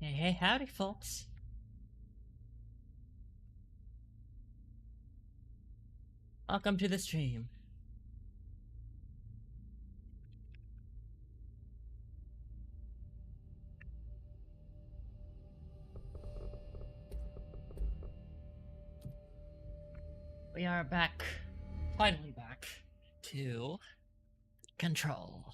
Hey, howdy, folks. Welcome to the stream. We are back, finally back, to Control.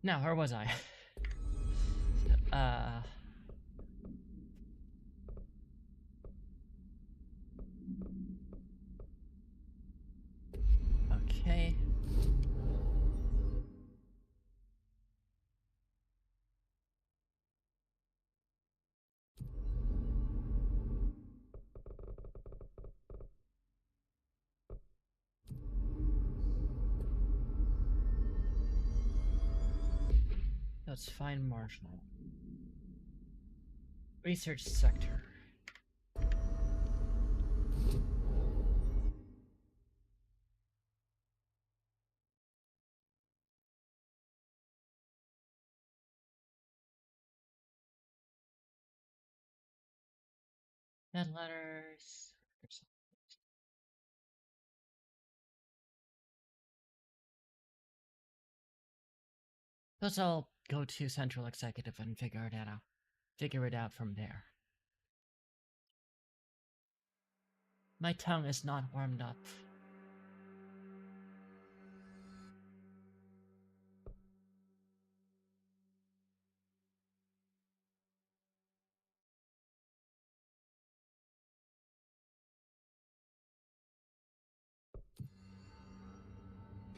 Now, where was I? Okay. Let's find Marshall. Research sector. Dead letters. Let's all go to Central Executive and figure it out. Figure it out from there. My tongue is not warmed up.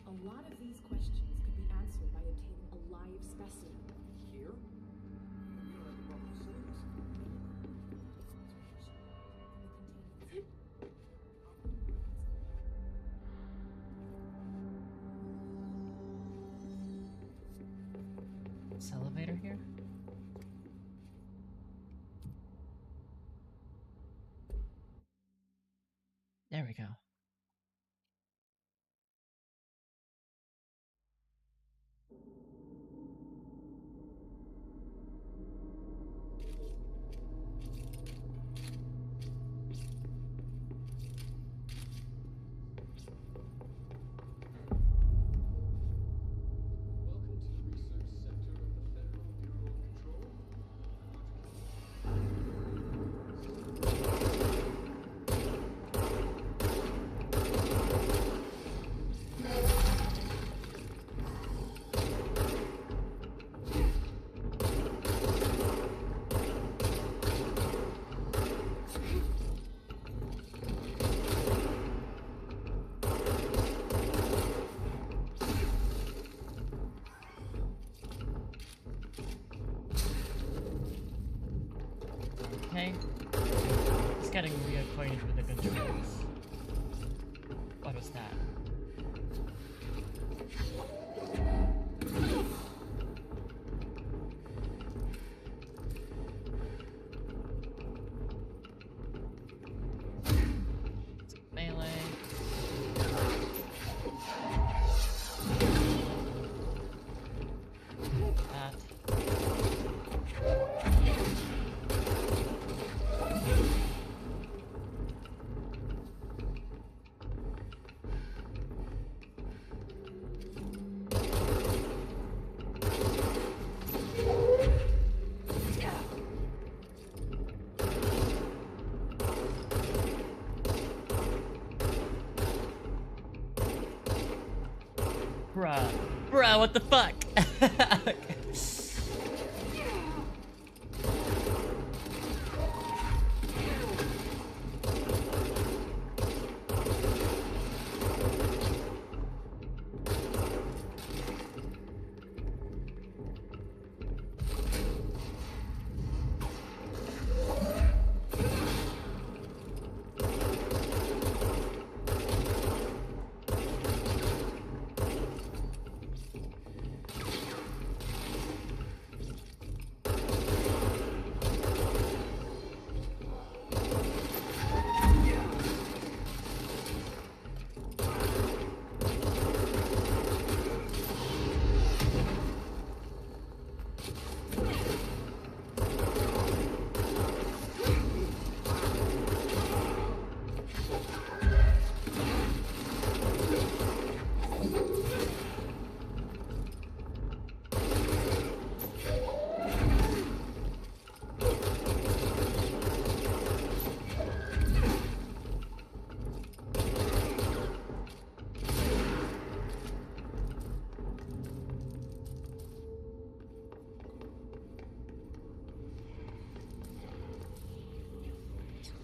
A lot of these questions could be answered by obtaining a live specimen. Here? We don't have the proper facilities. This elevator here? There we go. Welcome to the research center of the Federal Bureau of Control. Okay. It's getting reacquainted with the controls. What was that? Melee. That. Bruh, what the fuck?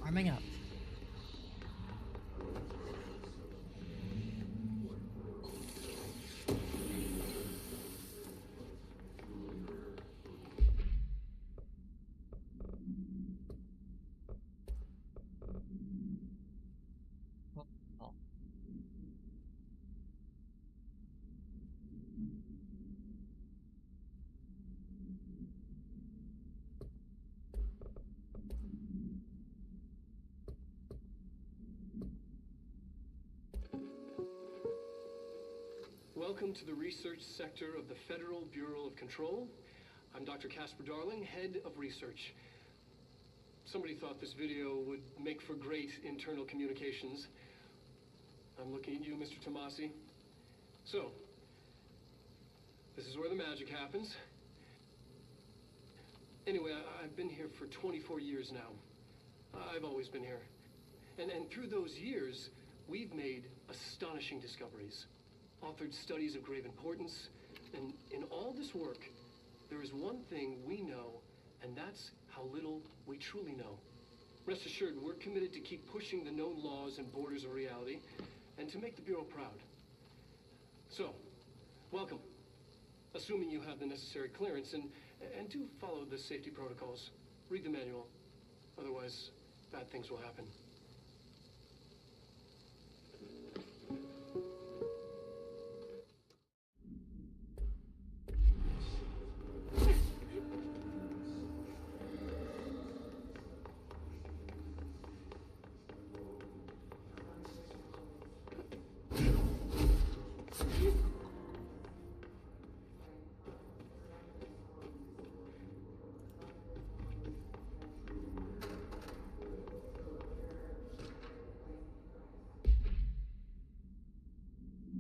Arming up. Oh. Welcome to the research sector of the Federal Bureau of Control. I'm Dr. Casper Darling, head of research. Somebody thought this video would make for great internal communications. I'm looking at you, Mr. Tomasi. So, this is where the magic happens. Anyway, I've been here for 24 years now. I've always been here. And through those years, we've made astonishing discoveries. Authored studies of grave importance, and in all this work, there is one thing we know, and that's how little we truly know. Rest assured, we're committed to keep pushing the known laws and borders of reality, and to make the Bureau proud. So, welcome. Assuming you have the necessary clearance, and do follow the safety protocols. Read the manual. Otherwise, bad things will happen.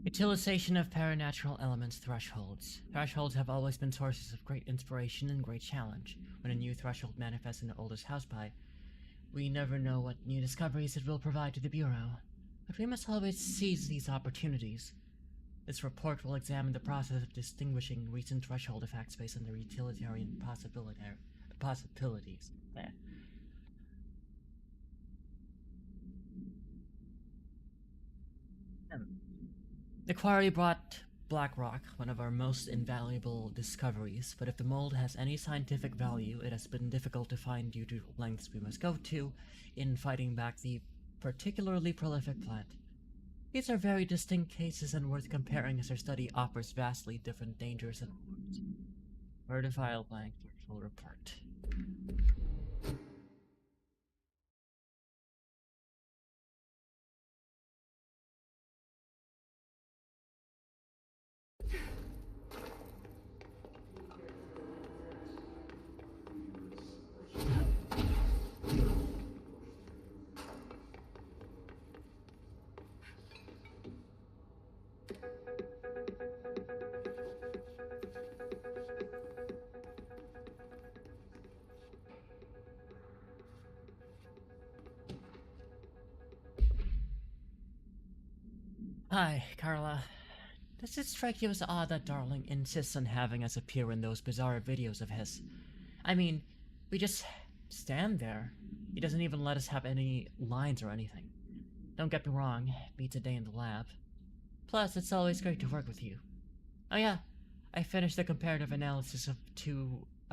Utilization of paranatural elements thresholds. Thresholds have always been sources of great inspiration and great challenge. When a new threshold manifests in the oldest house by, we never know what new discoveries it will provide to the Bureau. But we must always seize these opportunities. This report will examine the process of distinguishing recent threshold effects based on their utilitarian possibilities. There. The quarry brought Blackrock, one of our most invaluable discoveries, but if the mold has any scientific value, it has been difficult to find due to lengths we must go to in fighting back the particularly prolific plant. These are very distinct cases and worth comparing as our study offers vastly different dangers and rewards. Where to file blank full report. Hi, Carla. Does it strike you as odd that Darling insists on having us appear in those bizarre videos of his? I mean, we just stand there. He doesn't even let us have any lines or anything. Don't get me wrong, beats a day in the lab. Plus, it's always great to work with you. Oh yeah, I finished the comparative analysis of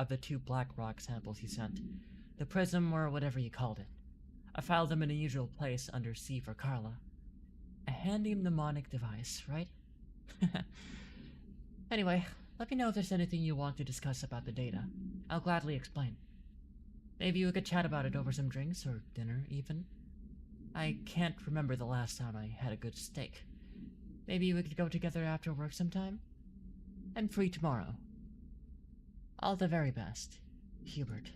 the two Blackrock samples you sent. The prism or whatever you called it. I filed them in a usual place under C for Carla. A handy mnemonic device, right? Anyway, let me know if there's anything you want to discuss about the data. I'll gladly explain. Maybe we could chat about it over some drinks or dinner, even. I can't remember the last time I had a good steak. Maybe we could go together after work sometime? I'm free tomorrow. All the very best, Hubert.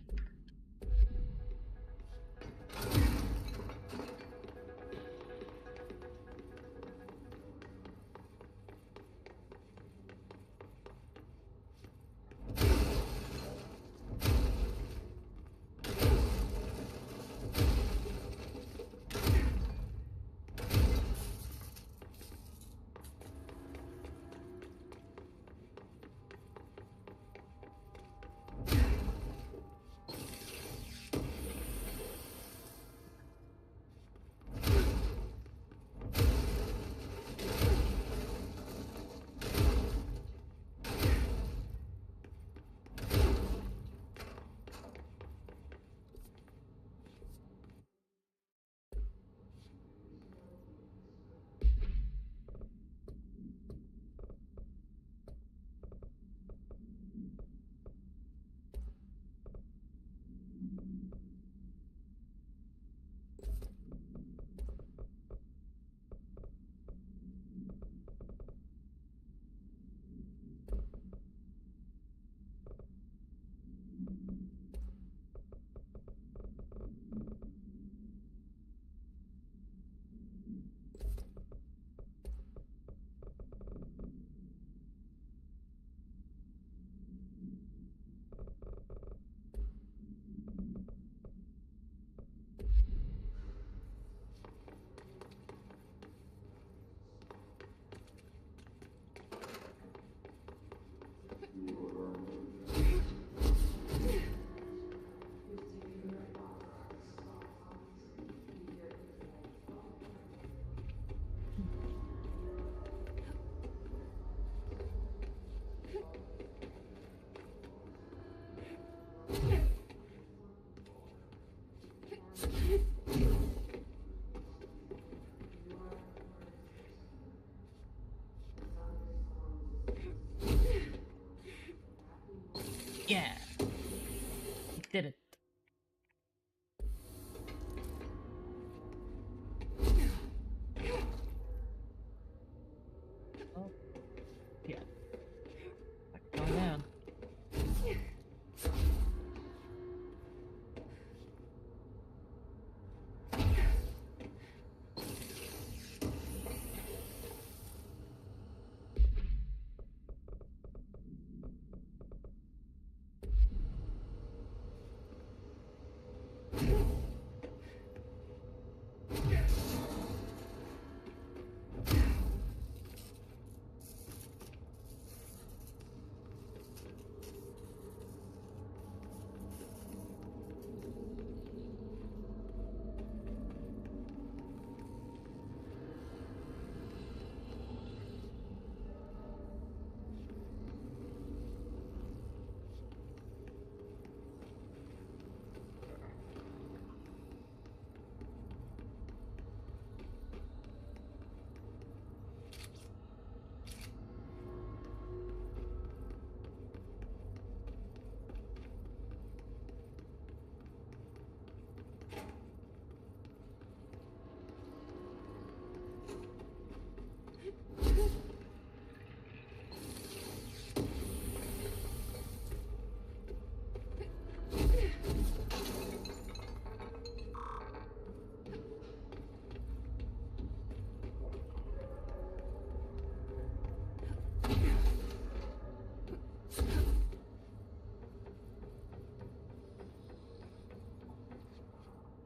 Yeah, we did it. Oh, yeah. Going down.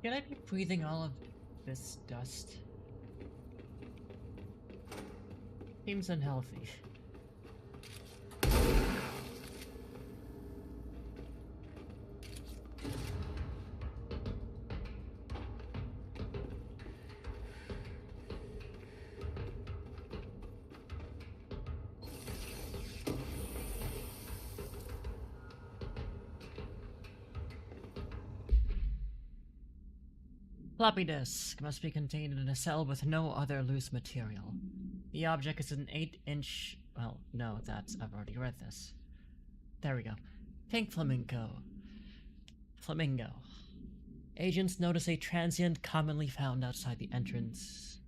Can I be breathing all of this dust? Seems unhealthy. Floppy disk must be contained in a cell with no other loose material. The object is an 8-inch... Well, no, I've already read this. There we go. Pink flamingo. Flamingo. Agents notice a transient commonly found outside the entrance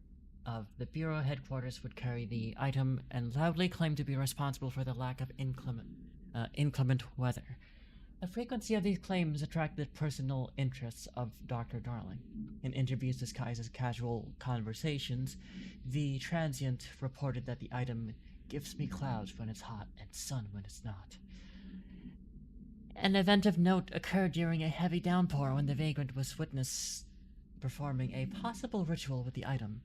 of the Bureau headquarters would carry the item and loudly claim to be responsible for the lack of inclement weather. The frequency of these claims attracted personal interests of Dr. Darling. In interviews disguised as casual conversations, the transient reported that the item gives me clouds when it's hot and sun when it's not. An event of note occurred during a heavy downpour when the vagrant was witnessed performing a possible ritual with the item.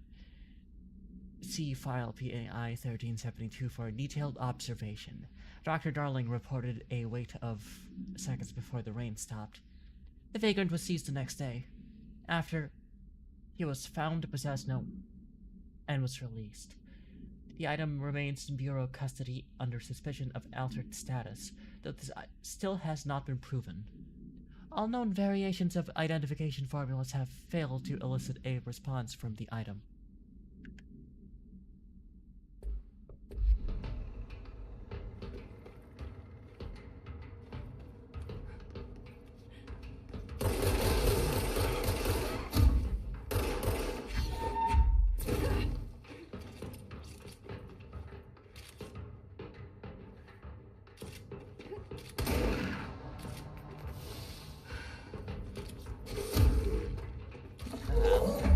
See file PAI 1372 for a detailed observation. Dr. Darling reported a wait of seconds before the rain stopped. The vagrant was seized the next day. After, he was found to possess no and was released. The item remains in Bureau custody under suspicion of altered status, though this still has not been proven. All known variations of identification formulas have failed to elicit a response from the item.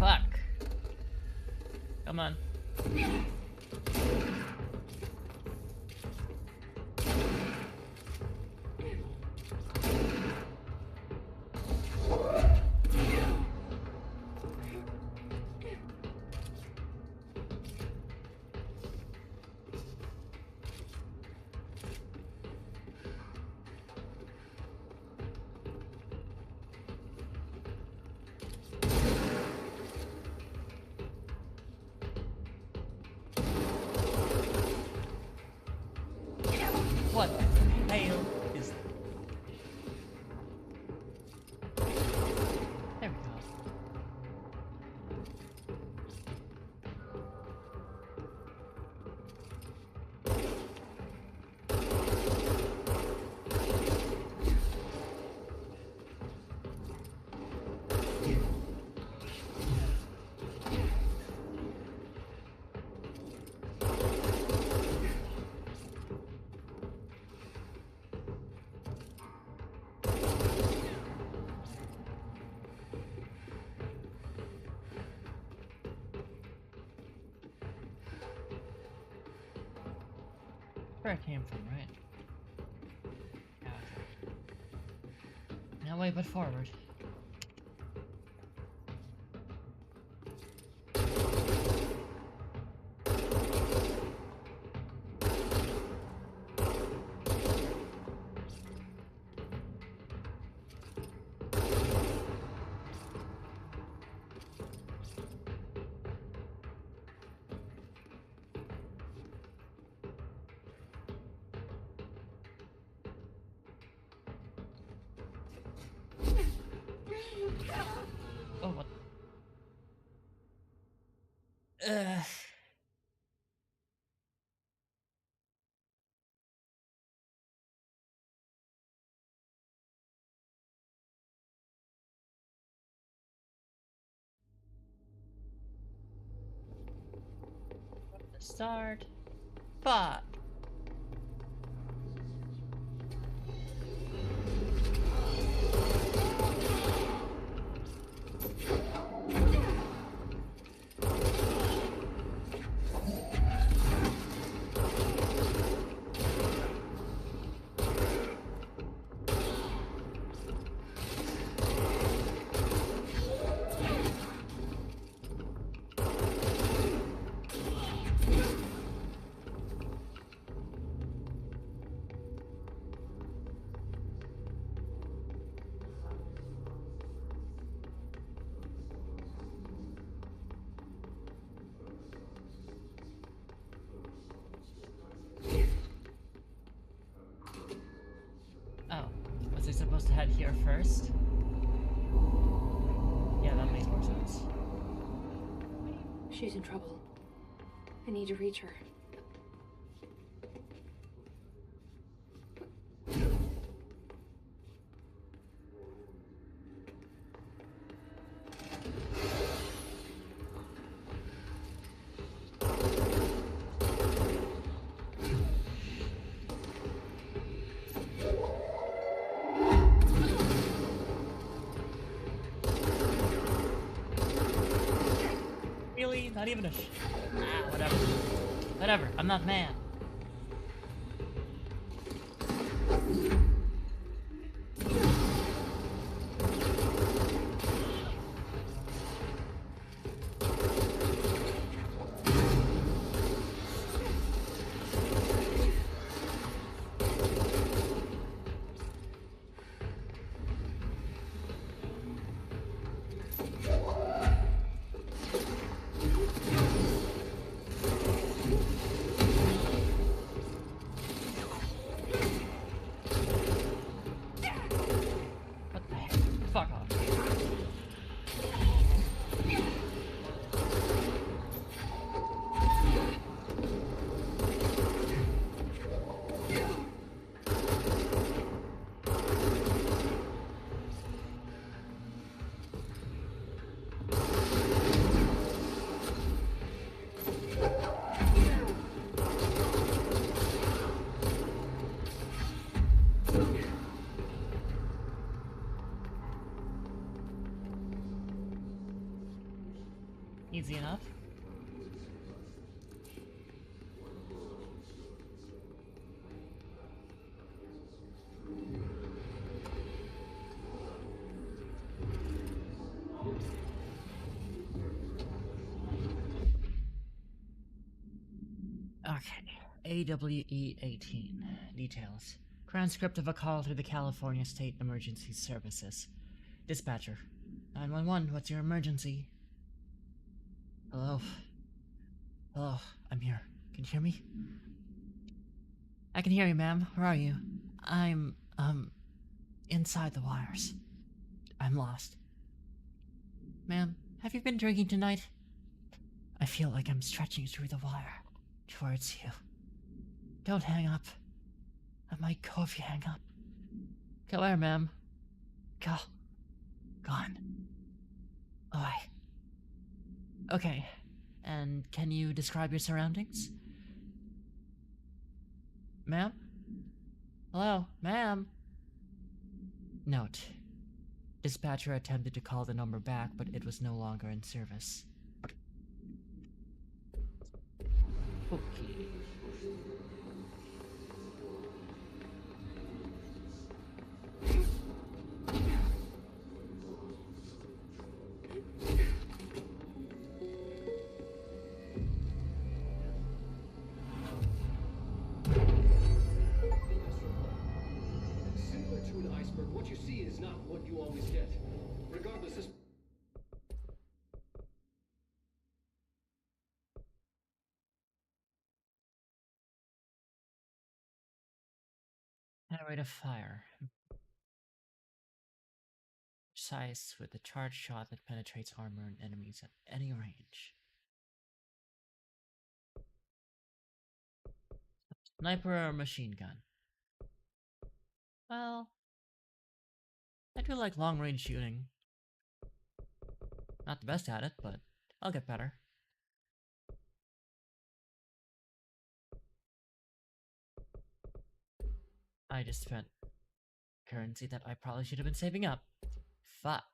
Fuck. Come on. Where I came from, right? Yeah, okay. No way but forward. Oh, what? Ugh. Start. But oh, was I supposed to head here first? Yeah, that makes more sense. She's in trouble. I need to reach her. Really? Not even a whatever. Whatever, I'm not mad. What the heck? Fuck off. Easy enough. Okay. AWE 18. Details. Transcript of a call to the California State Emergency Services. Dispatcher. 911, what's your emergency? Hello? Hello, I'm here. Can you hear me? I can hear you, ma'am. Where are you? I'm, inside the wires. I'm lost. Ma'am, have you been drinking tonight? I feel like I'm stretching through the wire towards you. Don't hang up. I might go if you hang up. Go where, ma'am? Go. Gone. Oi. Okay. And can you describe your surroundings? Ma'am? Hello, ma'am? Note. Dispatcher attempted to call the number back, but it was no longer in service. Okay. rate of fire. Precise with a charged shot that penetrates armor and enemies at any range. Sniper or machine gun? Well, I do like long range shooting. Not the best at it, but I'll get better. I just spent currency that I probably should have been saving up. Fuck.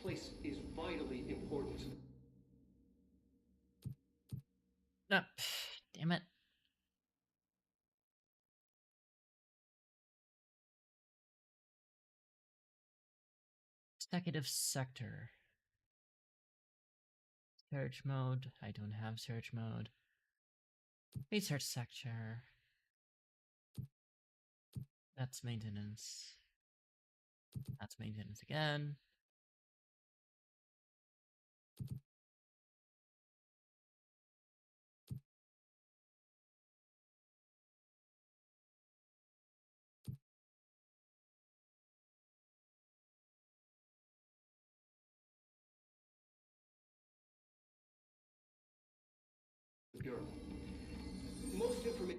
Place is vitally important. No, damn it. Executive sector. Search mode. I don't have search mode. Research sector. That's maintenance. That's maintenance again. Bureau. Most information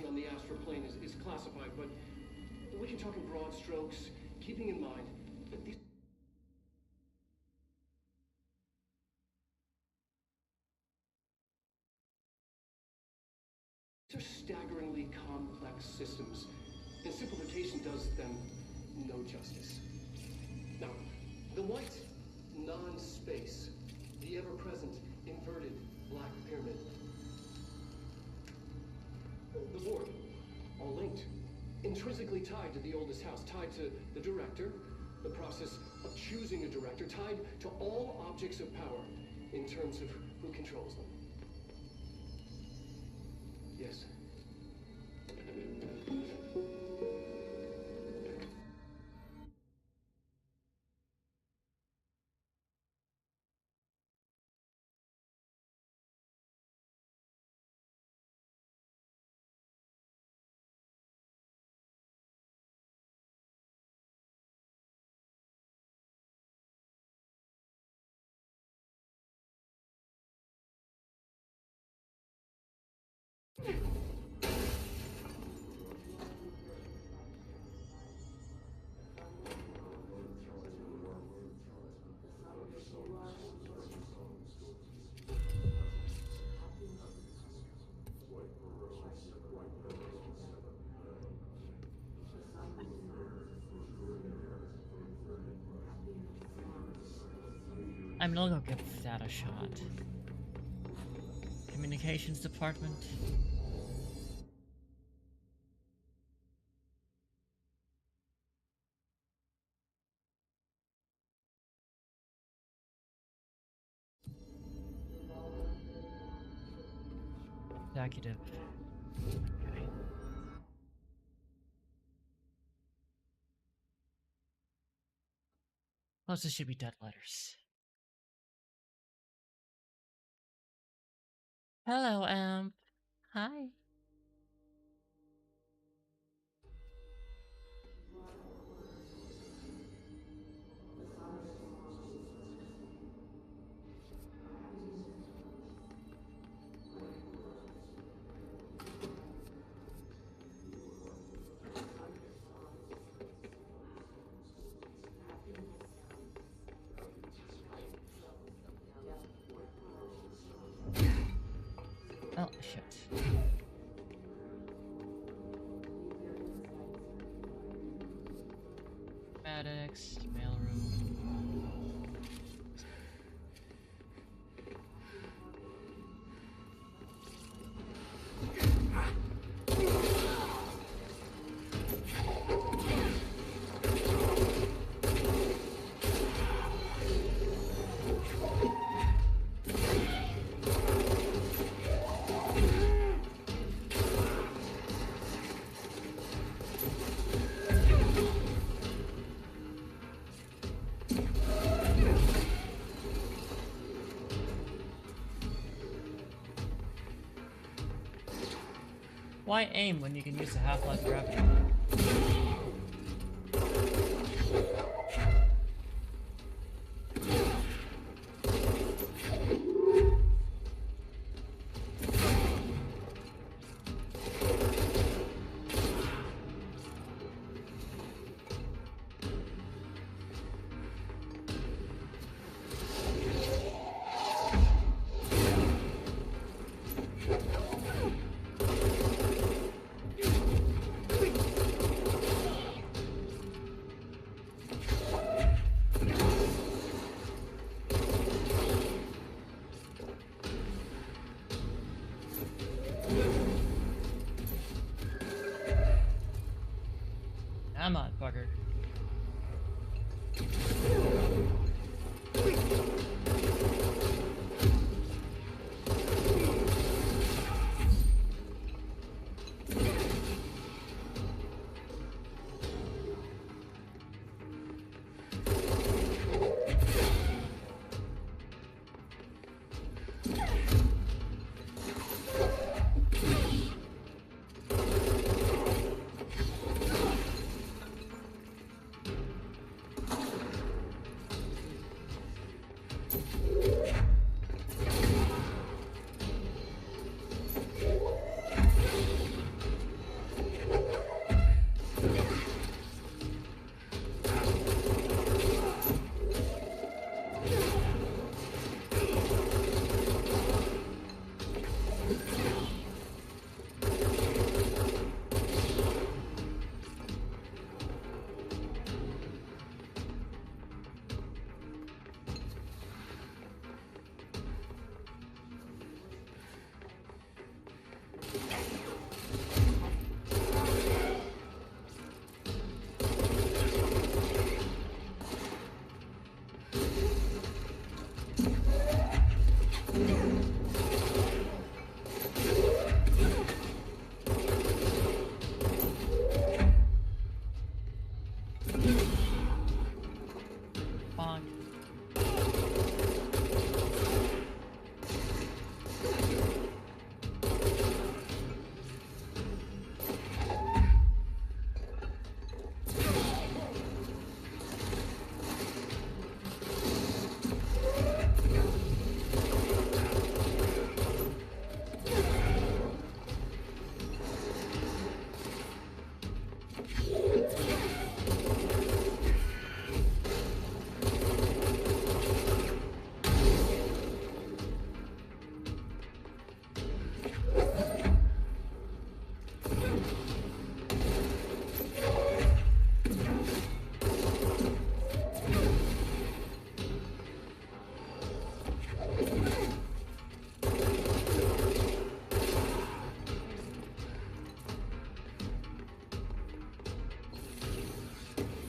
on the astral plane is classified, but we can talk in broad strokes, keeping in mind that these are staggeringly complex systems, and simplification does them no justice. Now, the white non-space, the ever-present inverted black pyramid, the board, all linked, intrinsically tied to the oldest house, tied to the director, the process of choosing a director, tied to all objects of power in terms of who controls them. Yes. I mean, I'll go give that a shot. Communications department. Executive. Okay. Closest should be dead letters. Hello, Amp. Hi. Oh, shit. Medics, mailroom. Why aim when you can use the Half-Life gravity? Come on, fucker. Bonk.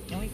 Yoink.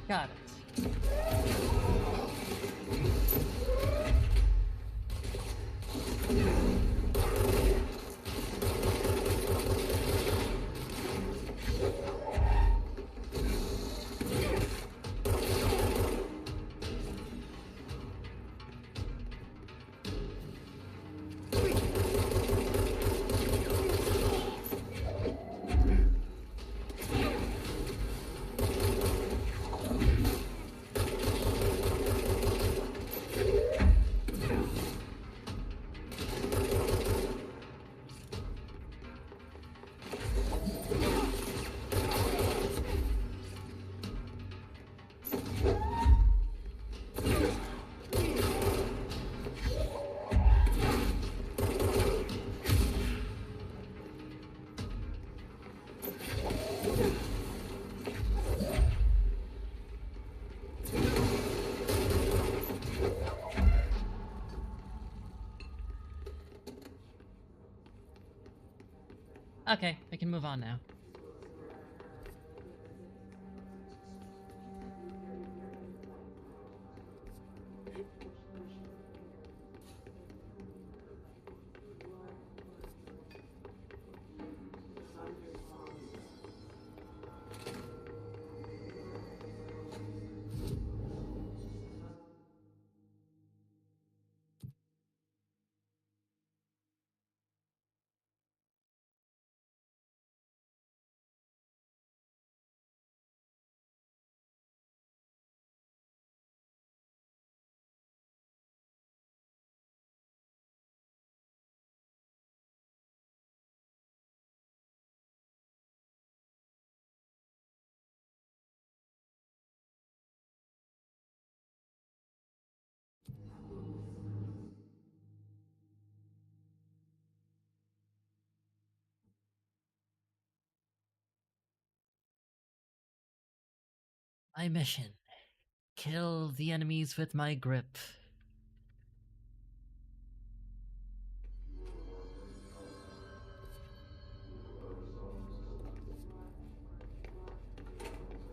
Got it. Okay, we can move on now. My mission. Kill the enemies with my grip.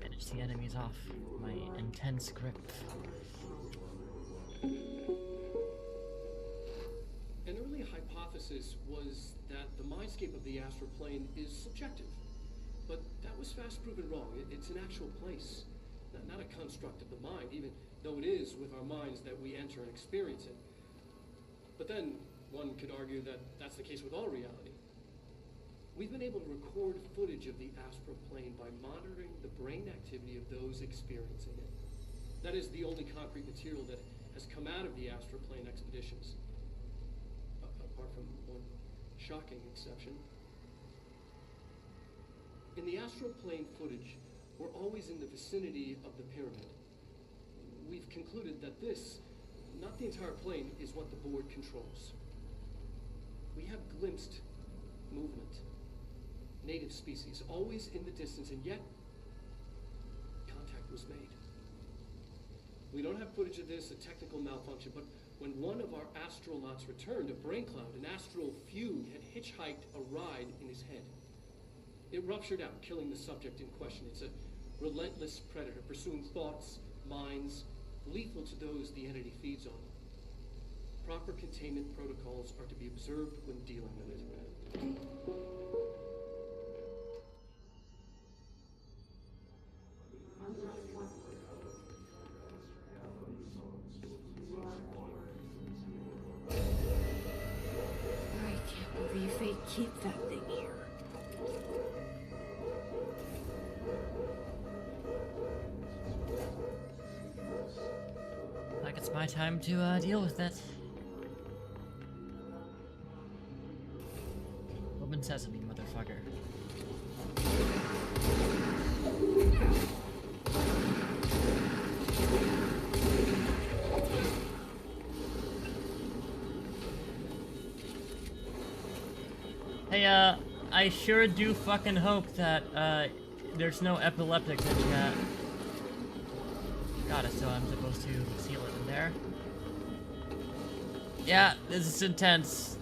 Finish the enemies off. My intense grip. An early hypothesis was that the mindscape of the astral plane is subjective. But that was fast proven wrong. It's an actual place, not a construct of the mind, even though it is with our minds that we enter and experience it. But then, one could argue that that's the case with all reality. We've been able to record footage of the astral plane by monitoring the brain activity of those experiencing it. That is the only concrete material that has come out of the astral plane expeditions. Apart from one shocking exception. In the astral plane footage, we're always in the vicinity of the pyramid. We've concluded that this, not the entire plane, is what the board controls. We have glimpsed movement, native species, always in the distance, and yet contact was made. We don't have footage of this, a technical malfunction, but when one of our astronauts returned, a brain cloud, an astral fugue, had hitchhiked a ride in his head. It ruptured out, killing the subject in question. It's a relentless predator, pursuing thoughts, minds, lethal to those the entity feeds on. Proper containment protocols are to be observed when dealing with it. I can't believe they keep that thing here. Like it's my time to deal with it. Open sesame, motherfucker. Hey, I sure do fucking hope that, there's no epileptics in chat. God, so I'm supposed to seal it in there. Yeah, this is intense.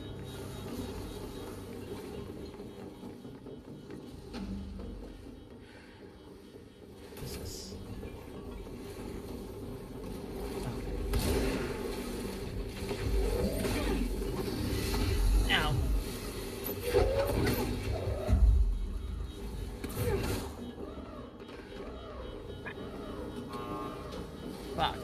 This is... Okay. Ow. Fuck.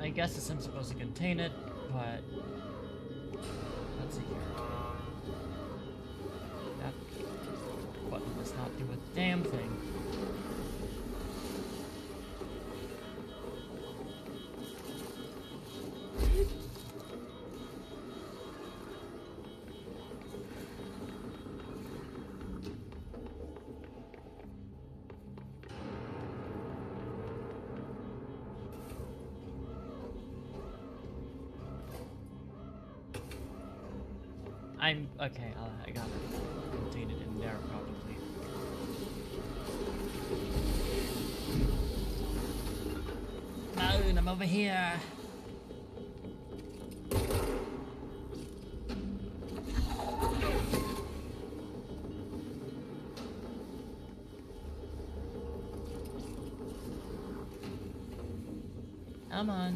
I guess I'm supposed to contain it, but let's see here. That button does not do a damn thing. I'm okay. I gotta contain it in there probably. Moon, I'm over here. Come on,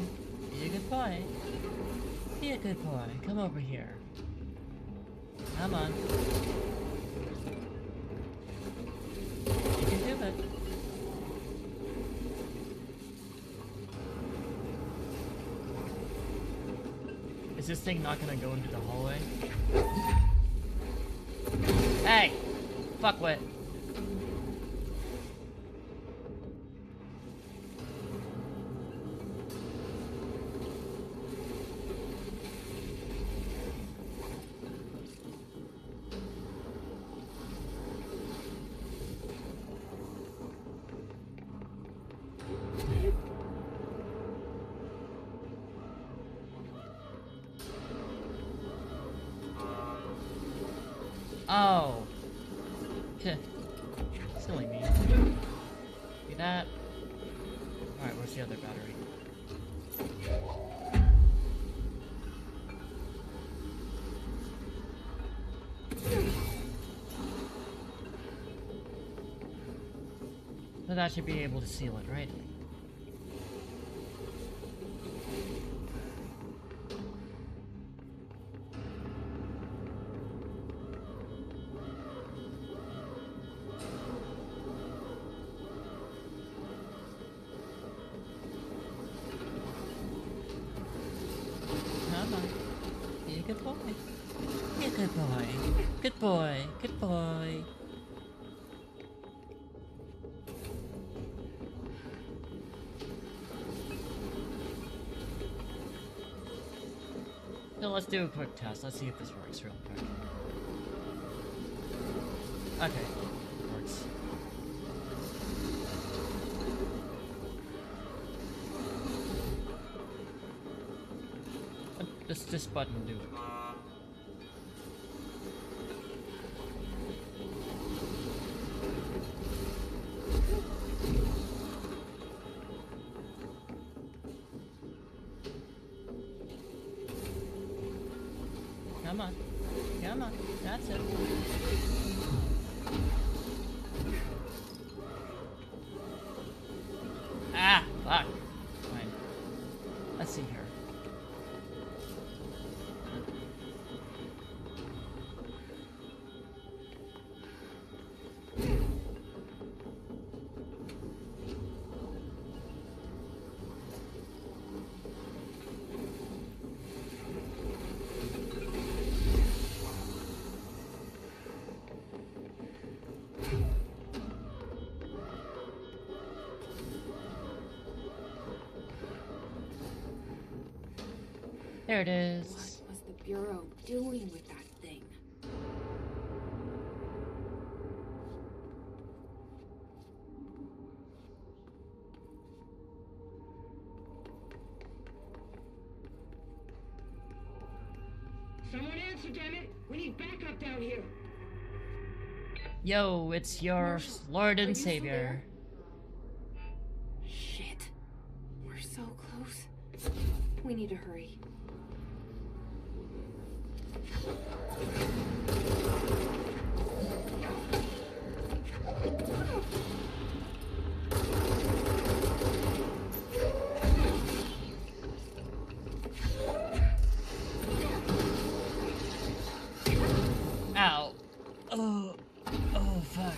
be a good boy. Be a good boy. Come over here. Come on. You can do it. Is this thing not gonna go into the hallway? Hey! Fuckwit. Oh. Heh. Silly me. See that? Alright, where's the other battery? So that should be able to seal it, right? Come on. Be a good boy. Be a good boy. Good boy. Good boy. So let's do a quick test. Let's see if this works real quick. Okay. Works. Does this button do it? Come on. Come on. That's it. Ah! Fuck. Fine. Let's see here. There it is. What was the Bureau doing with that thing? Someone answer, damn it! We need backup down here. Yo, it's your Marshall, Lord are and you still Savior. Shit. We're so close. We need to hurry. Ow. Oh. Oh, fuck.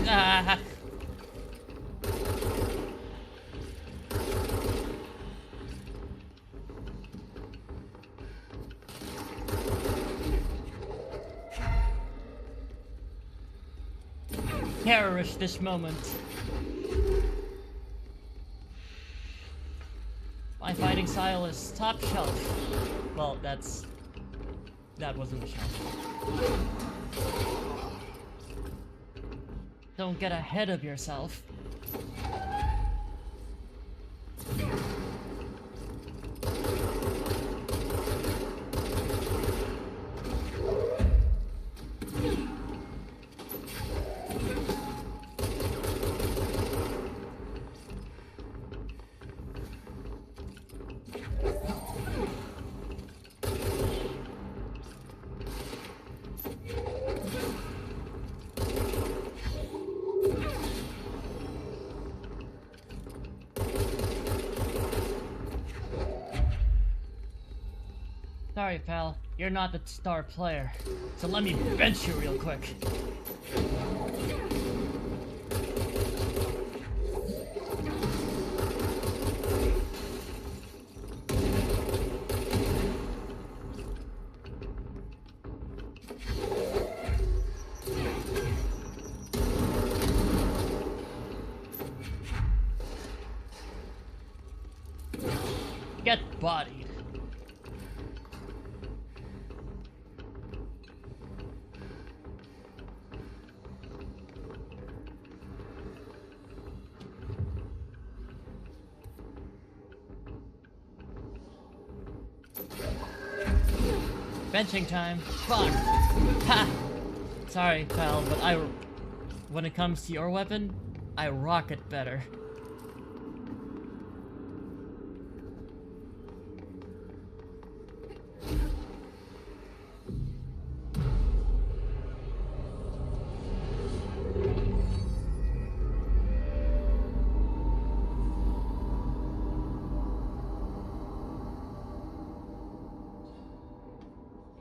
Ah. Cherish this moment. By fighting Silas, top shelf. Well, that wasn't the shelf. Don't get ahead of yourself. Sorry, pal. You're not the star player. So let me bench you real quick. Get bodied. Benching time. Fuck. Ha! Sorry, pal, but when it comes to your weapon, I rock it better.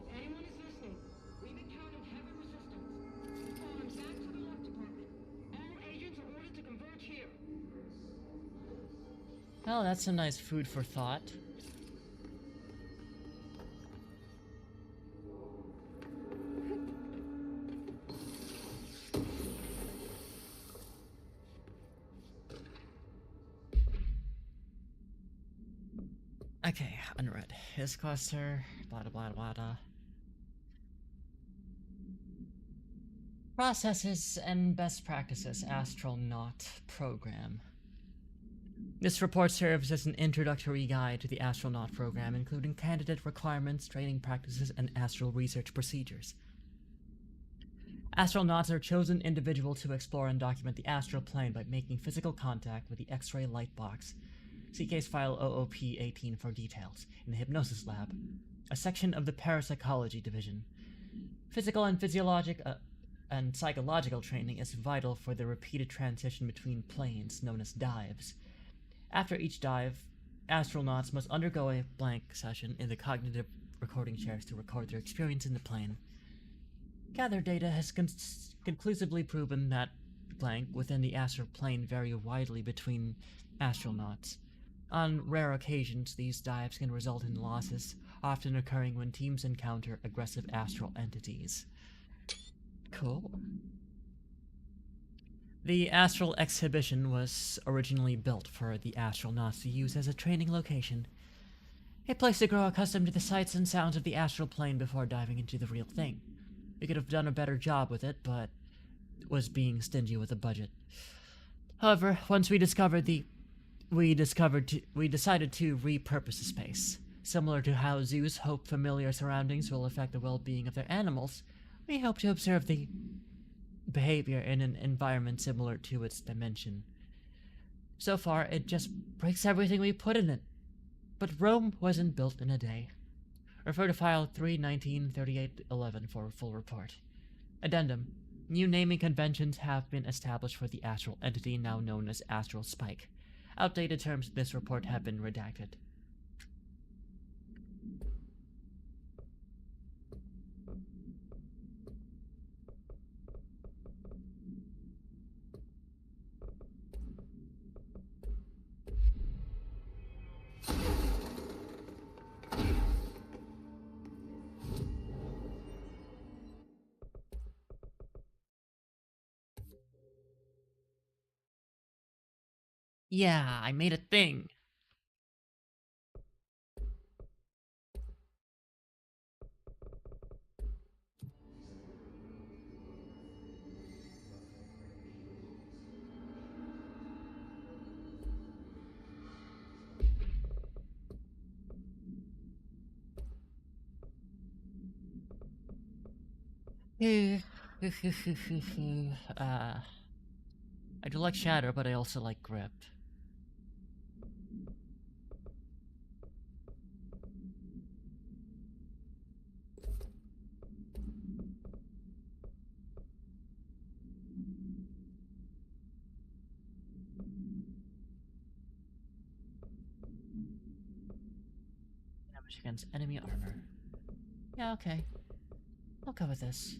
If anyone is listening, we've encountered heavy resistance. Arms back to the left department. All agents are ordered to converge here. Well, that's some nice food for thought. Okay, unread. His cluster, blah blah blah blah. Processes and best practices astronaut program. This report serves as an introductory guide to the astronaut program, including candidate requirements, training practices, and astral research procedures. Astronauts are chosen individuals to explore and document the astral plane by making physical contact with the X-ray light box. See case file OOP-18 for details. In the Hypnosis Lab, a section of the Parapsychology Division. Physical and and psychological training is vital for the repeated transition between planes, known as dives. After each dive, astronauts must undergo a blank session in the cognitive recording chairs to record their experience in the plane. Gathered data has conclusively proven that blank within the astral plane vary widely between astronauts. On rare occasions, these dives can result in losses, often occurring when teams encounter aggressive astral entities. Cool. The Astral Exhibition was originally built for the astronauts to use as a training location, a place to grow accustomed to the sights and sounds of the astral plane before diving into the real thing. We could have done a better job with it, but was being stingy with the budget. However, once we decided to repurpose the space. Similar to how zoos hope familiar surroundings will affect the well-being of their animals, we hope to observe the behavior in an environment similar to its dimension. So far, it just breaks everything we put in it. But Rome wasn't built in a day. Refer to file 3/19/3811 for a full report. Addendum. New naming conventions have been established for the astral entity now known as Astral Spike. Outdated terms in this report have been redacted. Yeah, I made a thing. I do like Shatter, but I also like Grip. Damage against enemy armor. Yeah, okay. I'll go with this.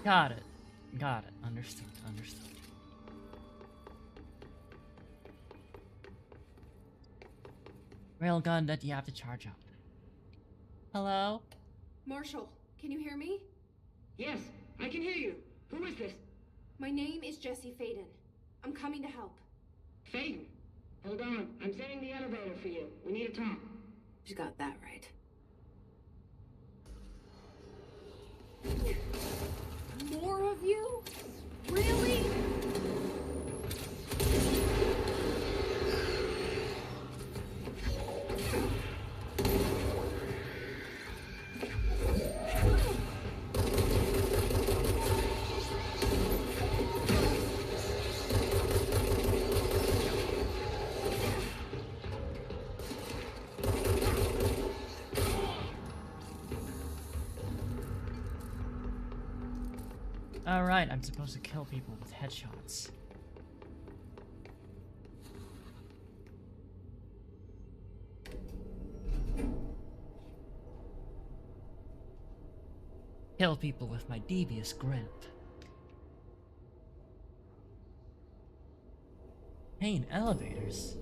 Got it. Got it. Understood. Understood. Railgun that you have to charge up. Hello? Marshall, can you hear me? Yes, I can hear you. Who is this? My name is Jesse Faden. I'm coming to help. Faden. Hold on. I'm sending the elevator for you. We need to talk. You got that right. More of you? Really? Alright, I'm supposed to kill people with headshots. Kill people with my devious grip. Hey, in elevators.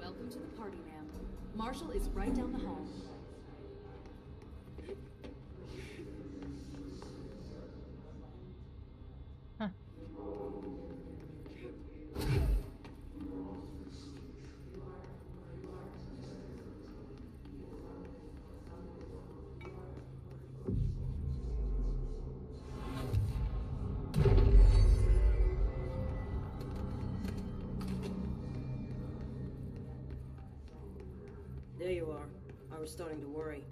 Welcome to the party, ma'am. Marshall is right down the hall. Huh. There you are. I was starting to worry.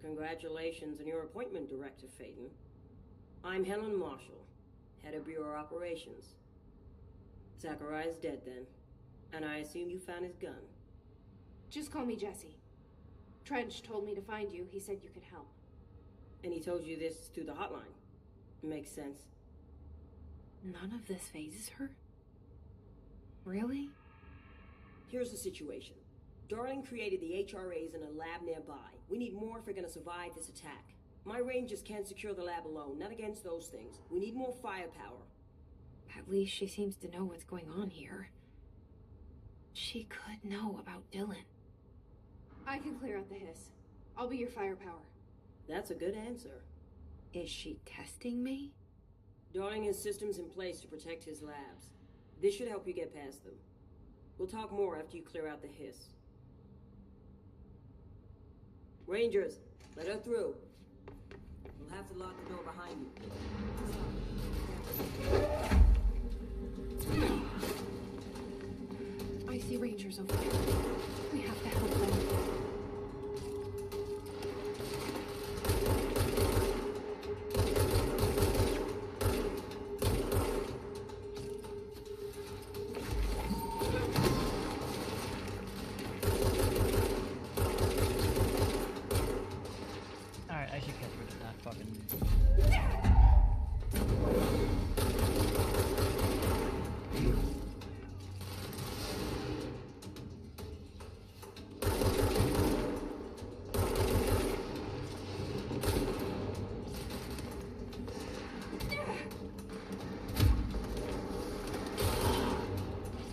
Congratulations on your appointment, Director Faden. I'm Helen Marshall, head of Bureau Operations. Zachariah's dead then, and I assume you found his gun. Just call me Jesse. Trench told me to find you. He said you could help. And he told you this through the hotline. Makes sense. None of this phases her? Really? Here's the situation. Darling created the HRAs in a lab nearby. We need more if we're gonna survive this attack. My rangers can't secure the lab alone, not against those things. We need more firepower. At least she seems to know what's going on here. She could know about Dylan. I can clear out the hiss. I'll be your firepower. That's a good answer. Is she testing me? Darling has systems in place to protect his labs. This should help you get past them. We'll talk more after you clear out the hiss. Rangers, let her through. We'll have to lock the door behind you. I see Rangers over there. We have to help them. fucking...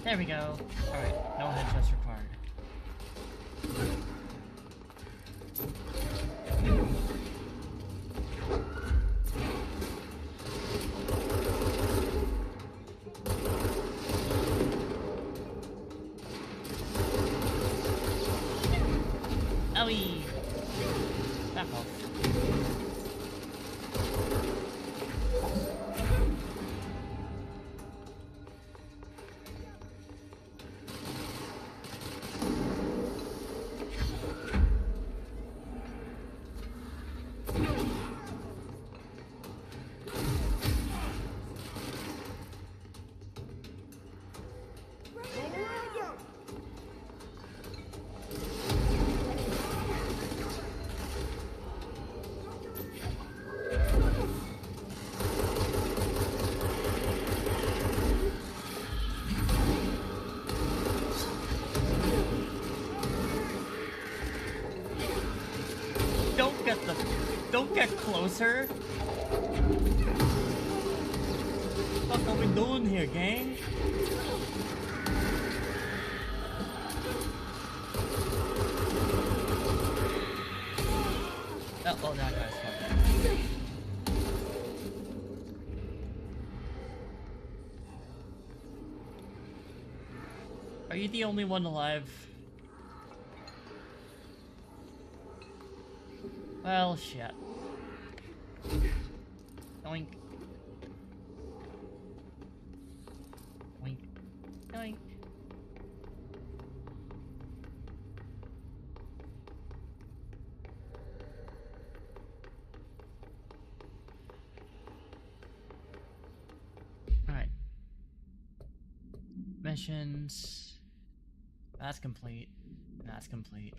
There we go. Alright, no headshots required. Owie! Back off. Don't get closer. What the fuck are we doing here, gang? Oh, that guy's fucking. Are you the only one alive? Well, shit. Oink. Oink. Oink. Alright. Missions. That's complete. That's complete.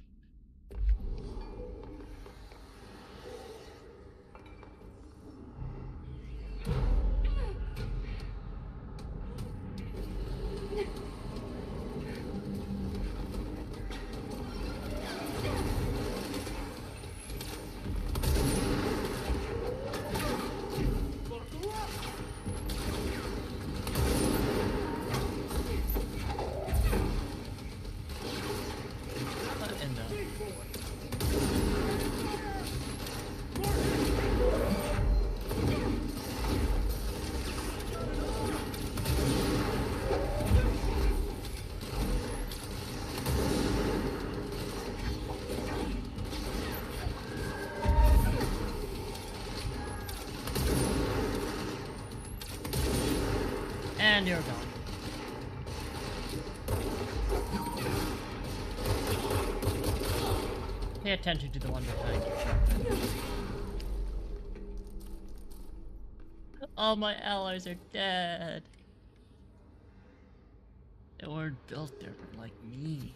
And you're gone. Pay attention to the one behind you. All my allies are dead. They weren't built different like me.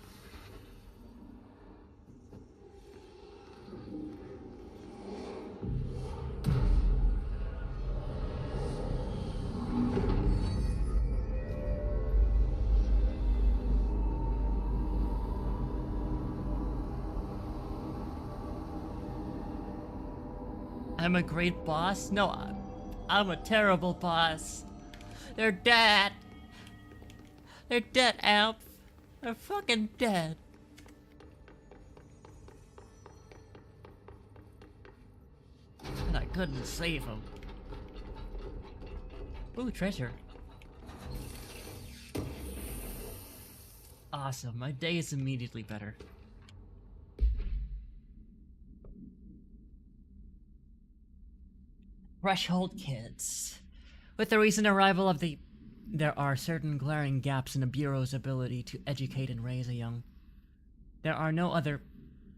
I'm a great boss? No, I'm a terrible boss. They're dead. They're dead, Amp. They're fucking dead. And I couldn't save them. Ooh, treasure. Awesome, my day is immediately better. Threshold Kids. With the recent arrival of there are certain glaring gaps in the Bureau's ability to educate and raise a young. There are no other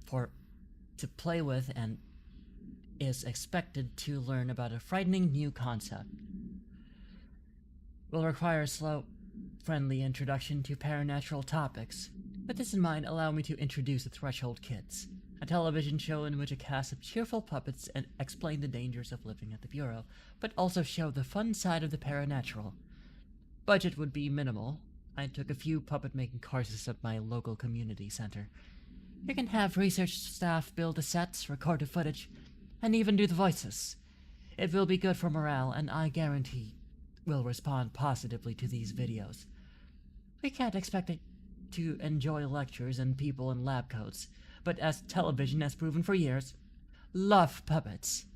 to play with and is expected to learn about a frightening new concept. Will require a slow, friendly introduction to paranatural topics. With this in mind, allow me to introduce the Threshold Kids, A television show in which a cast of cheerful puppets explain the dangers of living at the Bureau, but also show the fun side of the paranatural. Budget would be minimal. I took a few puppet-making courses at my local community center. You can have research staff build the sets, record the footage, and even do the voices. It will be good for morale, and I guarantee will respond positively to these videos. We can't expect it to enjoy lectures and people in lab coats, but as television has proven for years, love puppets.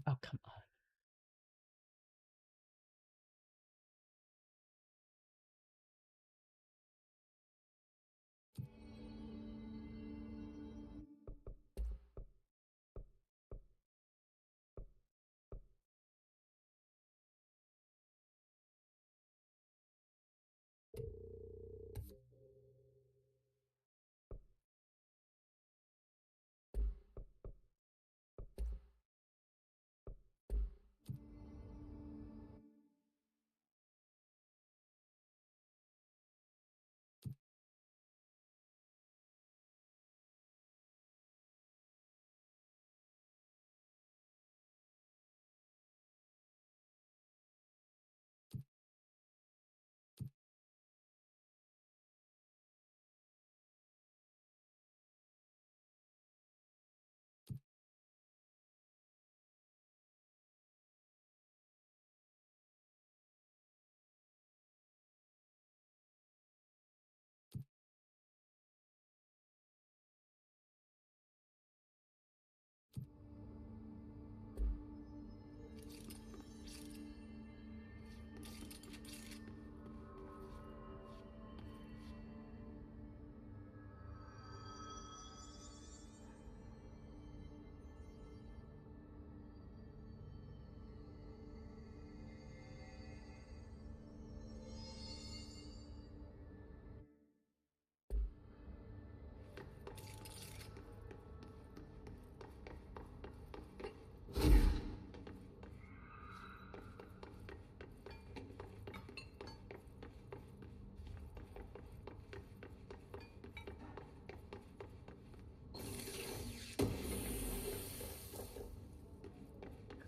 Oh, come on.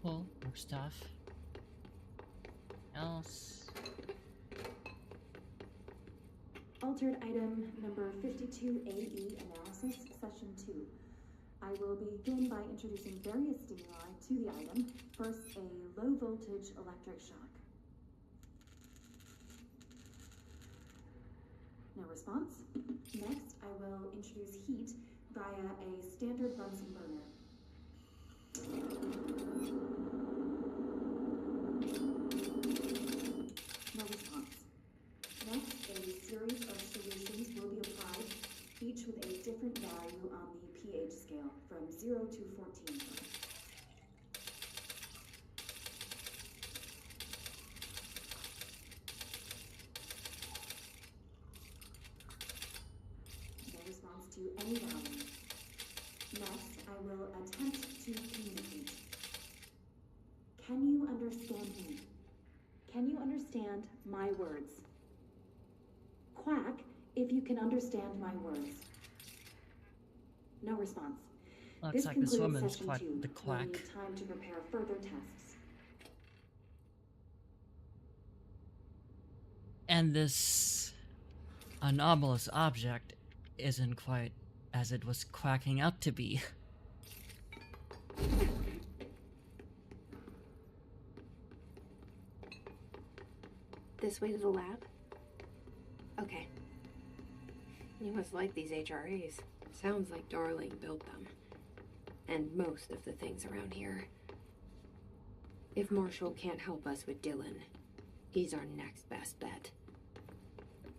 Cool, more stuff. Else. Altered item number 52AE analysis, session 2. I will begin by introducing various stimuli to the item. First, a low voltage electric shock. No response. Next, I will introduce heat via a standard Bunsen burner. No response. Next, a series of solutions will be applied, each with a different value on the pH scale, from 0 to 14. No response to any value. Next, I will attempt to communicate. Can you understand me? Can you understand my words? Quack if you can understand my words. No response. Looks like this concludes woman's session quite 2. the We'll quack. need time to prepare further tests. And this anomalous object isn't quite as it was quacking out to be. This way to the lab? Okay. You must like these HRAs. Sounds like Darling built them. And most of the things around here. If Marshall can't help us with Dylan, he's our next best bet.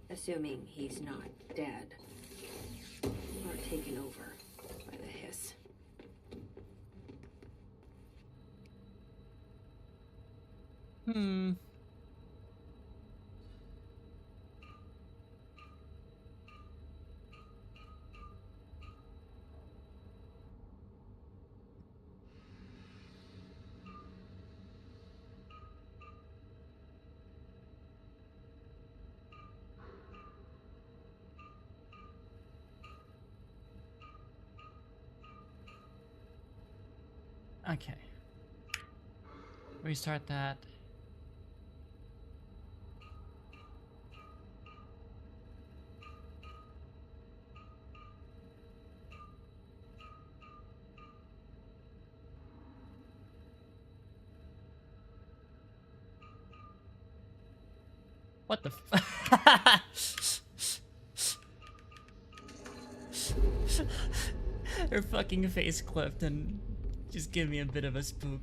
Assuming he's not dead. Or taken over by the hiss. Okay. Restart that. What the f- Her fucking face clipped and just give me a bit of a spook.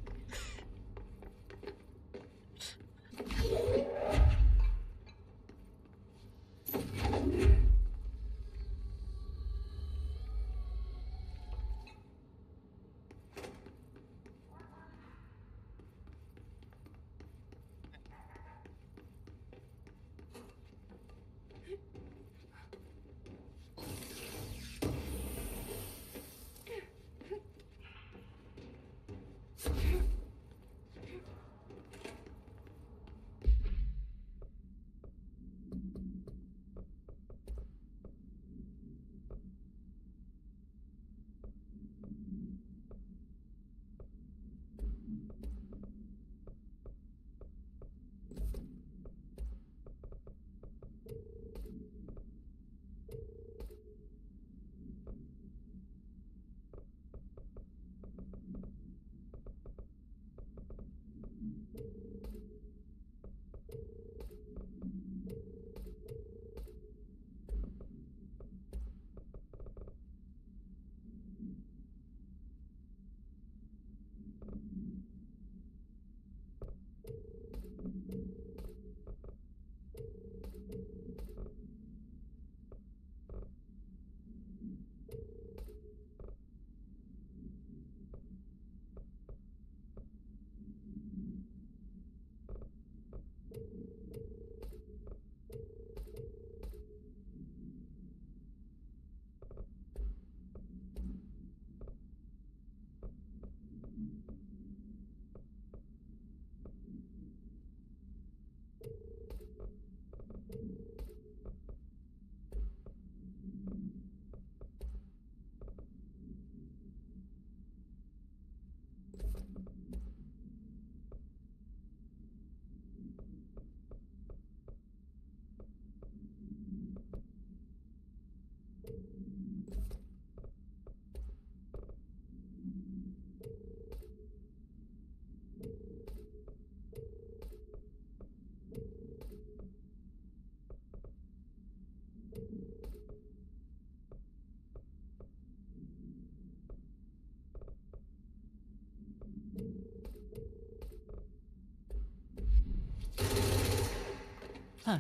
Huh.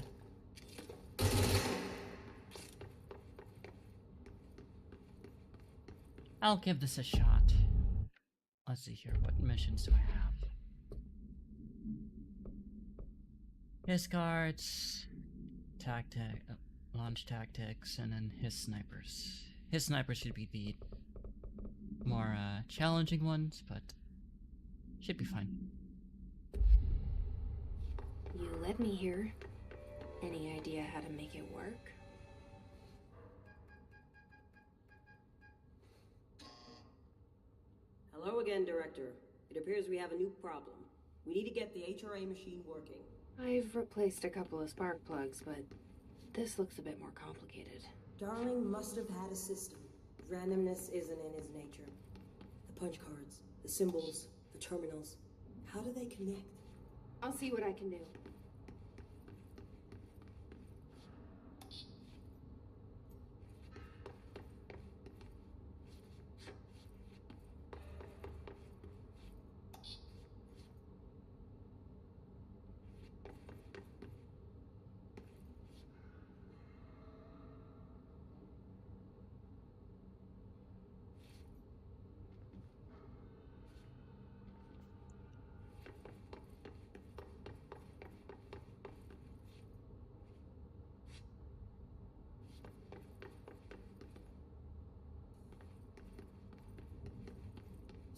I'll give this a shot. Let's see here, what missions do I have? Discards, launch tactics, and then his snipers. His snipers should be the more challenging ones, but should be fine. You led me here. Any idea how to make it work? Hello again, Director. It appears we have a new problem. We need to get the HRA machine working. I've replaced a couple of spark plugs, but this looks a bit more complicated. Darling must have had a system. Randomness isn't in his nature. The punch cards, the symbols, the terminals. How do they connect? I'll see what I can do.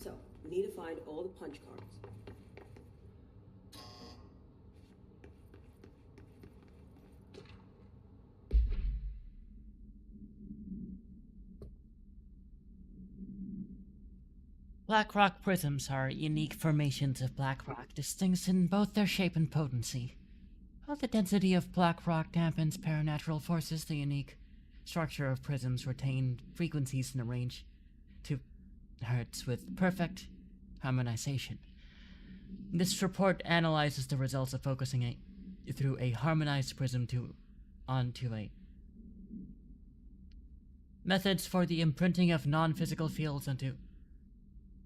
So, we need to find all the punch cards. Black rock prisms are unique formations of black rock, distinct in both their shape and potency. While the density of black rock dampens paranatural forces, the unique structure of prisms retain frequencies in a range to hertz with perfect harmonization. This report analyzes the results of focusing through a harmonized prism onto a methods for the imprinting of non-physical fields and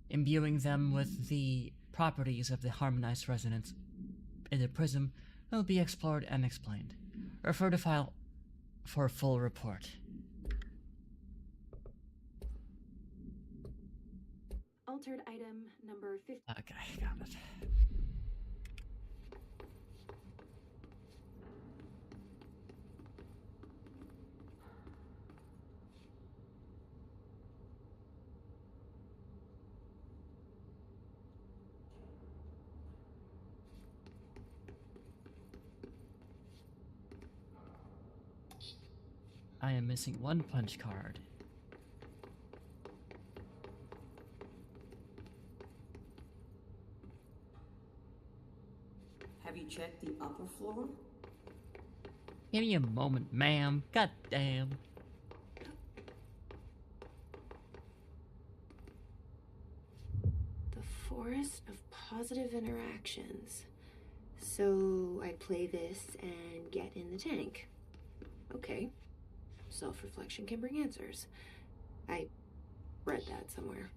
imbuing them with the properties of the harmonized resonance in the prism will be explored and explained. Refer to file for full report. Altered item number 50. Okay, got it. I am missing one punch card. Have you checked the upper floor? Give me a moment, ma'am. God damn. The forest of positive interactions. So I play this and get in the tank. Okay. Self-reflection can bring answers. I read that somewhere.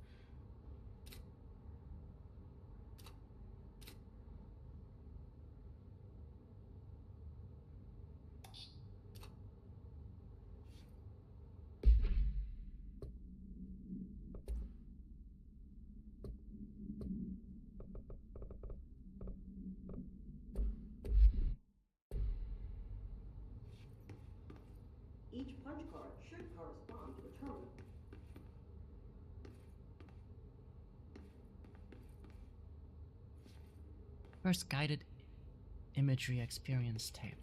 Each punch card should correspond to a term. First guided imagery experience tape.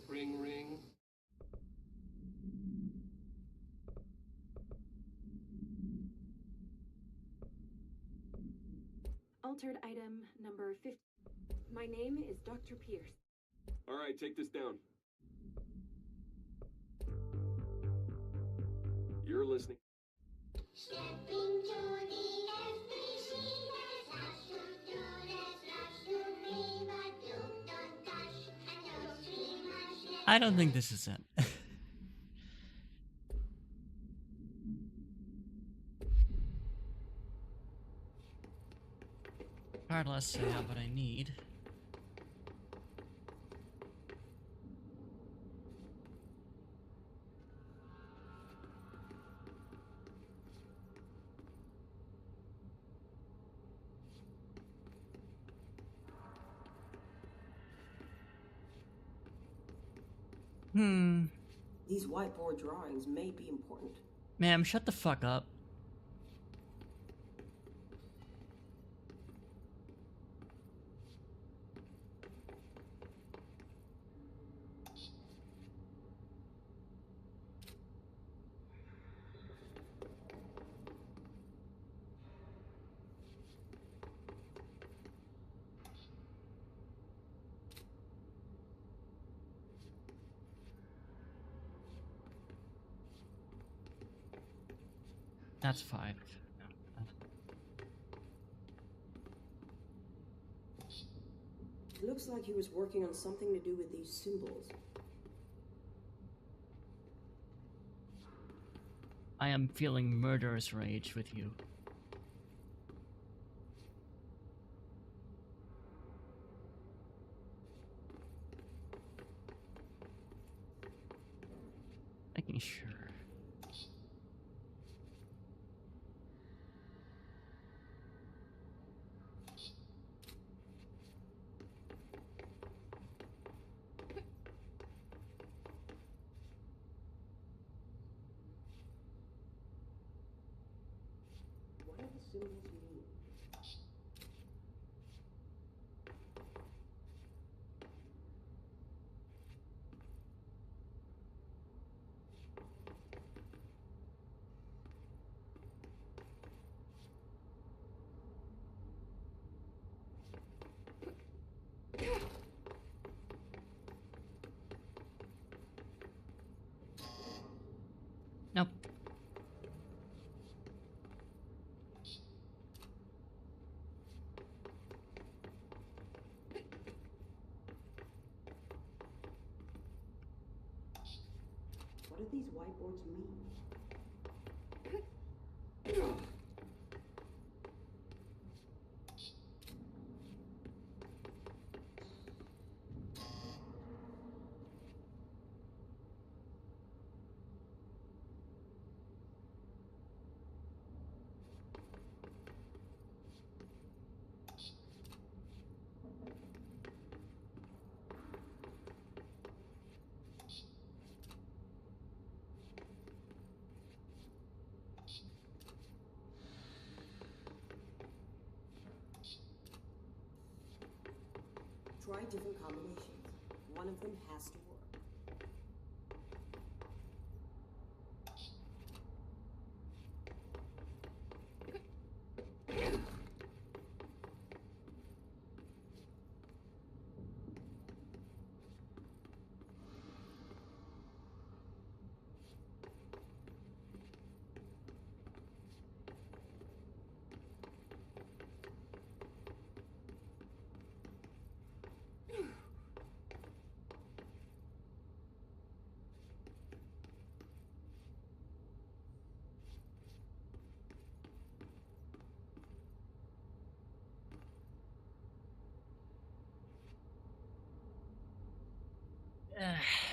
Ring, ring. Altered item number 50. My name is Dr. Pierce. All right, take this down. You're listening. Stepping to the FBC, there's lots to do, there's lots to be, but you don't dash, and don't scream much. I don't think this is it. Regardless, I have what I need. These whiteboard drawings may be important. Ma'am, shut the fuck up. That's 5. It looks like he was working on something to do with these symbols. I am feeling murderous rage with you. Making sure. What do the symbols mean? Nope. What do these whiteboards mean? Try different combinations. One of them has to work.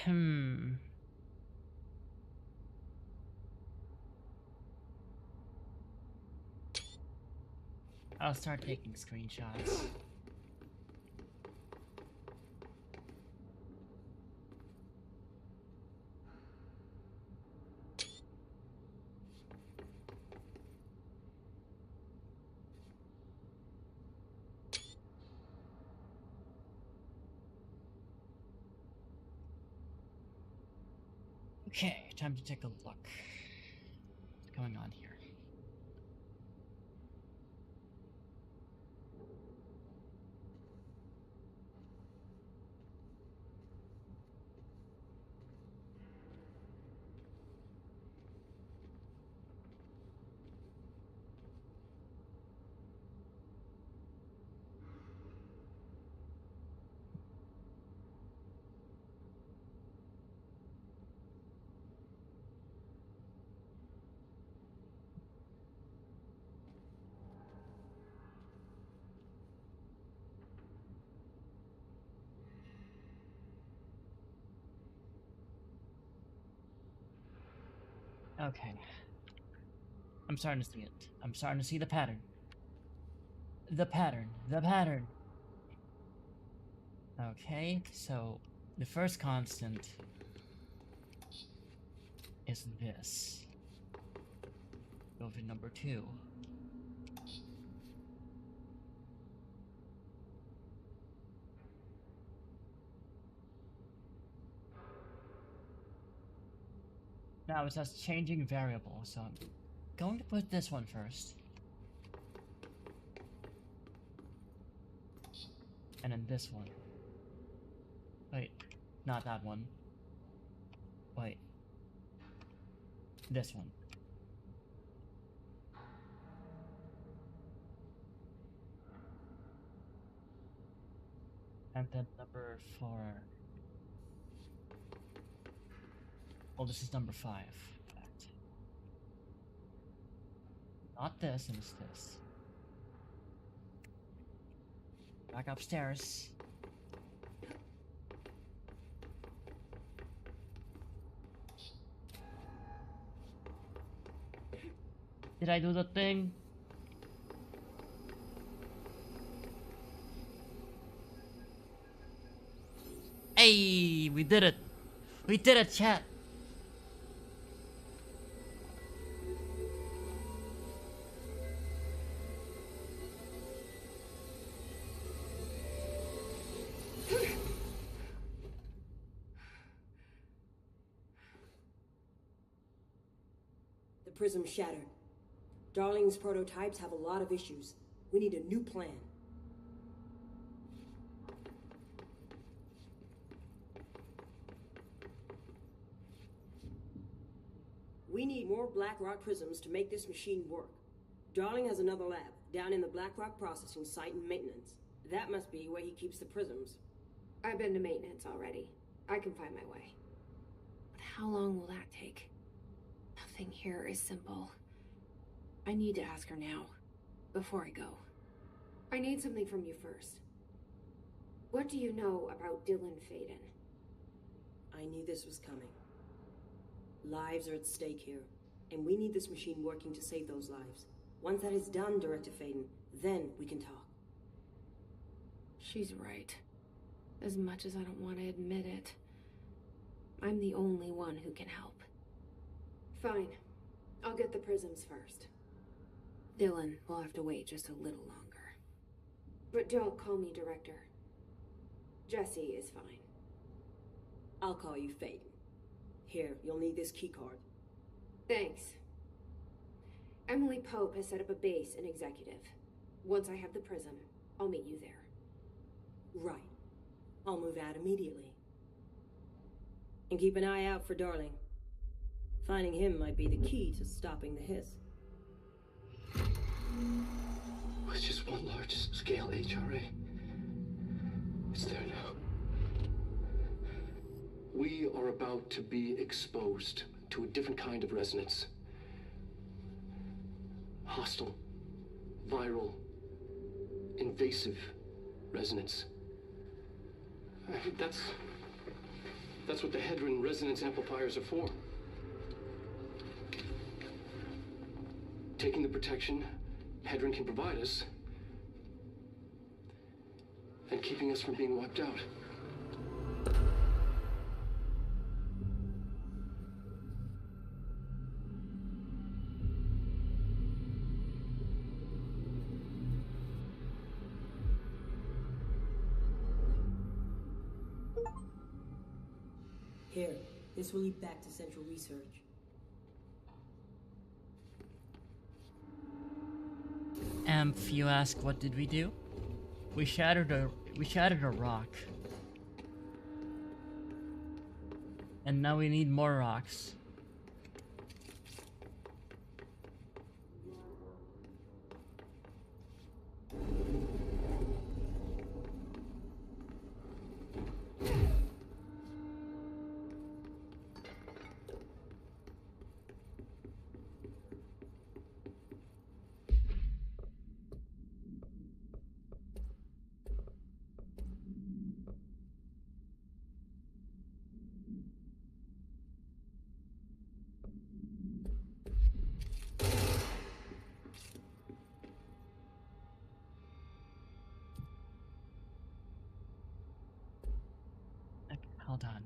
Hmm. I'll start taking screenshots. Okay, time to take a look. What's going on here? Okay. I'm starting to see it. I'm starting to see the pattern. The pattern. The pattern. Okay, so the first constant is this. Go to number 2. Now it says changing variable, so I'm going to put this one first. And then this one. Wait, not that one. Wait. This one. And then number 4. Well, this is number 5. in fact. Not this, and it's this. Back upstairs. Did I do the thing? Hey, we did it! We did it, chat! The prism shattered. Darling's prototypes have a lot of issues. We need a new plan. We need more Blackrock prisms to make this machine work. Darling has another lab, down in the Blackrock processing site in maintenance. That must be where he keeps the prisms. I've been to maintenance already. I can find my way. But how long will that take? Nothing here is simple. I need to ask her now, before I go. I need something from you first. What do you know about Dylan Faden? I knew this was coming. Lives are at stake here, and we need this machine working to save those lives. Once that is done, Director Faden, then we can talk. She's right. As much as I don't want to admit it, I'm the only one who can help. Fine. I'll get the prisms first. Dylan will have to wait just a little longer. But don't call me Director. Jesse is fine. I'll call you Faden. Here, you'll need this keycard. Thanks. Emily Pope has set up a base in Executive. Once I have the prism, I'll meet you there. Right. I'll move out immediately. And keep an eye out for Darling. Finding him might be the key to stopping the hiss. With just one large-scale HRA. It's there now. We are about to be exposed to a different kind of resonance. Hostile, viral, invasive resonance. That's what the Hedron resonance amplifiers are for. Taking the protection Hedron can provide us, and keeping us from being wiped out. Here, this will lead back to Central Research. If you ask, what did we do? We shattered a rock. And now we need more rocks. Hold on.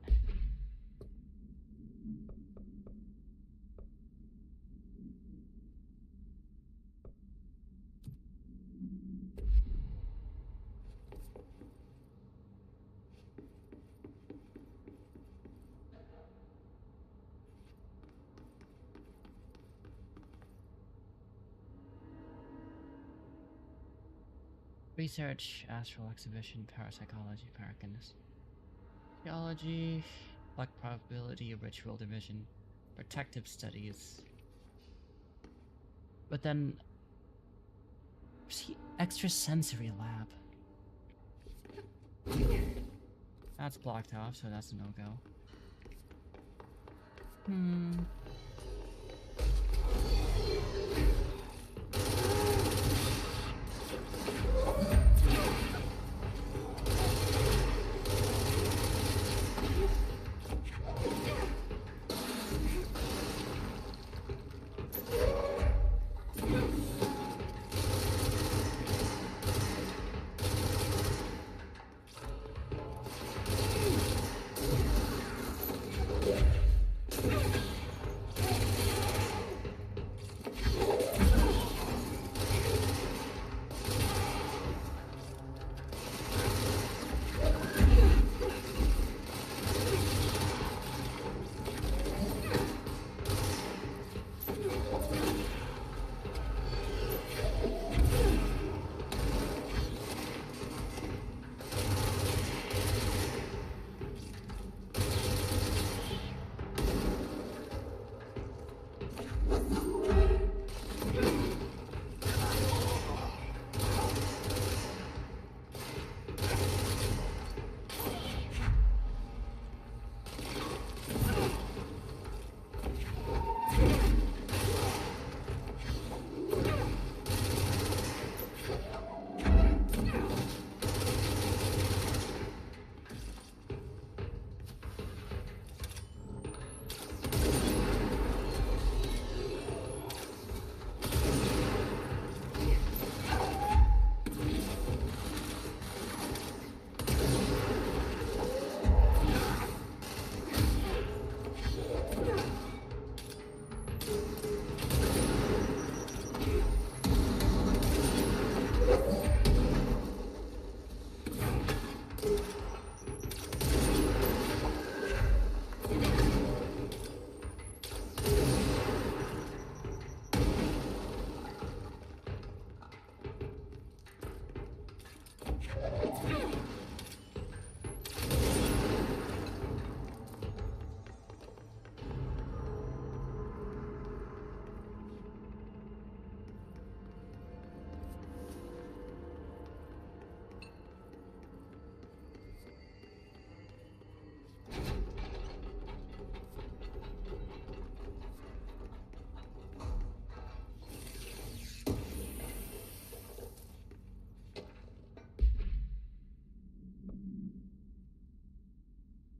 Research, astral exhibition, parapsychology, parakiness. Theology, luck probability, ritual division, protective studies. But then, see, extrasensory lab. That's blocked off, so that's a no-go.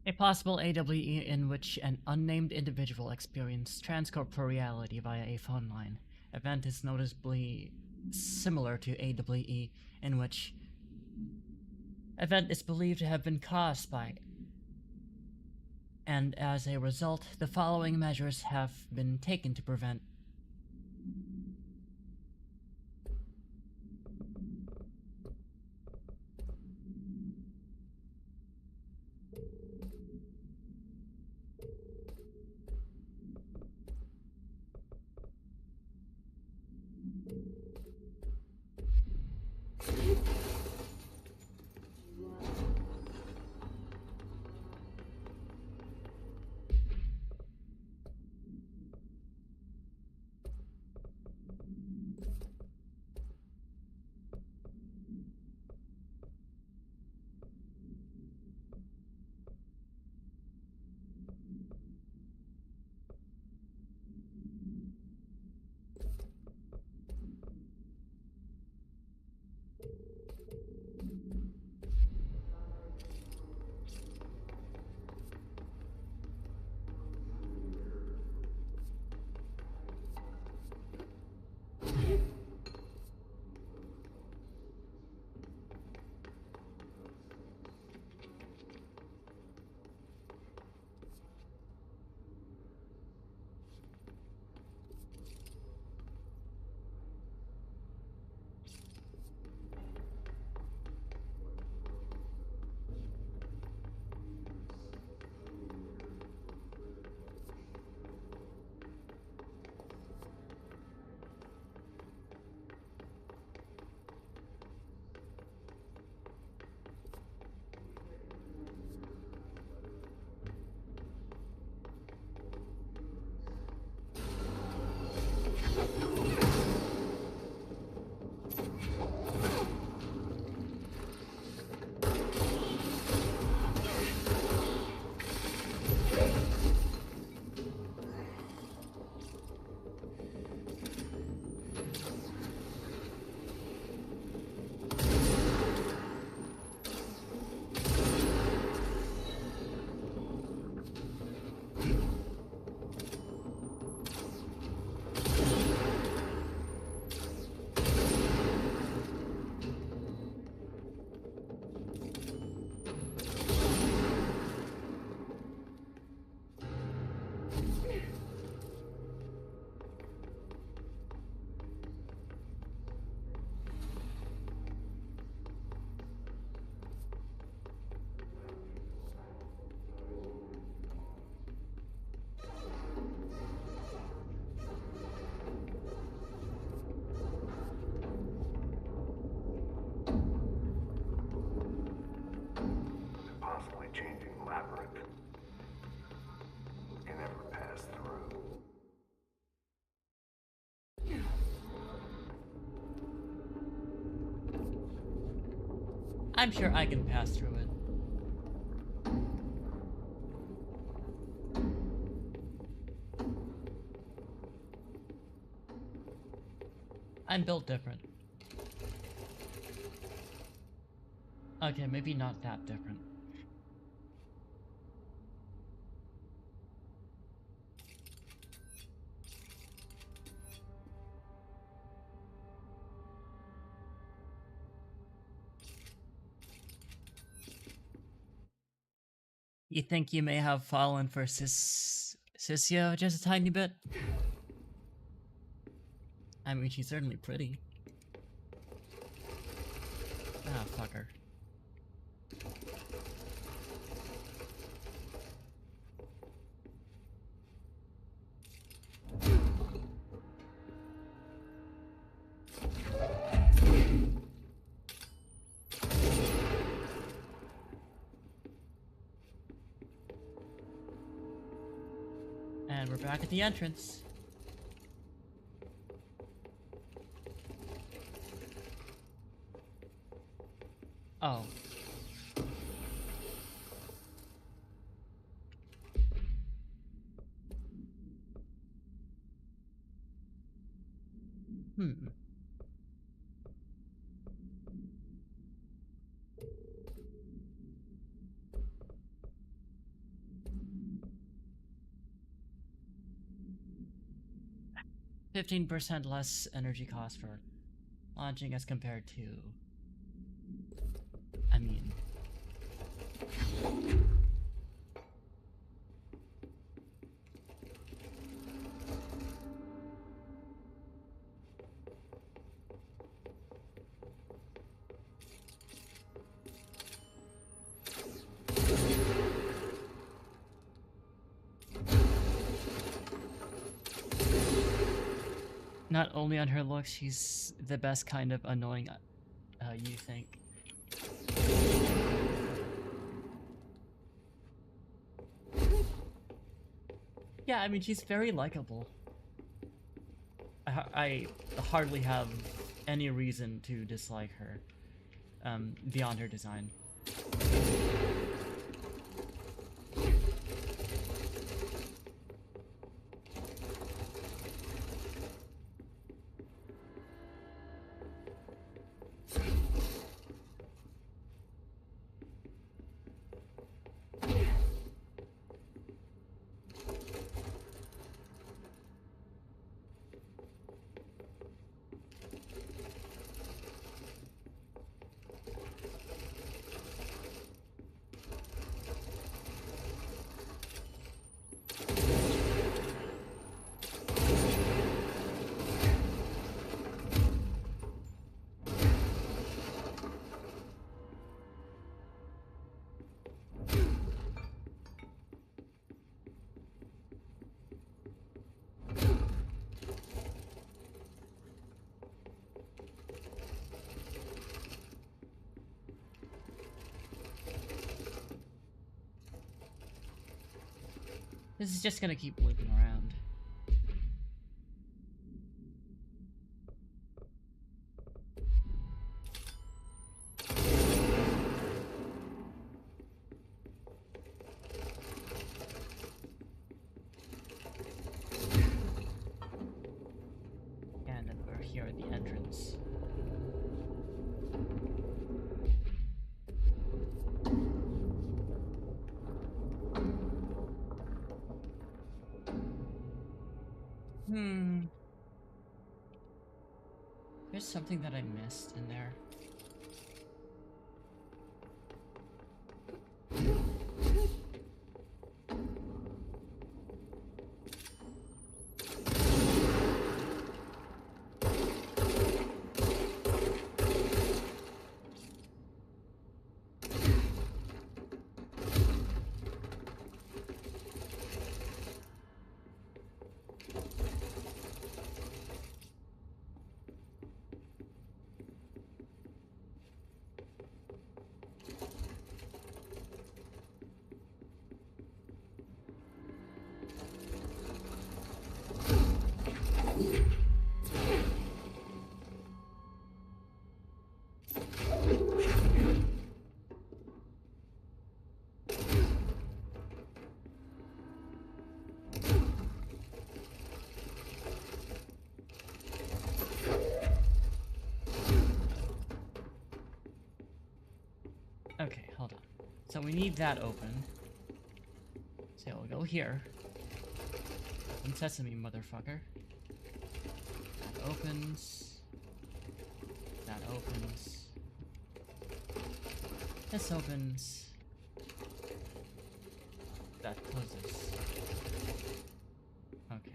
A possible AWE in which an unnamed individual experienced transcorporeality via a phone line. Event is noticeably similar to AWE, in which event is believed to have been caused by, and as a result, the following measures have been taken to prevent. I'm sure I can pass through it. I'm built different. Okay, maybe not that different. You think you may have fallen for Sissia just a tiny bit? I mean, she's certainly pretty. Ah, fuck her. And we're back at the entrance. Oh. Hmm. 15% less energy cost for launching as compared to... I mean... Not only on her looks, she's the best kind of annoying, you think. Yeah, I mean, she's very likable. I hardly have any reason to dislike her, beyond her design. This is just gonna keep looping around. And then we're here at the entrance. There's something that I missed in there. Okay, hold on. So we need that open. So we'll go here. Open sesame, motherfucker. That opens. That opens. This opens. That closes. Okay.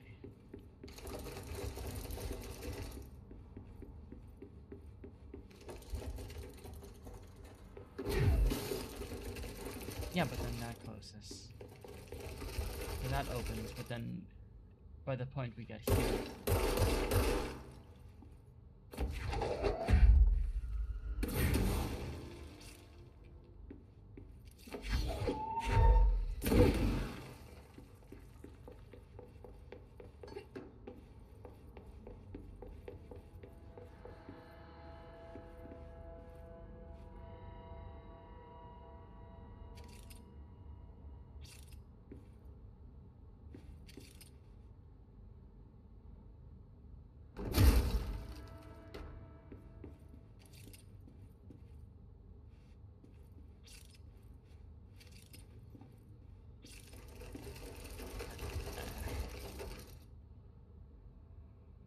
Yeah, but then that closes. So that opens, but then by the point we get here.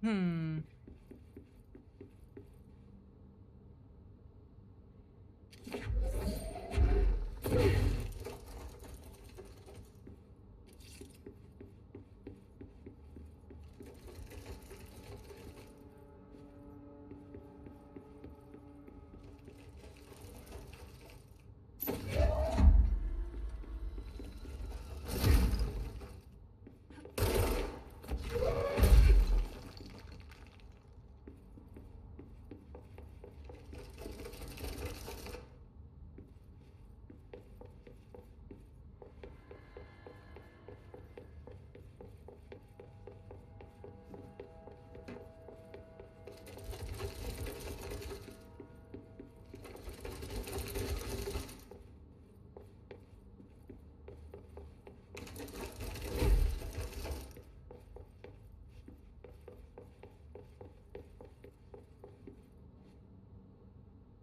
Hmm.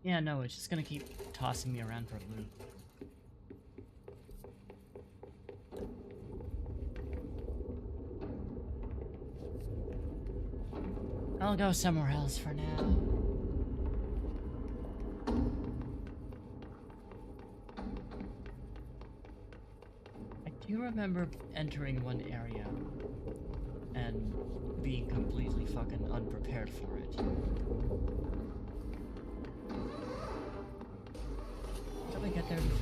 Yeah, no, it's just gonna keep tossing me around for a loop. I'll go somewhere else for now. I do remember entering one area and being completely fucking unprepared for it. Did we get there again?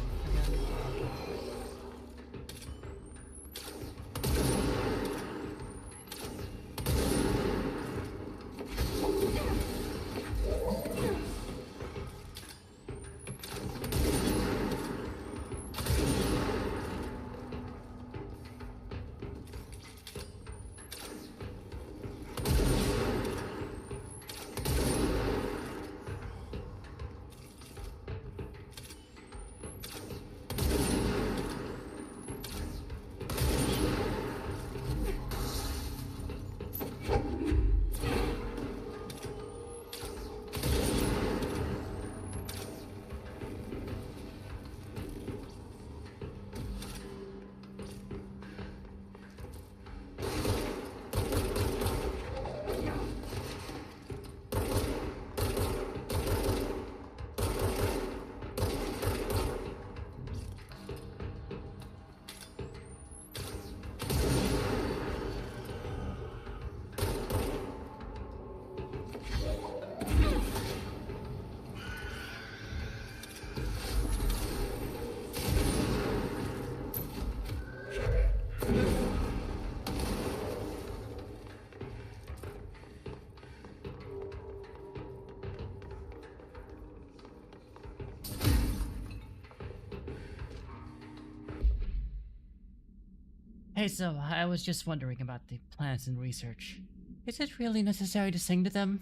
Hey, so I was just wondering about the plants and research. Is it really necessary to sing to them?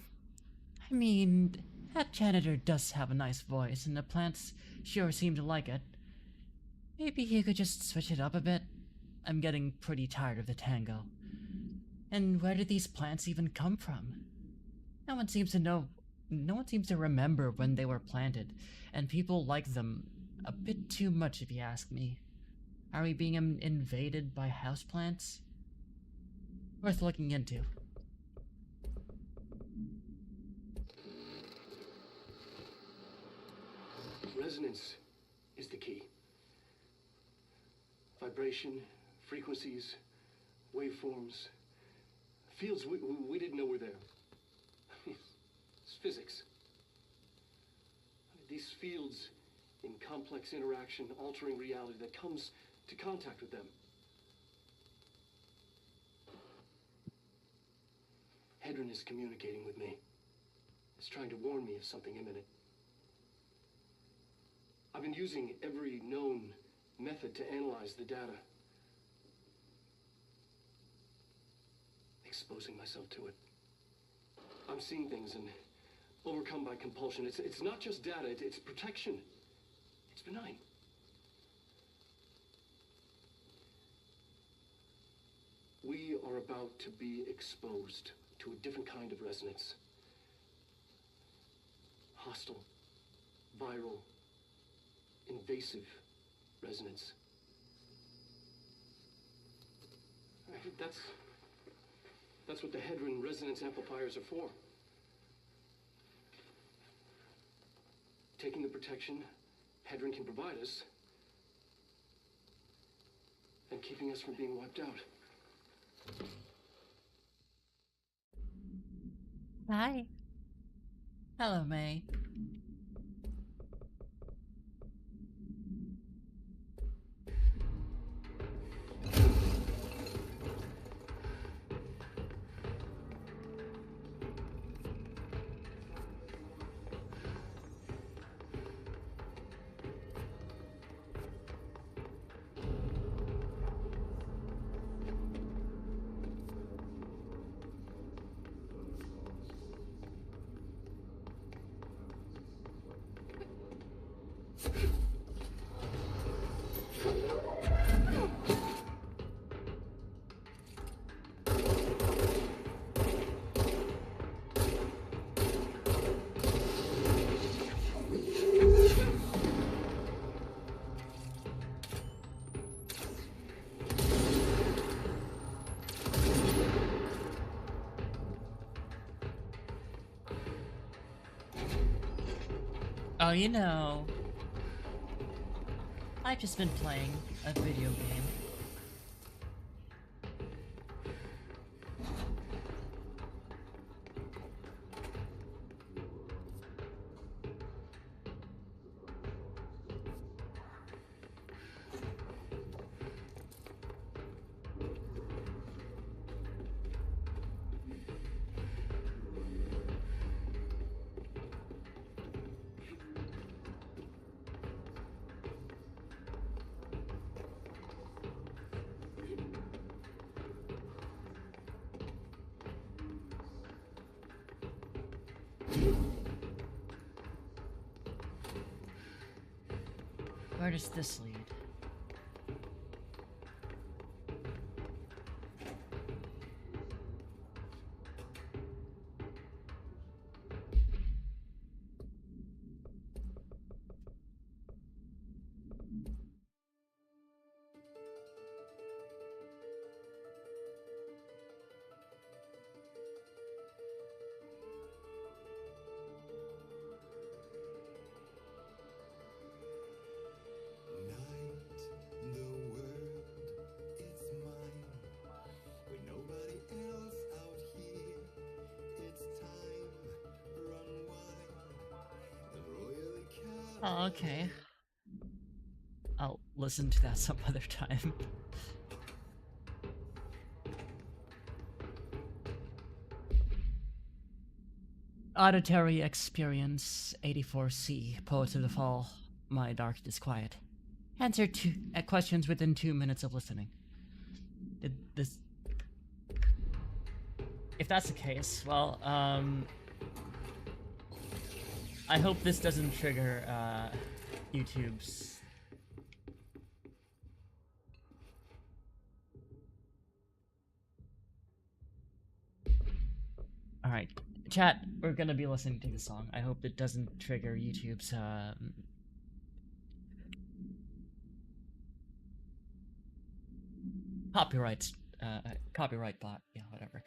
I mean, that janitor does have a nice voice, and the plants sure seem to like it. Maybe he could just switch it up a bit? I'm getting pretty tired of the tango. And where did these plants even come from? No one seems to know. No one seems to remember when they were planted, and people like them a bit too much if you ask me. Are we being invaded by houseplants? Worth looking into. Resonance is the key. Vibration, frequencies, waveforms, fields we didn't know were there. It's physics. These fields in complex interaction, altering reality that comes to contact with them. Hedron is communicating with me. It's trying to warn me of something imminent. I've been using every known method to analyze the data. Exposing myself to it. I'm seeing things and overcome by compulsion. It's not just data, it's protection. It's benign. We are about to be exposed to a different kind of resonance. Hostile, viral, invasive resonance. That's what the Hedron resonance amplifiers are for. Taking the protection Hedron can provide us, and keeping us from being wiped out. Hi. Hello, May. Oh, you know, I've just been playing a video game. Where does this lead? Oh, okay. I'll listen to that some other time. Auditory Experience 84C, Poets of the Fall, My Darkness Quiet. Answer questions within 2 minutes of listening. Did this... If that's the case, well, I hope this doesn't trigger, YouTube's... Alright, chat, we're gonna be listening to the song. I hope it doesn't trigger YouTube's, copyright bot, yeah, whatever.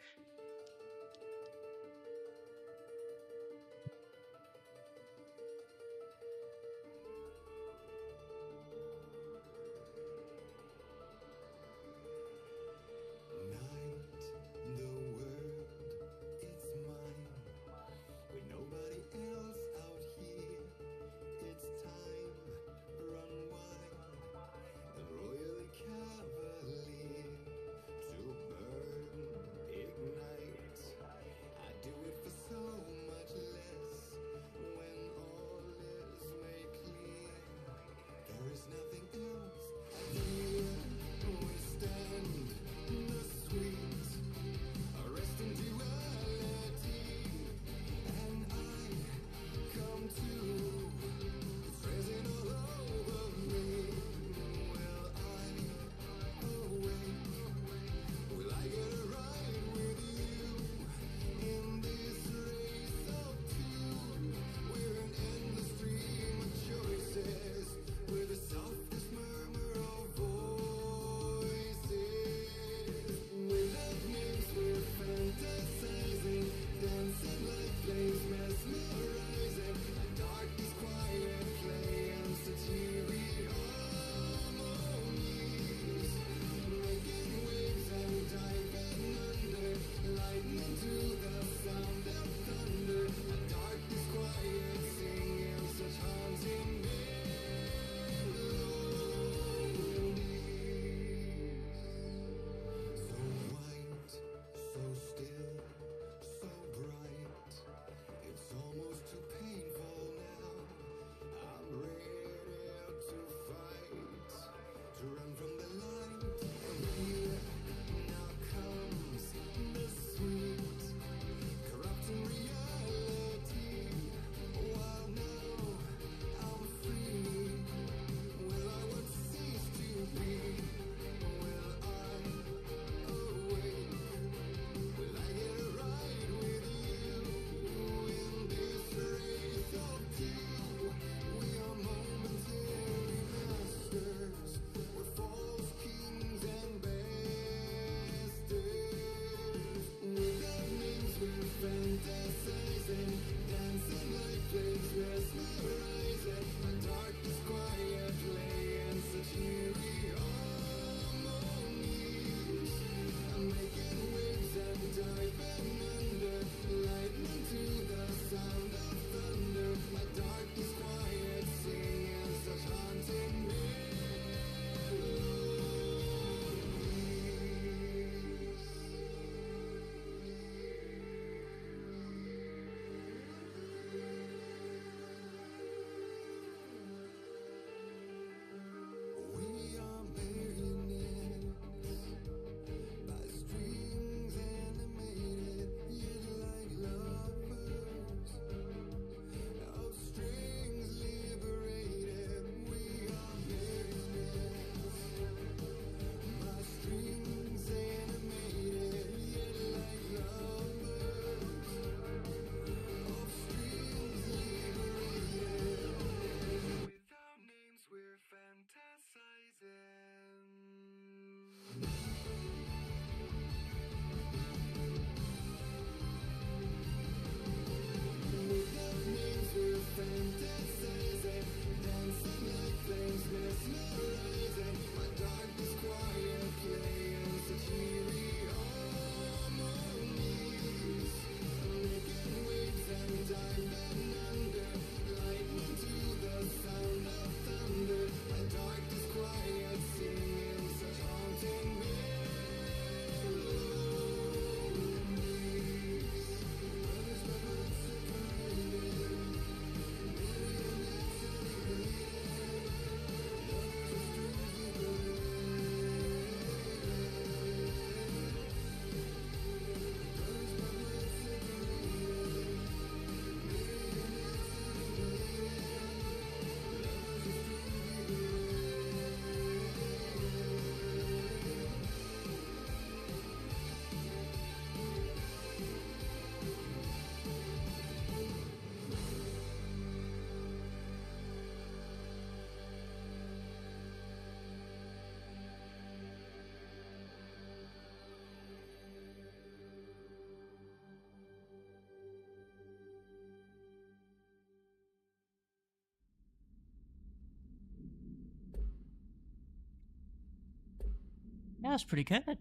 Yeah, that's pretty good.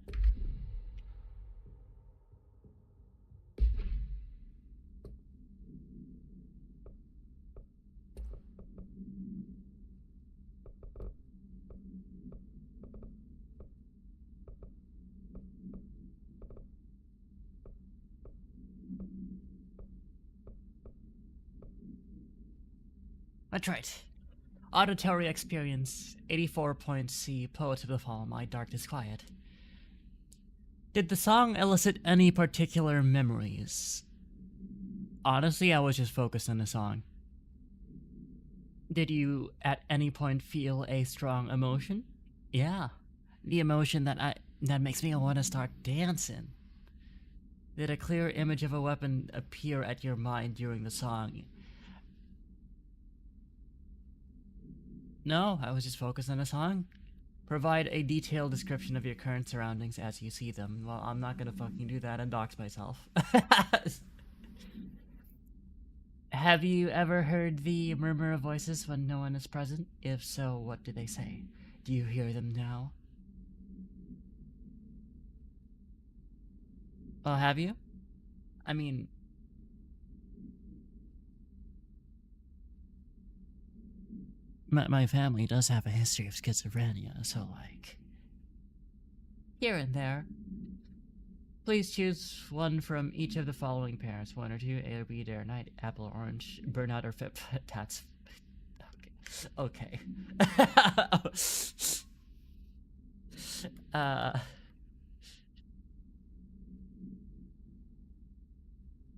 That's right. Auditory experience, 84 points C, Poet of the Fall, My Darkest Quiet. Did the song elicit any particular memories? Honestly, I was just focused on the song. Did you at any point feel a strong emotion? Yeah. The emotion that makes me want to start dancing. Did a clear image of a weapon appear at your mind during the song? No, I was just focused on the song. Provide a detailed description of your current surroundings as you see them. Well, I'm not gonna fucking do that and dox myself. Have you ever heard the murmur of voices when no one is present? If so, what do they say? Do you hear them now? Oh, have you? I mean... My family does have a history of schizophrenia, so like... here and there. Please choose one from each of the following pairs. 1 or 2, A or B, day or night, apple or orange, burnout or FIP. That's... okay.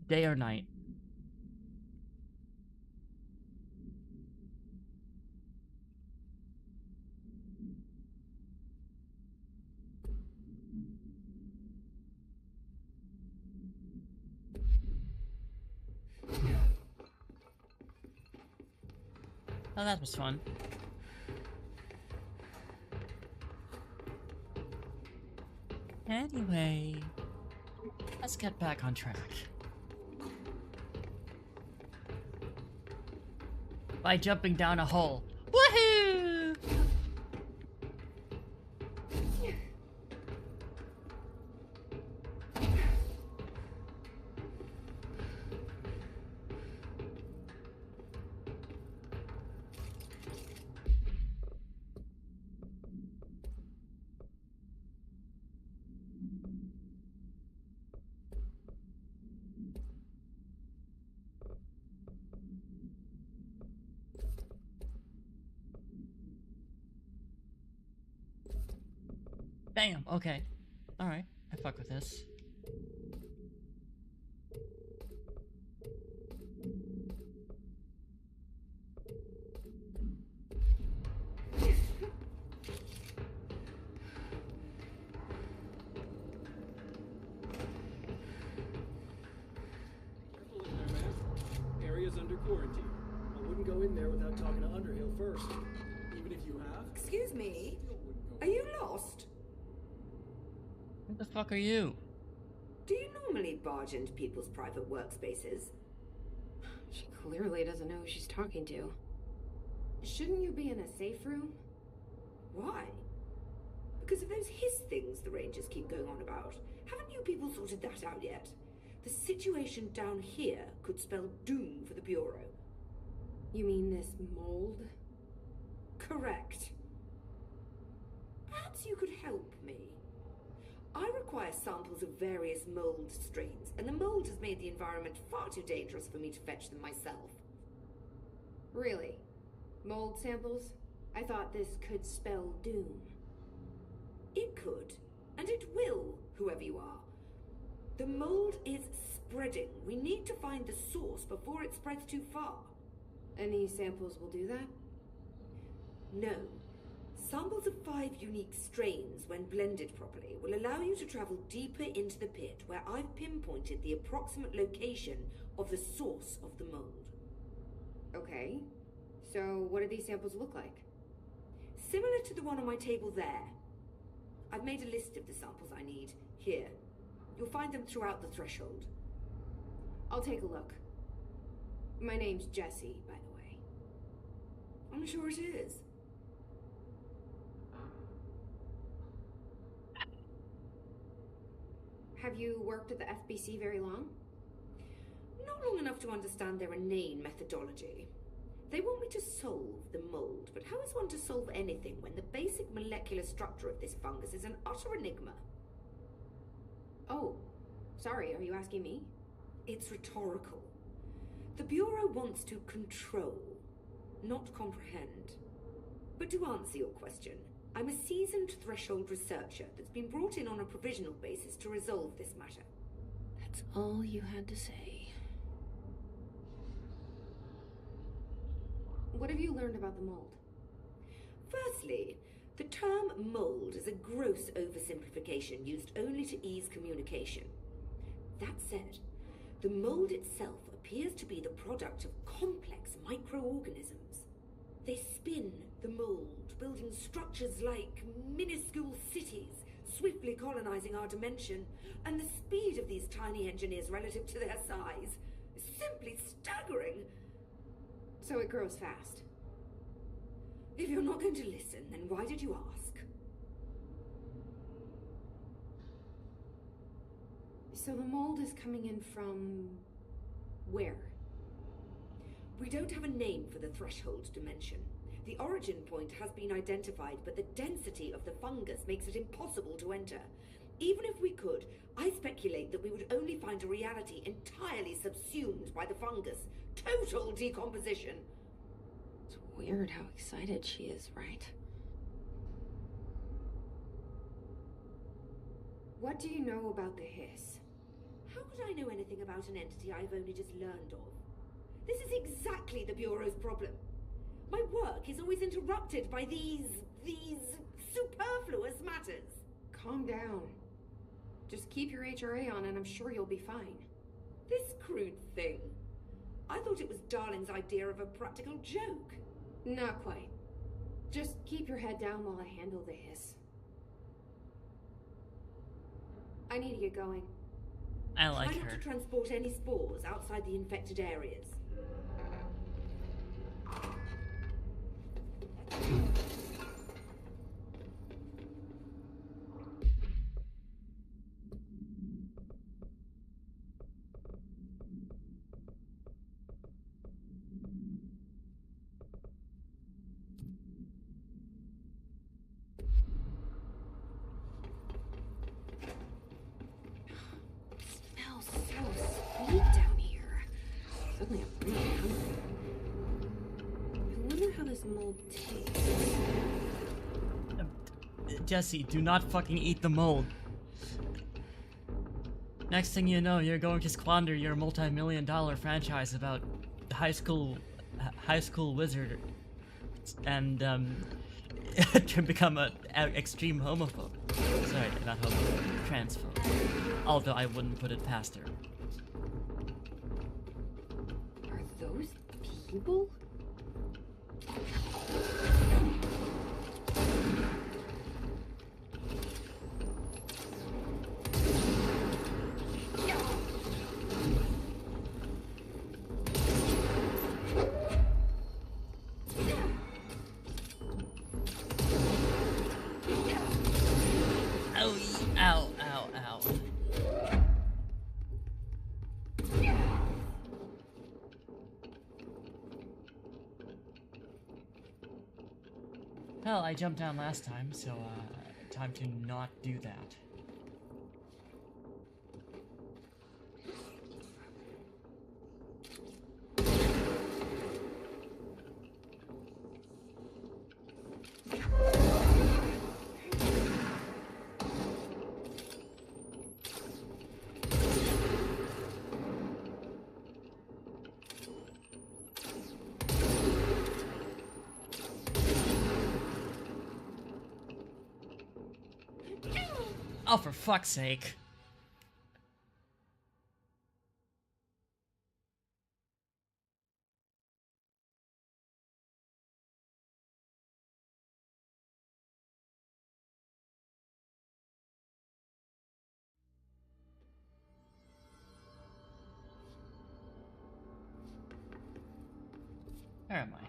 Day or night? Oh, that was fun. Anyway, let's get back on track. By jumping down a hole. Woohoo! Damn, okay. Alright, I fuck with this. Careful in there, man. Area's under quarantine. I wouldn't go in there without talking to Underhill first. Even if you have. Excuse me? Still wouldn't go Are you lost? What the fuck are you? Do you normally barge into people's private workspaces? She clearly doesn't know who she's talking to. Shouldn't you be in a safe room? Why? Because of those hiss things the Rangers keep going on about. Haven't you people sorted that out yet? The situation down here could spell doom for the Bureau. You mean this mold? Correct. Perhaps you could help me. I require samples of various mold strains, and the mold has made the environment far too dangerous for me to fetch them myself. Really? Mold samples? I thought this could spell doom. It could, and it will, whoever you are. The mold is spreading. We need to find the source before it spreads too far. And these samples will do that? No. Samples of 5 unique strains, when blended properly, will allow you to travel deeper into the pit where I've pinpointed the approximate location of the source of the mold. Okay. So what do these samples look like? Similar to the one on my table there. I've made a list of the samples I need here. You'll find them throughout the threshold. I'll take a look. My name's Jessie, by the way. I'm sure it is. Have you worked at the FBC very long? Not long enough to understand their inane methodology. They want me to solve the mold, but how is one to solve anything when the basic molecular structure of this fungus is an utter enigma? Oh, sorry, are you asking me? It's rhetorical. The Bureau wants to control, not comprehend. But to answer your question, I'm a seasoned threshold researcher that's been brought in on a provisional basis to resolve this matter. That's all you had to say. What have you learned about the mold? Firstly, the term mold is a gross oversimplification used only to ease communication. That said, the mold itself appears to be the product of complex microorganisms. They spin the mold, building structures like minuscule cities, swiftly colonizing our dimension, and the speed of these tiny engineers relative to their size is simply staggering. So it grows fast. If you're not going to listen, then why did you ask? So the mold is coming in from where? We don't have a name for the threshold dimension. The origin point has been identified, but the density of the fungus makes it impossible to enter. Even if we could, I speculate that we would only find a reality entirely subsumed by the fungus. Total decomposition. It's weird how excited she is, right? What do you know about the hiss? How could I know anything about an entity I've only just learned of? This is exactly the Bureau's problem. My work is always interrupted by these superfluous matters. Calm down. Just keep your HRA on and I'm sure you'll be fine. This crude thing. I thought it was Darling's idea of a practical joke. Not quite. Just keep your head down while I handle the hiss. I need to get going. I like Try not her. to transport any spores outside the infected areas. Smells so sweet down here. Suddenly I'm really hungry. I wonder how this mold tastes. Jesse, do not fucking eat the mold. Next thing you know, you're going to squander your multi-million-dollar franchise about high school wizard and to become a extreme homophobe. Sorry, not homophobe, transphobe. Although I wouldn't put it past her. Are those people? Ow, ow, ow, ow. Well, I jumped down last time, so time to not do that. Oh, for fuck's sake. Where am I?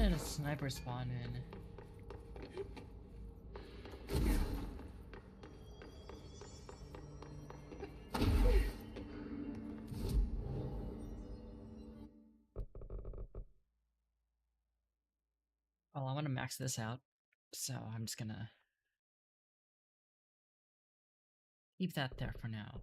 did a sniper spawn in? Well, I want to max this out, so I'm just gonna keep that there for now.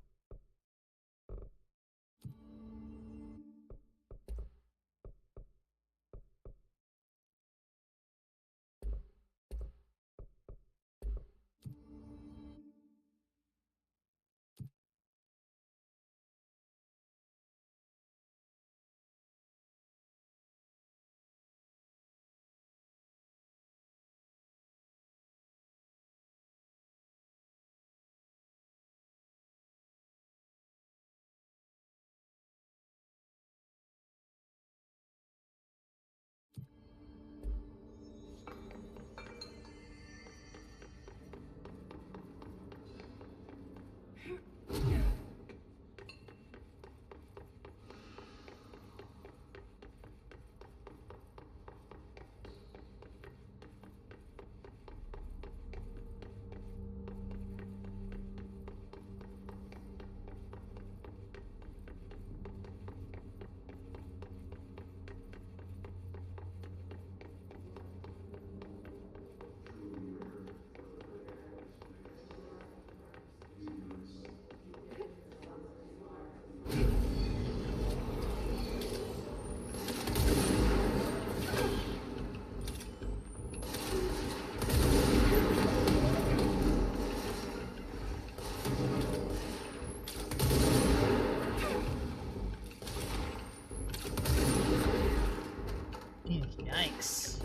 Yikes.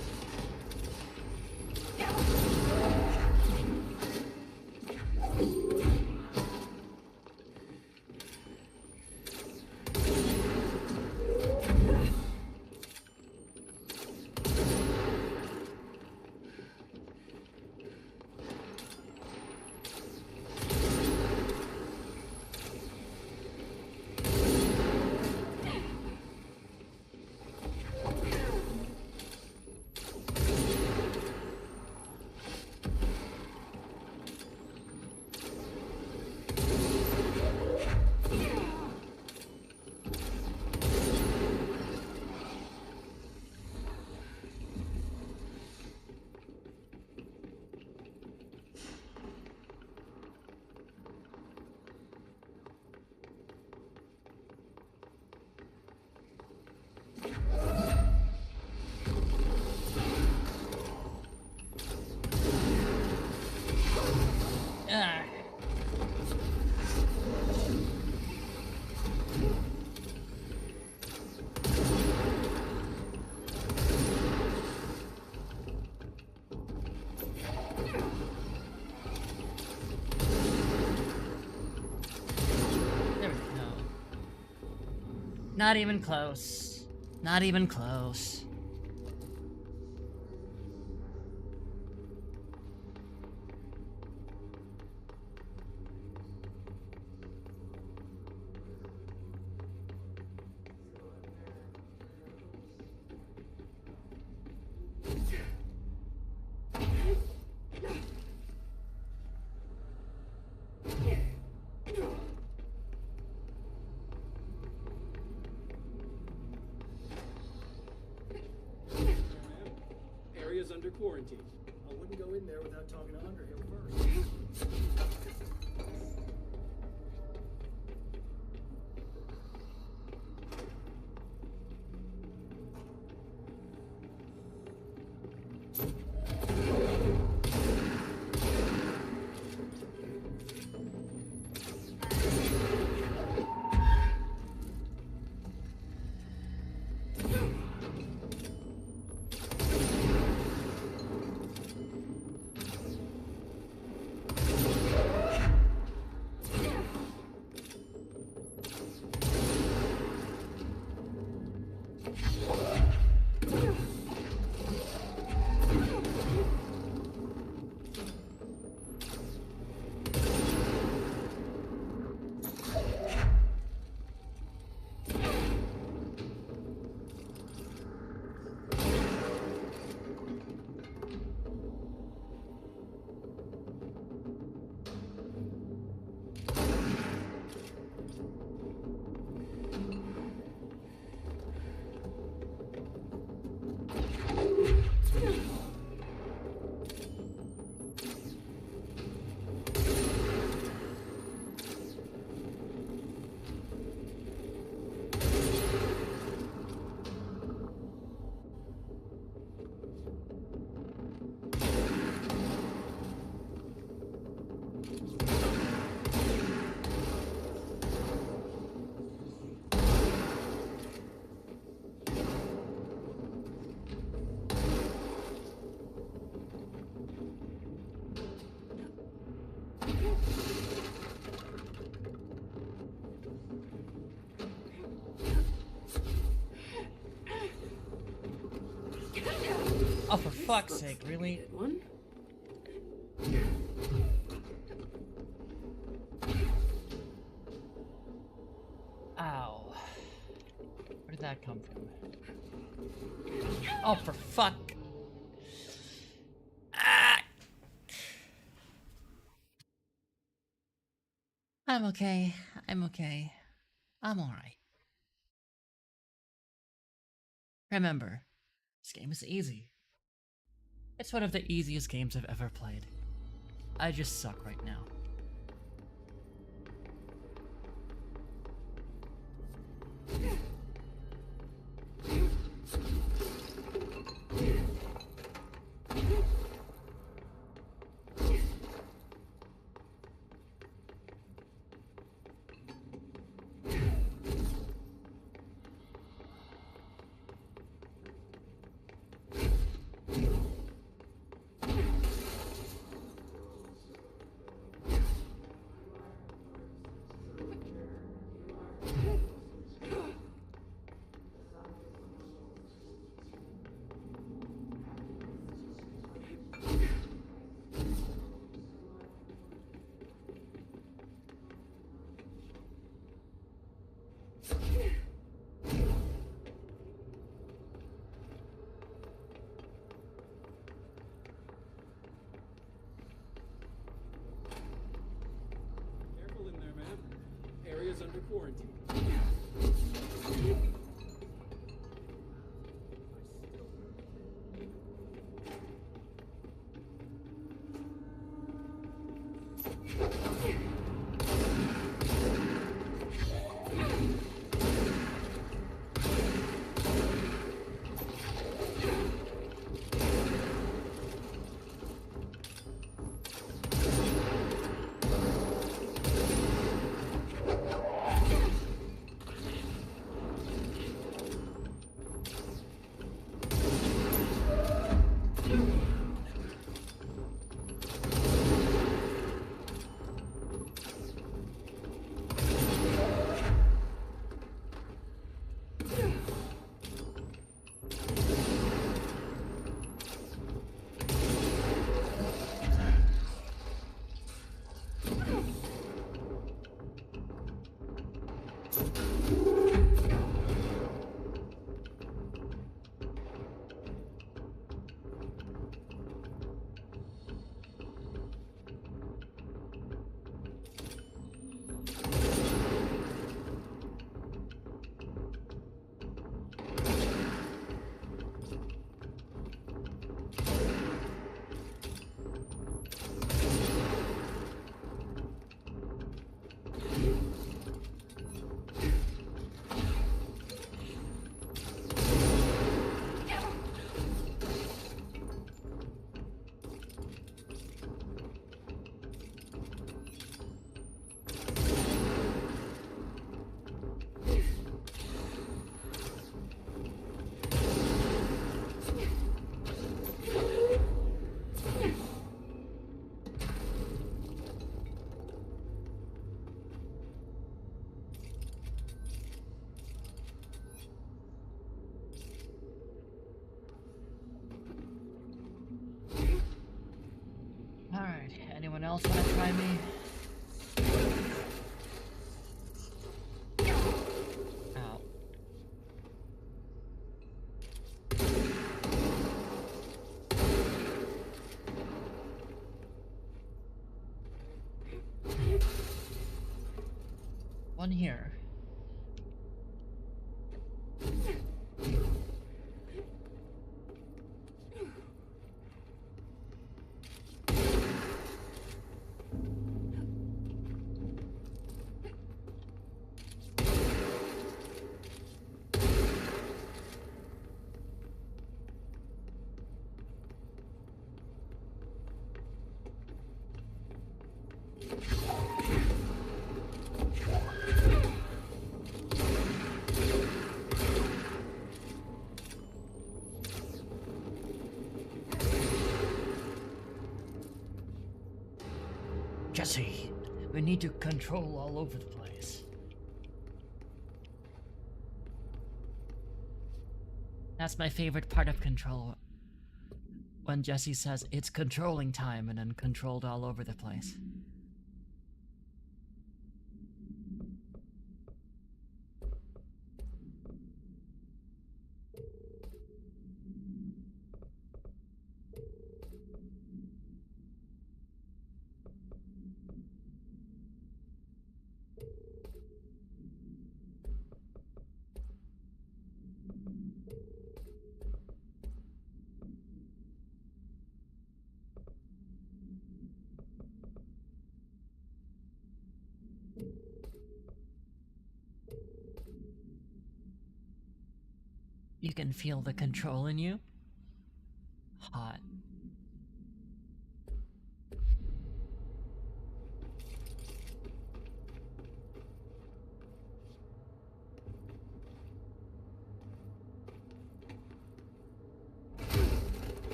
Ah. There we go. Not even close. Not even close. Area's under quarantine. I wouldn't go in there without talking to Underhill first. for fuck's sake, really? Good one. Ow. Where did that come from? Oh, for fuck. Ah! I'm okay. I'm okay. I'm alright. Remember, this game is easy. It's one of the easiest games I've ever played. I just suck right now. Careful in there, man. Area's under quarantine. Alright, anyone else wanna try me? Ow. One here. Jesse, we need to control all over the place. That's my favorite part of control. when Jesse says it's controlling time and then controlled all over the place. You can feel the control in you? Hot.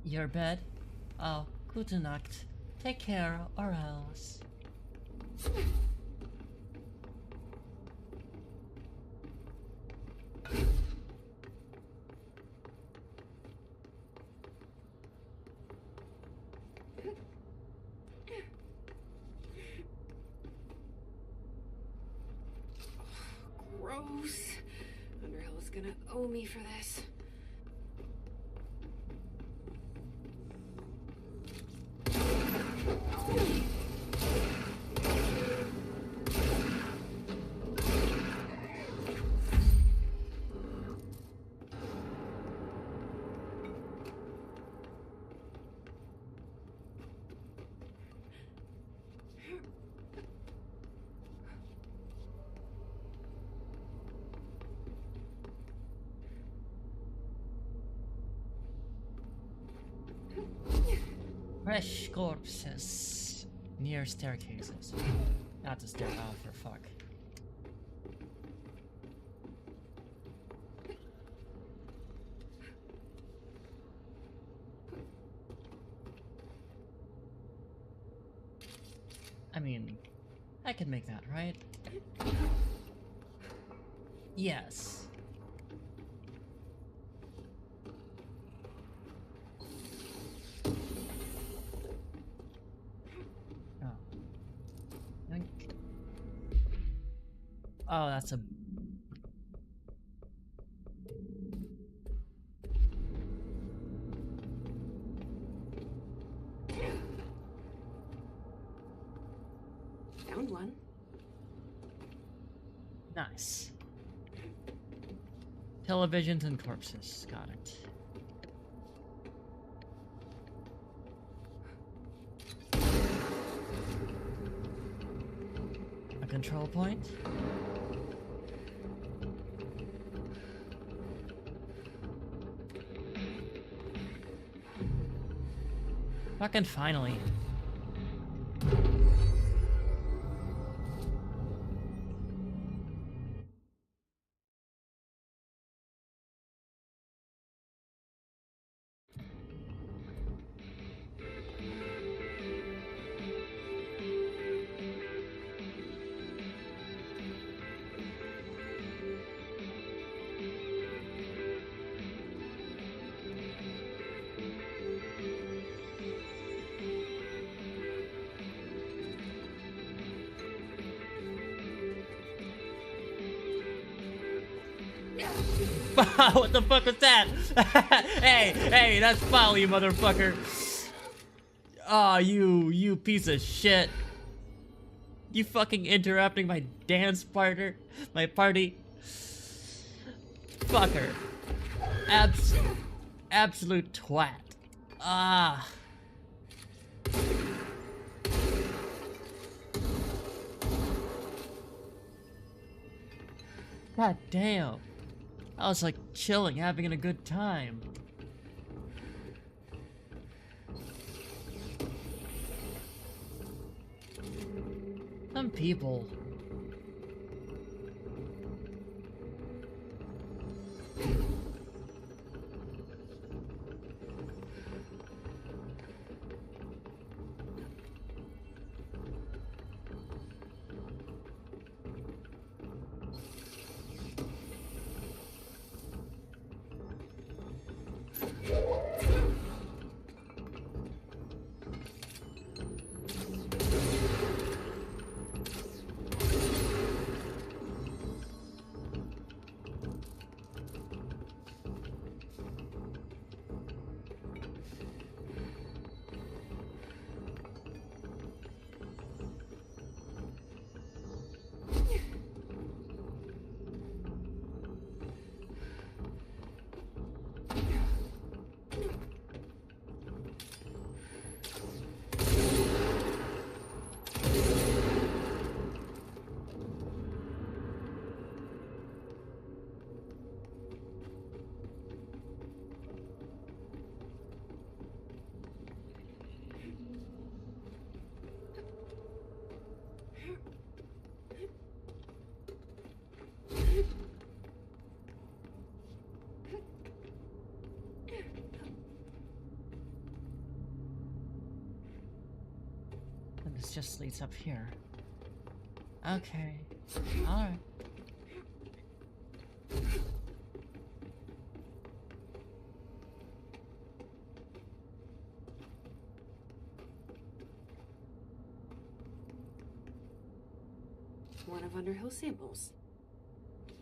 Your bed? Oh, gute Nacht. Take care, or else. Gross. Underhill is gonna owe me for this. Fresh corpses near staircases. Not to stare out for fuck. I mean, I can make that, right? Yes. Oh, that's a... Found one. Nice. Televisions and corpses. Got it. A control point? Fucking finally. What the fuck was that? hey, that's foul, you motherfucker. Aw, you piece of shit. You fucking interrupting my dance partner, my party. Fucker. Absolute twat. Ah. God damn. I was like chilling, having a good time. Some people. this just leads up here. Okay. Alright. One of Underhill's samples.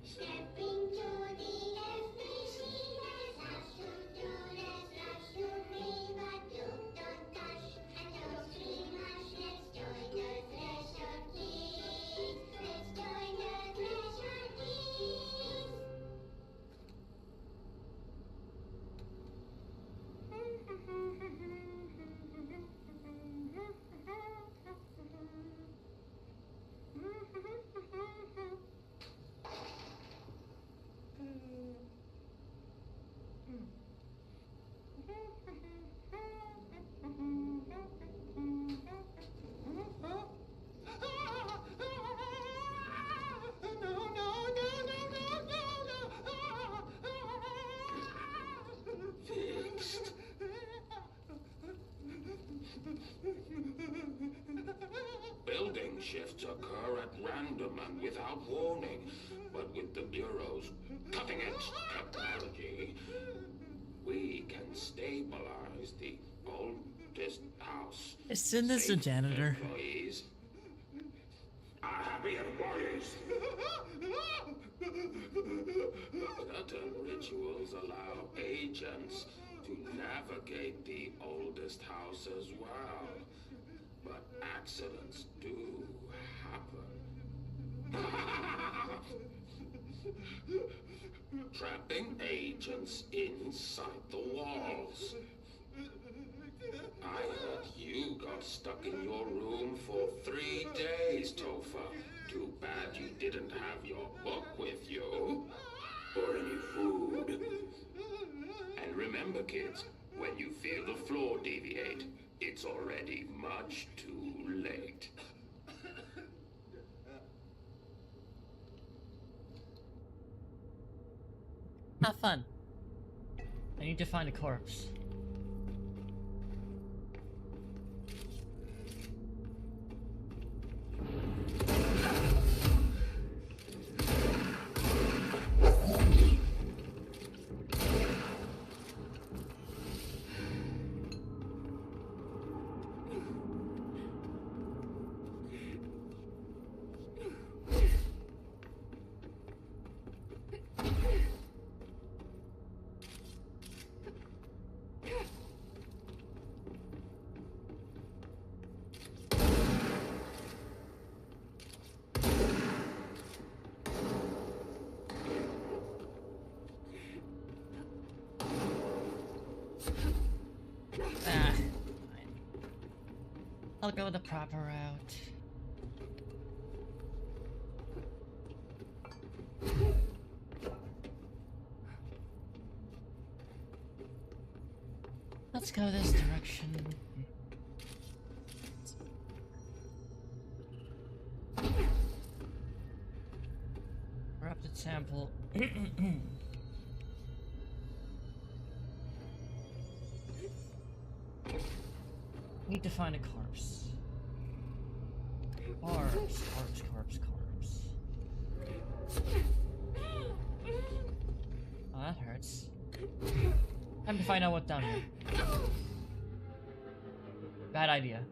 Stepping to the FBC, there's lots to do, there's lots to be, but don't touch, and don't scream much. Let's join the Threshold Kids. Let's join the Threshold Kids. Fixed. Building shifts occur at random and without warning, but with the Bureau's cutting-edge technology, we can stabilize the oldest house. Isn't this a Safe janitor? Employees. Happy employees. Certain rituals allow agents to navigate the oldest house as well. But accidents do happen. Trapping agents inside the walls. I heard you got stuck in your room for 3 days, Topher. Too bad you didn't have your book with you. Or any food. And remember, kids, when you feel the floor deviate, it's already much too late. Have fun. I need to find a corpse. I'll go the proper route. Let's go this direction. Corrupted sample. Need to find a corpse. Corpse. Oh, that hurts. Time to find out what's down here. Bad idea.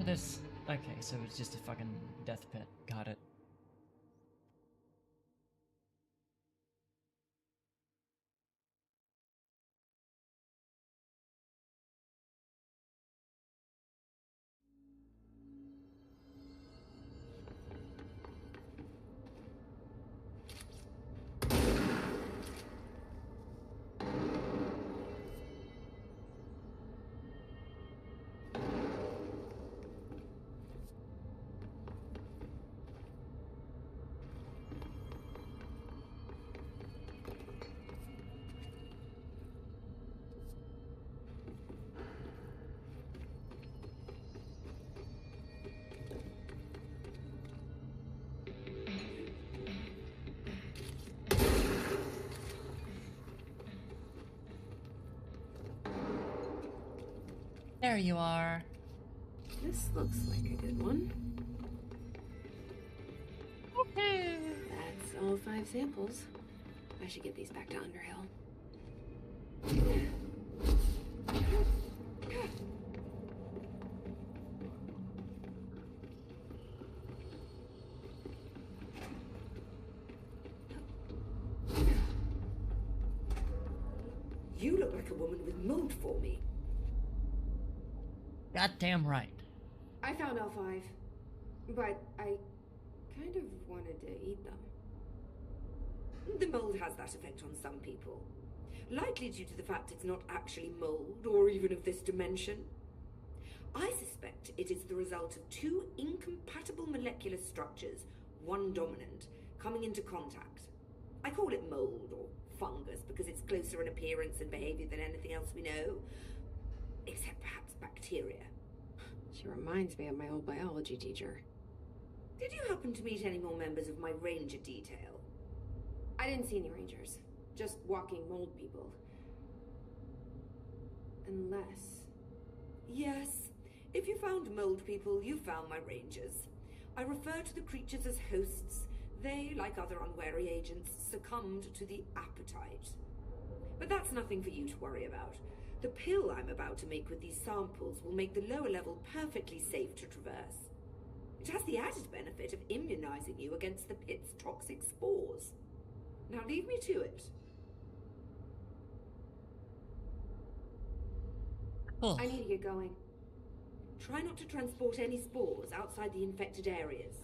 This. Okay, so it's just a fucking death pit. Got it. There you are. This looks like a good one. Okay. That's all 5 samples. I should get these back to Underhill. You look like a woman with mold for me. Goddamn right. I found all 5, but I kind of wanted to eat them. The mold has that effect on some people. Likely due to the fact it's not actually mold, or even of this dimension. I suspect it is the result of 2 incompatible molecular structures, one dominant, coming into contact. I call it mold, or fungus, because it's closer in appearance and behavior than anything else we know. Except perhaps bacteria. She reminds me of my old biology teacher. Did you happen to meet any more members of my ranger detail? I didn't see any rangers. Just walking mold people. Unless... Yes. If you found mold people, you found my rangers. I refer to the creatures as hosts. They, like other unwary agents, succumbed to the appetite. But that's nothing for you to worry about. The pill I'm about to make with these samples will make the lower level perfectly safe to traverse. It has the added benefit of immunizing you against the pit's toxic spores. Now leave me to it. Oh. I need to get going. Try not to transport any spores outside the infected areas.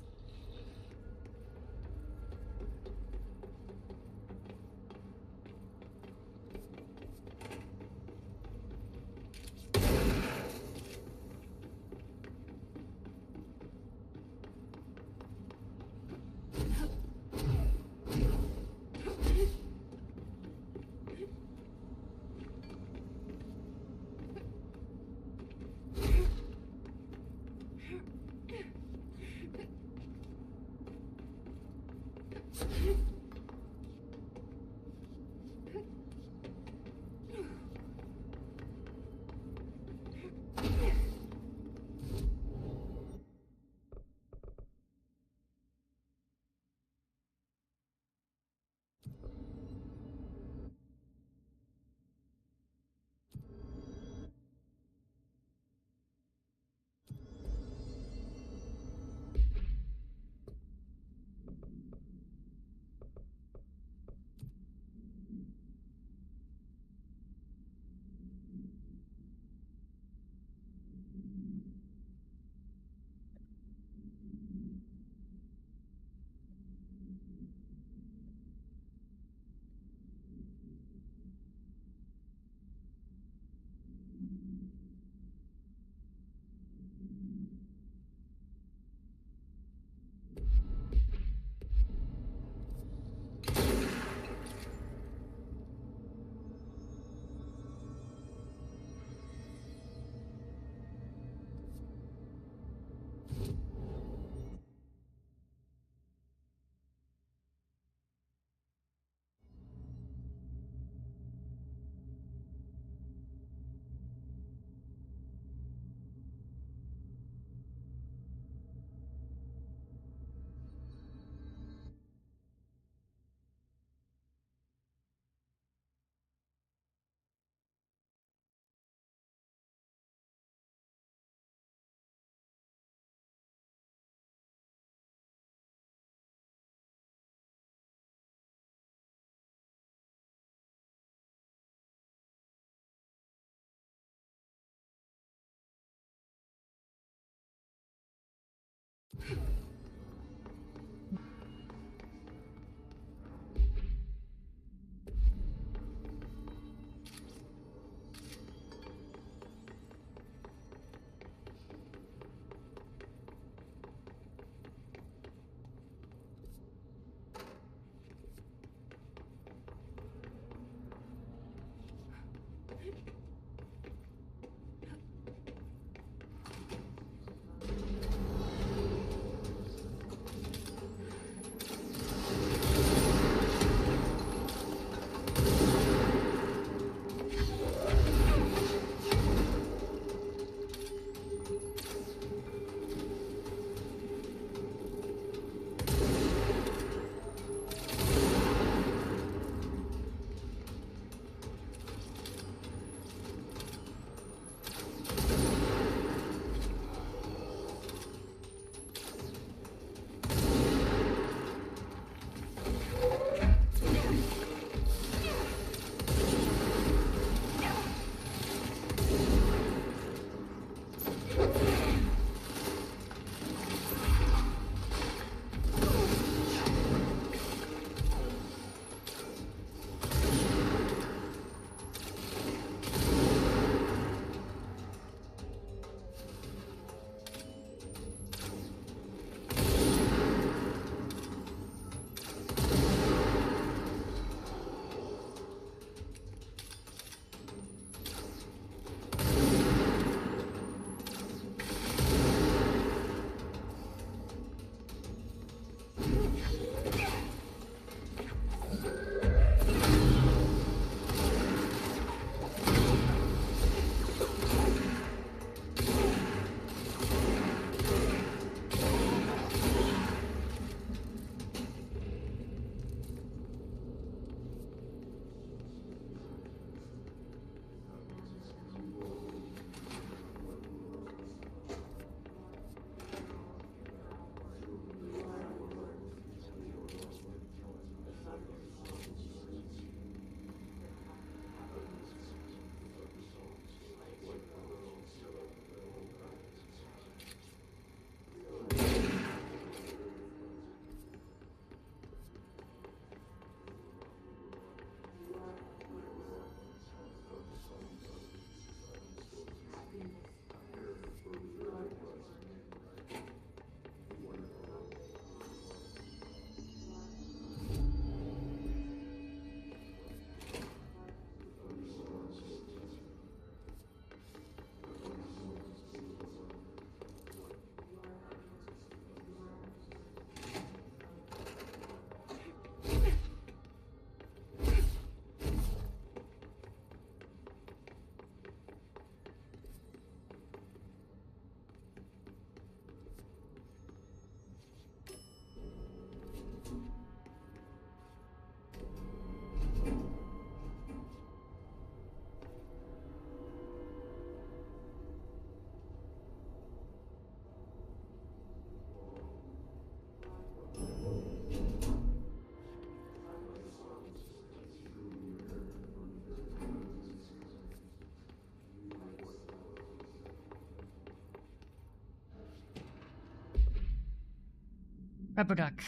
Rubber Duck.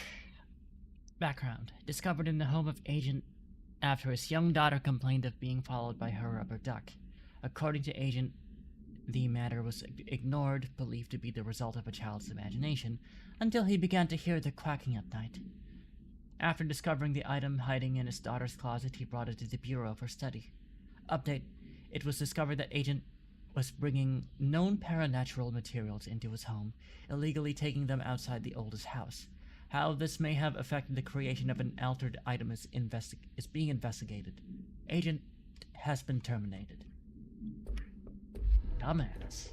Background. Discovered in the home of Agent after his young daughter complained of being followed by her rubber duck. According to Agent, the matter was ignored, believed to be the result of a child's imagination, until he began to hear the quacking at night. After discovering the item hiding in his daughter's closet, he brought it to the Bureau for study. Update. It was discovered that Agent was bringing known paranatural materials into his home, illegally taking them outside the oldest house. How this may have affected the creation of an altered item is being investigated. Agent has been terminated. Dumbass.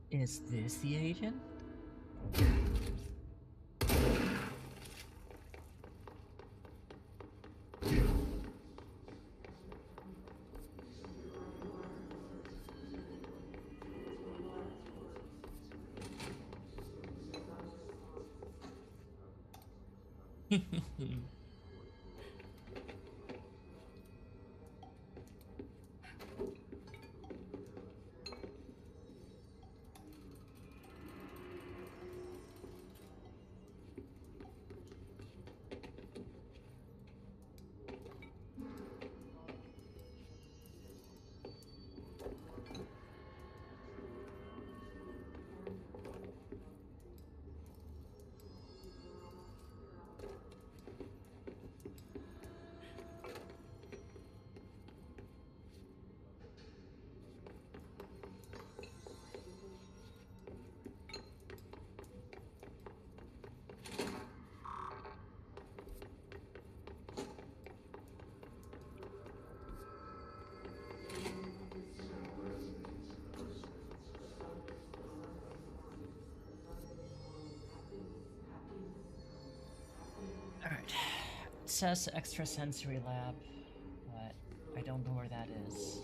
Is this the agent? Alright. It says extrasensory lab, but I don't know where that is.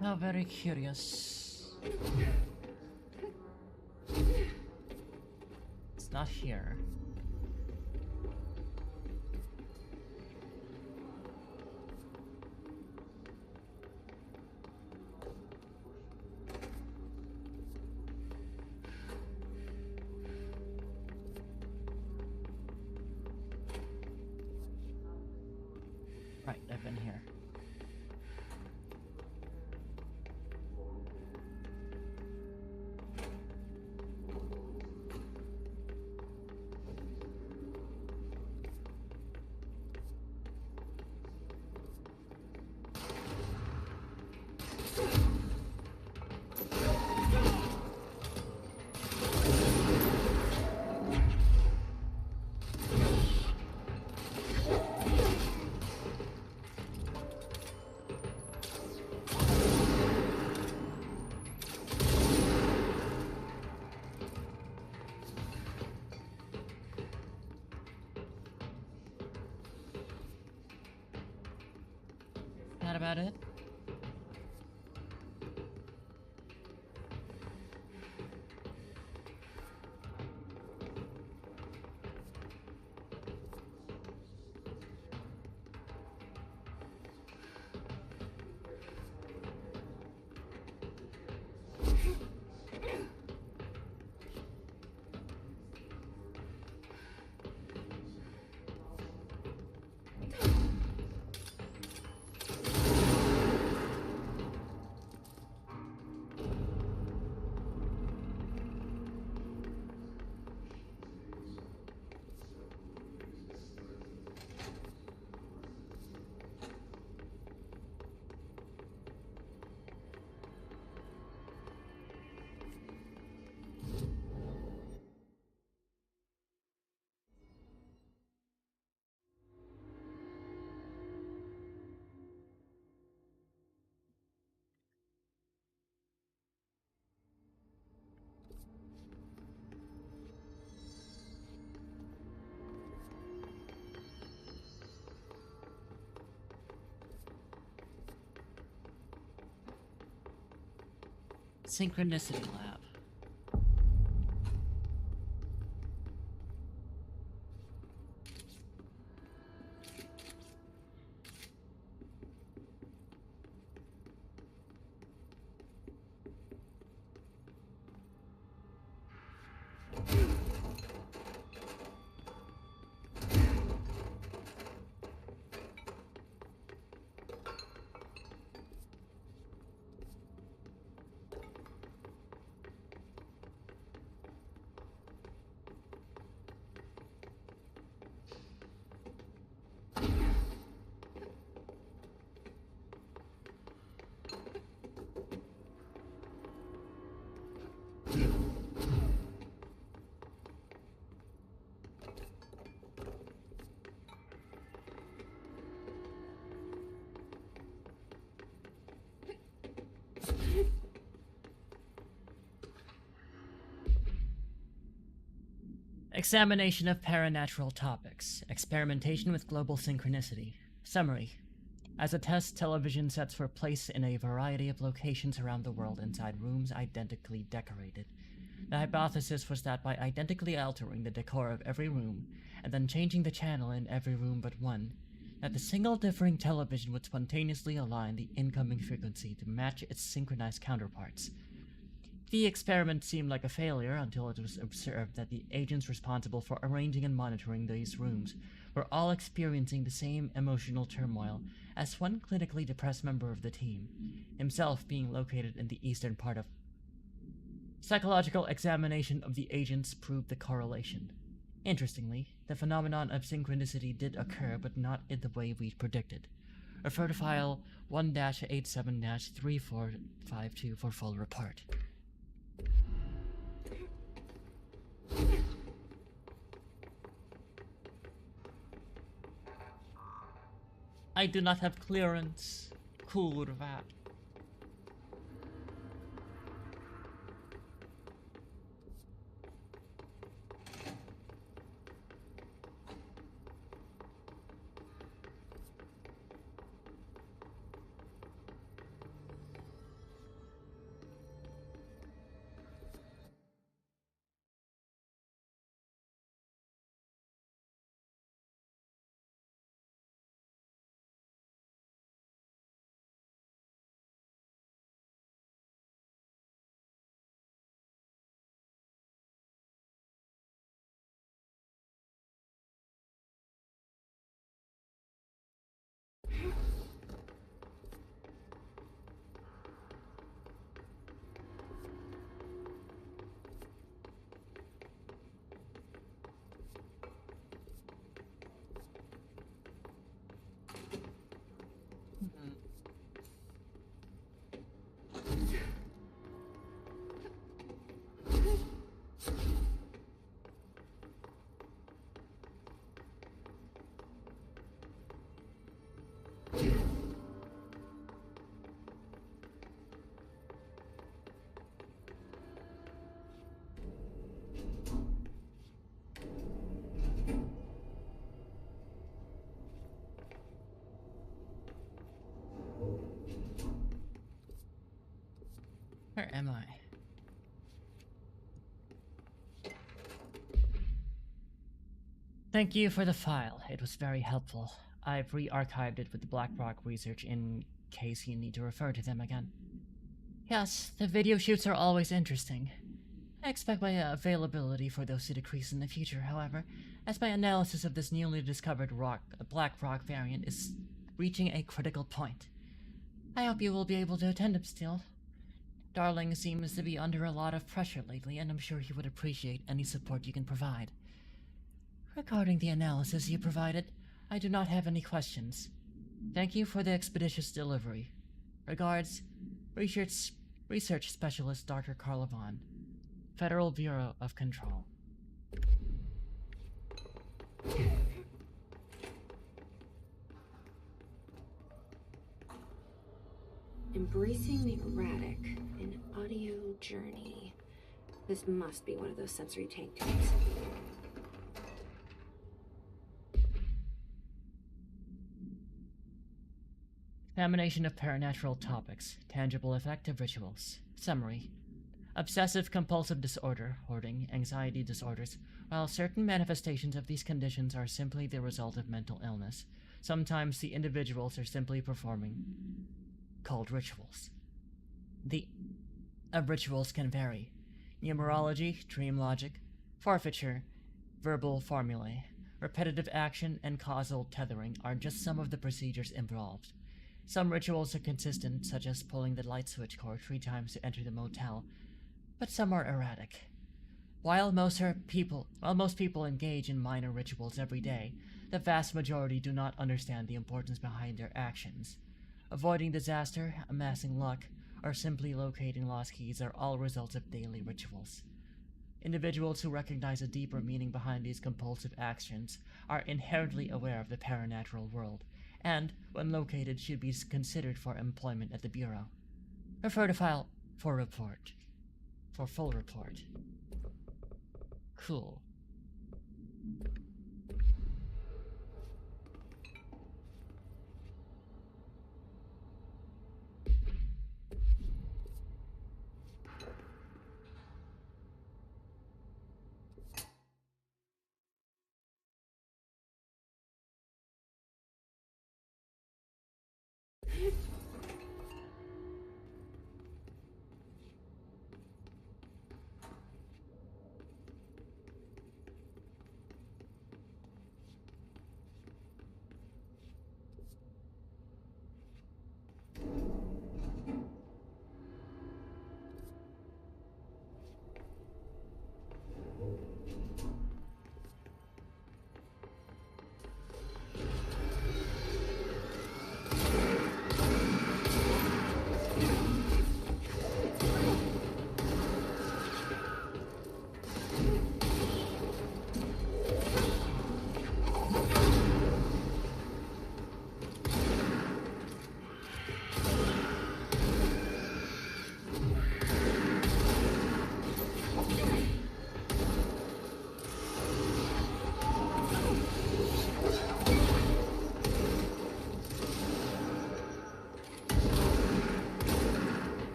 How very curious. It's not here. Right, I've been here. That about it? Synchronicity Lab. Examination of paranatural topics. Experimentation with global synchronicity. Summary. As a test, television sets were placed in a variety of locations around the world inside rooms identically decorated. The hypothesis was that by identically altering the decor of every room, and then changing the channel in every room but one, that the single differing television would spontaneously align the incoming frequency to match its synchronized counterparts. The experiment seemed like a failure until it was observed that the agents responsible for arranging and monitoring these rooms were all experiencing the same emotional turmoil as one clinically depressed member of the team, himself being located in the eastern part of. Psychological examination of the agents proved the correlation. Interestingly, the phenomenon of synchronicity did occur, but not in the way we'd predicted. Refer to file 1-87-3452 for full report. I do not have clearance. Kurva. Where am I? Thank you for the file. It was very helpful. I've re-archived it with the Blackrock research in case you need to refer to them again. Yes, the video shoots are always interesting. I expect my availability for those to decrease in the future, however, as my analysis of this newly discovered Black Rock variant is reaching a critical point. I hope you will be able to attend him still. Darling seems to be under a lot of pressure lately, and I'm sure he would appreciate any support you can provide. Regarding the analysis you provided, I do not have any questions. Thank you for the expeditious delivery. Regards, Research Specialist Dr. Carla Vaughn, Federal Bureau of Control. Embracing the erratic, an audio journey. This must be one of those sensory tank tapes. Examination of paranatural topics. Tangible effect of rituals. Summary. Obsessive compulsive disorder, hoarding, anxiety disorders. While certain manifestations of these conditions are simply the result of mental illness, sometimes the individuals are simply performing called rituals. The rituals can vary. Numerology, dream logic, forfeiture, verbal formulae, repetitive action, and causal tethering are just some of the procedures involved. Some rituals are consistent, such as pulling the light switch cord 3 times to enter the motel, but some are erratic. While most people engage in minor rituals every day, the vast majority do not understand the importance behind their actions. Avoiding disaster, amassing luck, or simply locating lost keys are all results of daily rituals. Individuals who recognize a deeper meaning behind these compulsive actions are inherently aware of the paranatural world, and, when located, should be considered for employment at the Bureau. Refer to file for full report. Cool.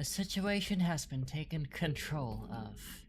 The situation has been taken control of.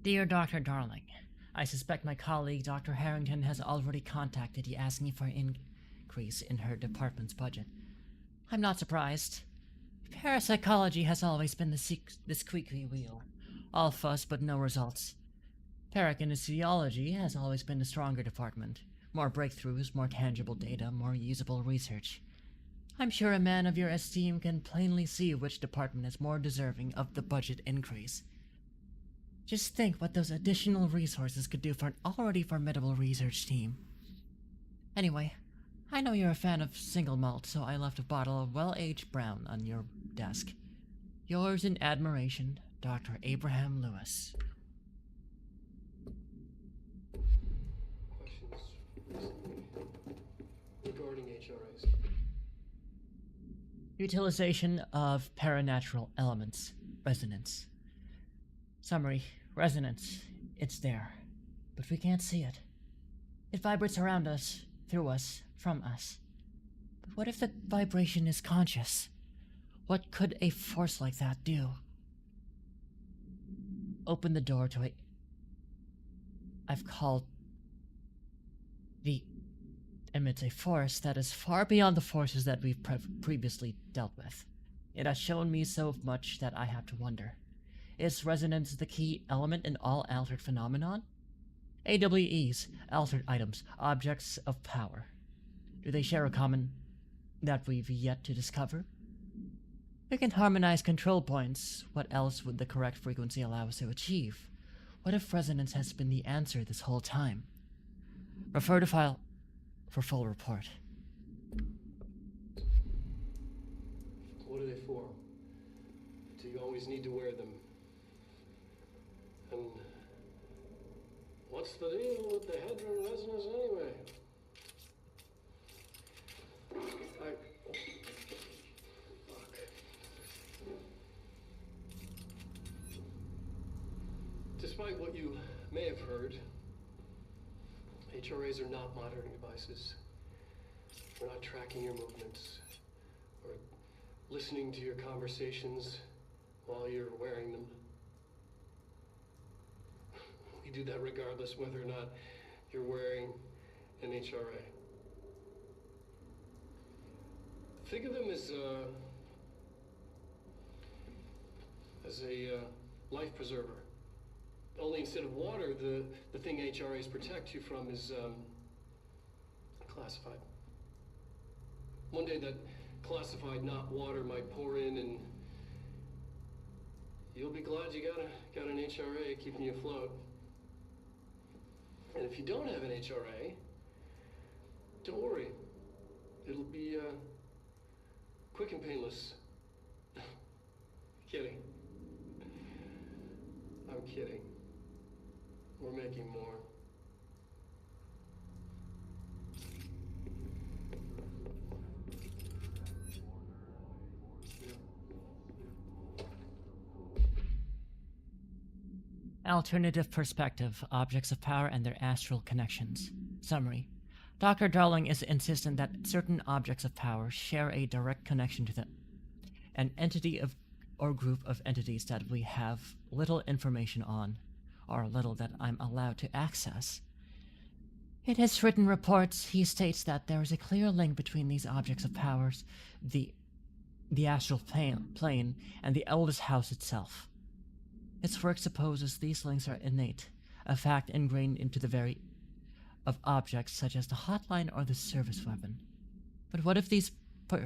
Dear Dr. Darling, I suspect my colleague Dr. Harrington has already contacted you asking for an increase in her department's budget. I'm not surprised. Parapsychology has always been the squeaky wheel. All fuss but no results. Parakinesiology has always been the stronger department. More breakthroughs, more tangible data, more usable research. I'm sure a man of your esteem can plainly see which department is more deserving of the budget increase. Just think what those additional resources could do for an already formidable research team. Anyway, I know you're a fan of single malt, so I left a bottle of well-aged brown on your desk. Yours in admiration, Dr. Abraham Lewis. Questions recently regarding HRAs? Utilization of paranatural elements. Resonance. Summary. Resonance. It's there. But we can't see it. It vibrates around us, through us, from us. But what if the vibration is conscious? What could a force like that do? Open the door to I've called emits a force that is far beyond the forces that we've previously dealt with. It has shown me so much that I have to wonder. Is resonance the key element in all altered phenomenon? AWEs, altered items, objects of power. Do they share a common that we've yet to discover? We can harmonize control points. What else would the correct frequency allow us to achieve? What if resonance has been the answer this whole time? Refer to file for full report. What are they for? Do you always need to wear them? And what's the deal with the Hadron resonance anyway? Fuck. Despite what you may have heard, HRAs are not monitoring devices. We're not tracking your movements or listening to your conversations while you're wearing them. We do that regardless whether or not you're wearing an HRA. Think of them as a life preserver. Only instead of water, the thing HRAs protect you from is classified. One day that classified not water might pour in and You'll be glad you got an HRA keeping you afloat. And if you don't have an HRA, don't worry. It'll be quick and painless. Kidding. I'm kidding. We're making more. Alternative perspective, objects of power and their astral connections. Summary. Dr. Darling is insistent that certain objects of power share a direct connection to an entity of or group of entities that we have little information on, or little that I'm allowed to access. In his written reports, he states that there is a clear link between these objects of powers, the astral plane, and the eldest house itself. His work supposes these links are innate, a fact ingrained into the very of objects such as the hotline or the service weapon. But what if these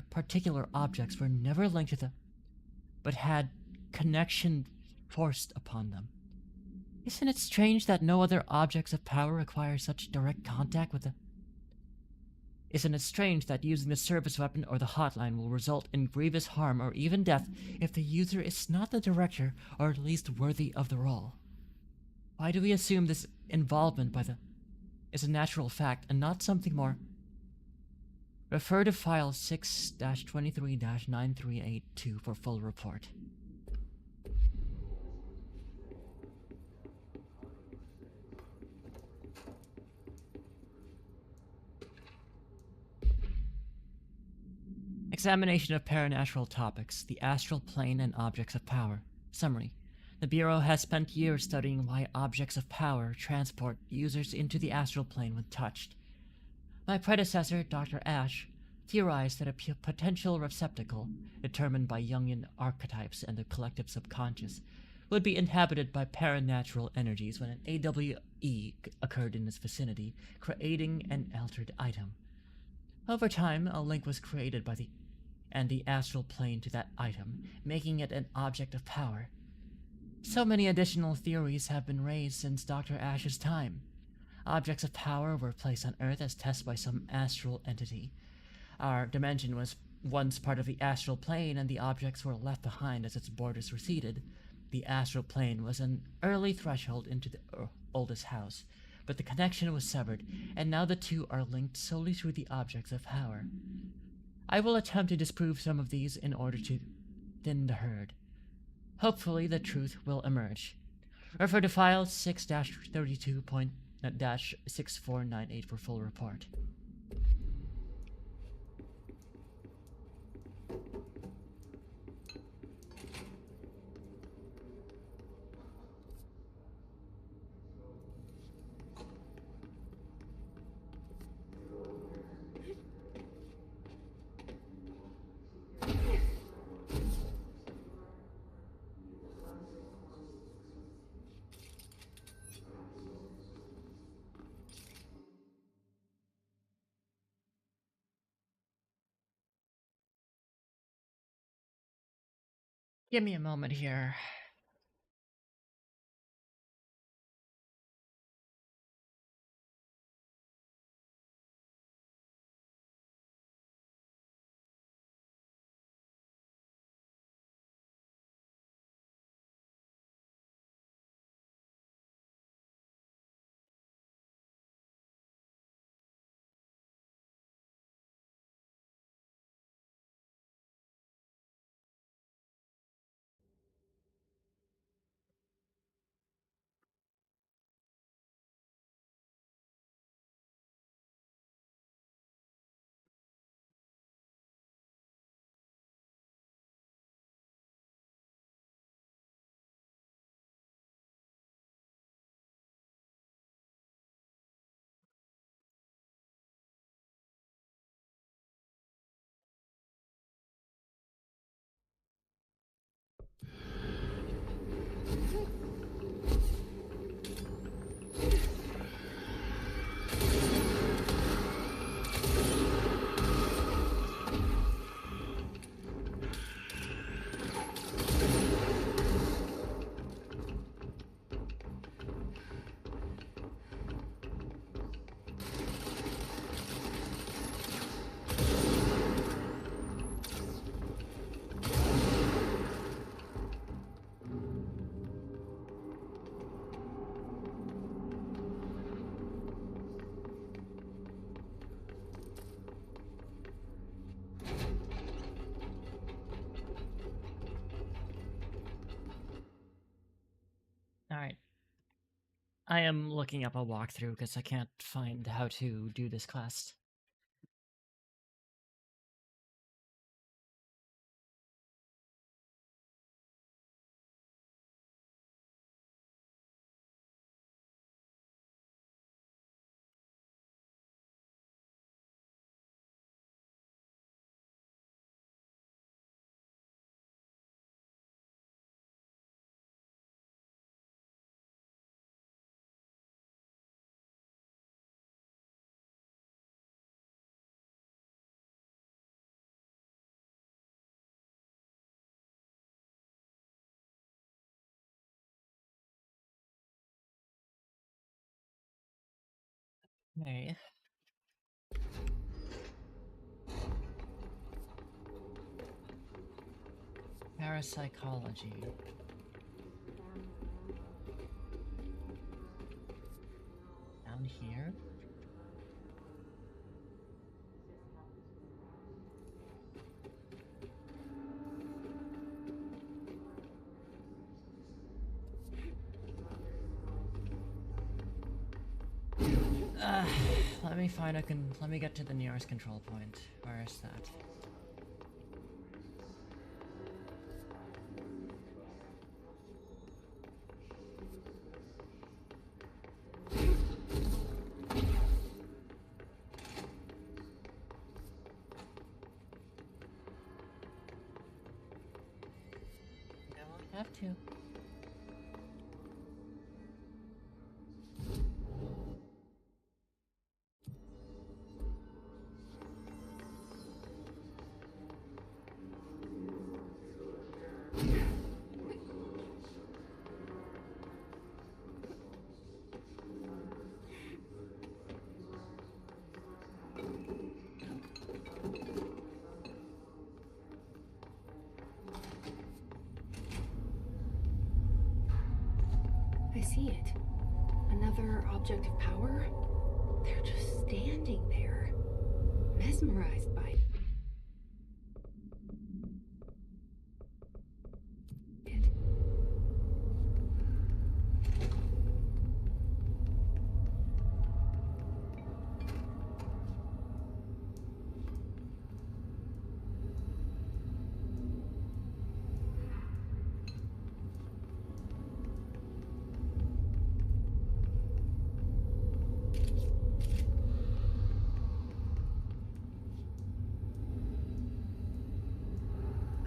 particular objects were never linked to them, but had connection forced upon them? Isn't it strange that no other objects of power require such direct contact with them? Isn't it strange that using the service weapon or the hotline will result in grievous harm or even death if the user is not the director or at least worthy of the role? Why do we assume this involvement by the is a natural fact and not something more? Refer to file 6-23-9382 for full report. Examination of paranatural topics, the astral plane and objects of power. Summary. The Bureau has spent years studying why objects of power transport users into the astral plane when touched. My predecessor, Dr. Ash, theorized that a potential receptacle, determined by Jungian archetypes and the collective subconscious, would be inhabited by paranatural energies when an AWE occurred in its vicinity, creating an altered item. Over time, a link was created by the astral plane to that item, making it an object of power. So many additional theories have been raised since Dr. Ash's time. Objects of power were placed on Earth as tests by some astral entity. Our dimension was once part of the astral plane, and the objects were left behind as its borders receded. The astral plane was an early threshold into the oldest house, but the connection was severed, and now the two are linked solely through the objects of power. I will attempt to disprove some of these in order to thin the herd. Hopefully the truth will emerge. Refer to file 6-32.-6498 for full report. Give me a moment here. I am looking up a walkthrough because I can't find how to do this quest. Okay. Parapsychology. Down here? Let me find let me get to the nearest control point. Where is that? I won't have to. I see it. Another object of power? They're just standing there, mesmerized by it.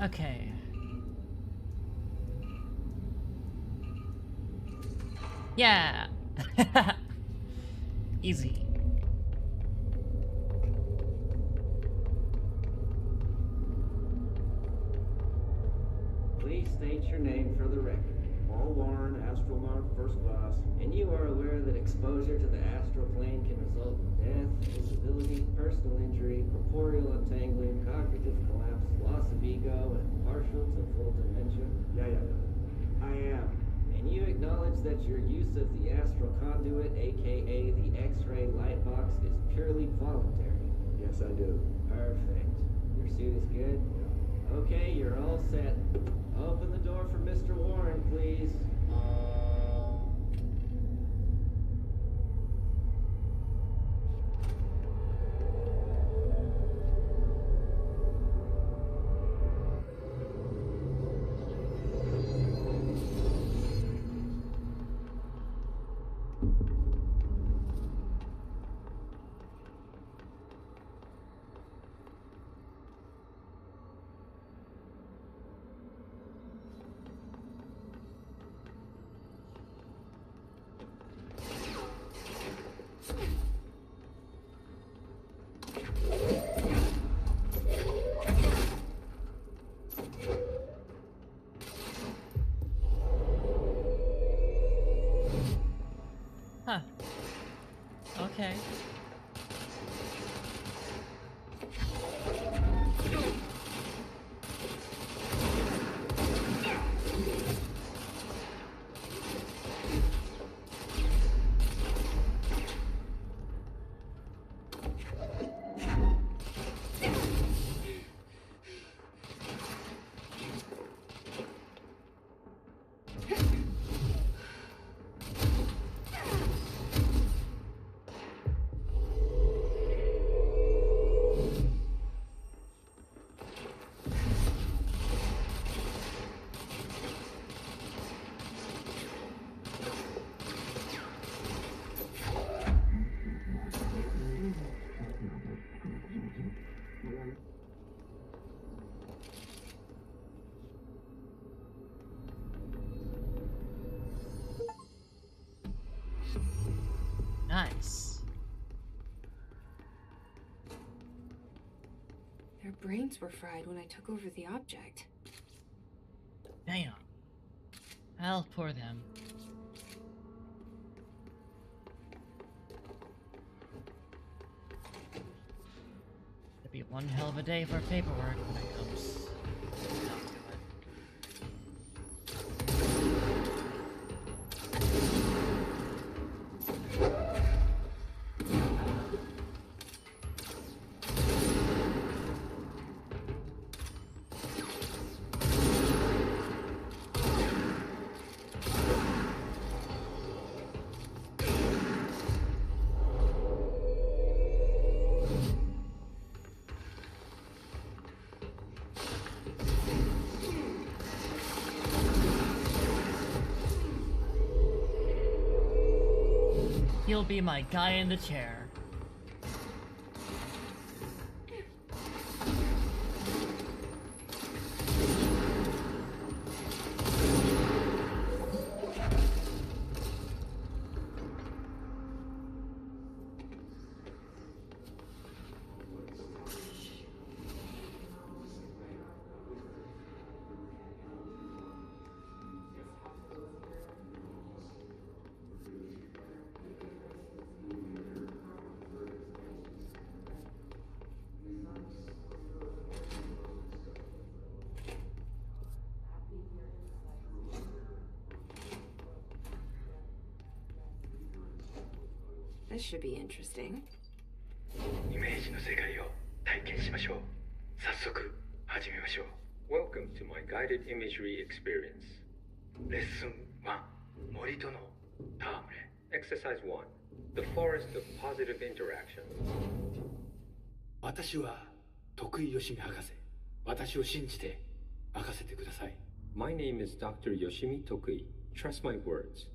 Okay. Yeah! Easy. Please state your name for the record. Paul Warren, Astronaut First Class, and you are aware that exposure to the astral plane can result in death, disability, personal injury, corporeal untangling, cognitive collapse, loss of ego, and partial to full dementia? Yeah. I am. And you acknowledge that your use of the astral conduit, aka the X-ray light box, is purely voluntary? Yes, I do. Perfect. Your suit is good? Okay, you're all set. Open the door for Mr. Warren, please. Huh. Okay. brains were fried when I took over the object. Damn. I'll pour them. It'll be one hell of a day for paperwork when it comes down to it. He'll be my guy in the chair. This should be interesting. イメージの世界を体験しましょう。早速始めましょう。Welcome to my guided imagery experience. レッスン1、森との戯れ。Exercise 1, the forest of positive interaction. 私は徳井義美博士。私を信じて任せてください。My name is Dr. Yoshimi Tokui. Trust my words.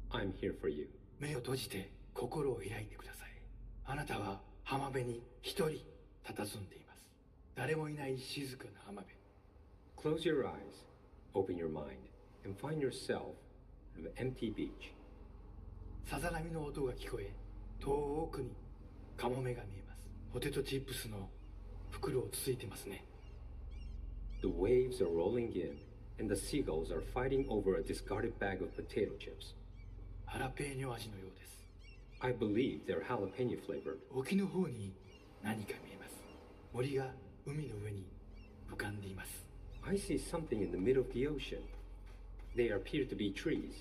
I'm here for you. 目を閉じて心を開いてください。あなたは浜辺に一人佇んでいます。誰もいない静かな浜辺。Close your eyes, open your mind, and find yourself on an empty beach. さざ波の音が聞こえ、遠くにカモメが見えます。ポテトチップスの袋をつついてますね。The waves are rolling in, and the seagulls are fighting over a discarded bag of potato chips. ハラペーニョ味のようです。I believe they're jalapeno flavored. 沖の方に何か見えます。森が海の上に浮かんでいます。I see something in the middle of the ocean. They appear to be trees.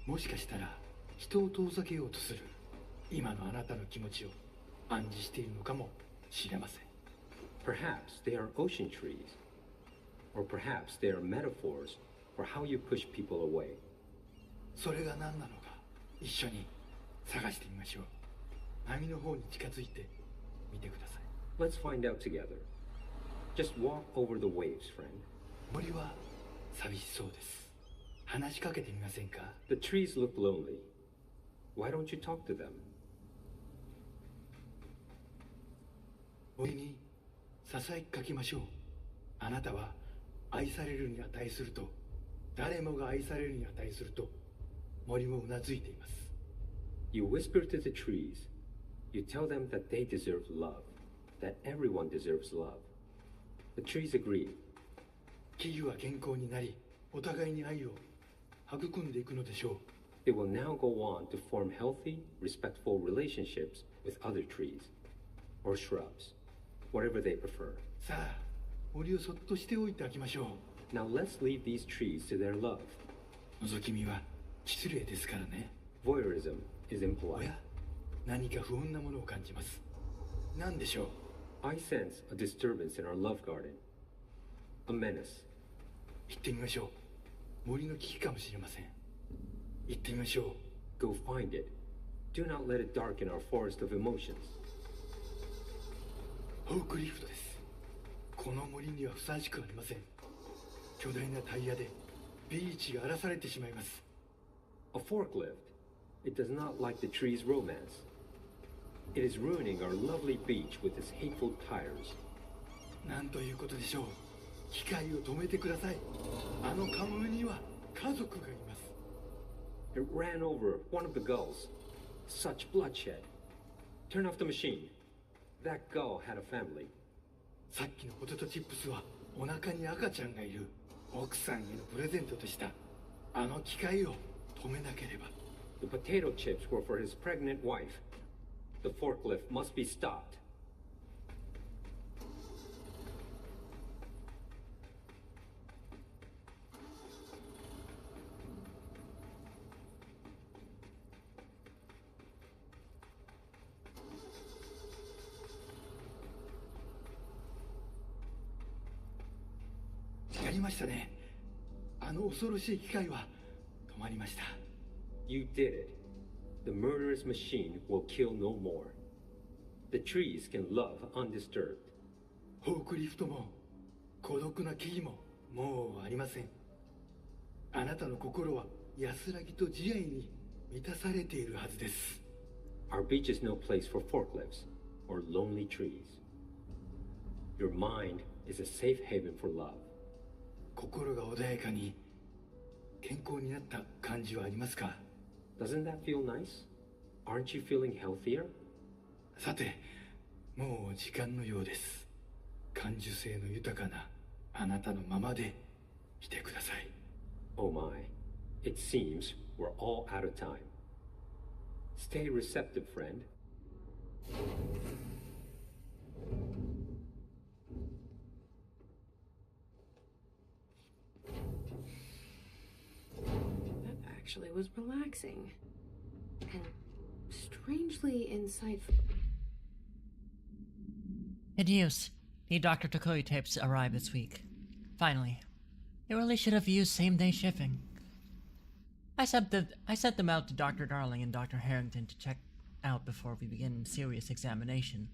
もしかしたら人を遠ざけようとする今のあなたの気持ちを暗示しているのかもしれません。Perhaps they are ocean trees. Or perhaps they are metaphors for how you push people away. それが何なのか一緒に探してみましょう。波の方に近づいてみてください。Let's find out together. Just walk over the waves, friend. 森は寂しそうです。話しかけてみませんか？ The trees look lonely. Why don't you talk to them? 森にささやきかけましょう。あなたは愛されるに値すると、誰もが愛されるに値すると、森もうなずいています。You whisper to the trees. You tell them that they deserve love, that everyone deserves love. The trees agree. 木々は健康になり、お互いに愛を育んでいくのでしょう。They will now go on to form healthy, respectful relationships with other trees, or shrubs, whatever they prefer. さあ、森をそっとしておいてあげましょう。Now let's leave these trees to their love. 覗き見は失礼ですからね。Voyeurism is impolite. おや、何か不穏なものを感じます。何でしょう？ I sense a disturbance in our love garden. A menace. 行ってみましょう。森の危機かもしれません。行ってみましょう。Go find it. Do not let it darken our forest of emotions. フォークリフトです。この森にはふさわしくありません。巨大なタイヤでビーチが荒らされてしまいます。A forklift. It does not like the tree's romance. It is ruining our lovely beach with its hateful tires. なんということでしょう。機械を止めてください。あのカモメには家族がいます。It ran over one of the gulls. Such bloodshed. Turn off the machine. That gull had a family. さっきのポテトチップスはお腹に赤ちゃんがいる奥さんへのプレゼントでした。あの機械を止めなければ。 The potato chips were for his pregnant wife. The forklift must be stopped. You did it. The murderous machine will kill no more. The trees can love undisturbed. フォークリフトも孤独な木々ももうありません。あなたの心は安らぎと慈愛に満たされているはずです。 Our beach is no place for forklifts or lonely trees. Your mind is a safe haven for love. 心が穏やかに健康になった感じはありますか？ Doesn't that feel nice? Aren't you feeling healthier? さて、もう時間のようです。感受性の豊かなあなたのままでいてください。Oh my, it seems we're all out of time. Stay receptive, friend. That actually was relaxing. And strangely insightful. Hideous. The Dr. Tokoi tapes arrived this week. Finally. They really should have used same-day shipping. I sent them out to Dr. Darling and Dr. Harrington to check out before we begin serious examination.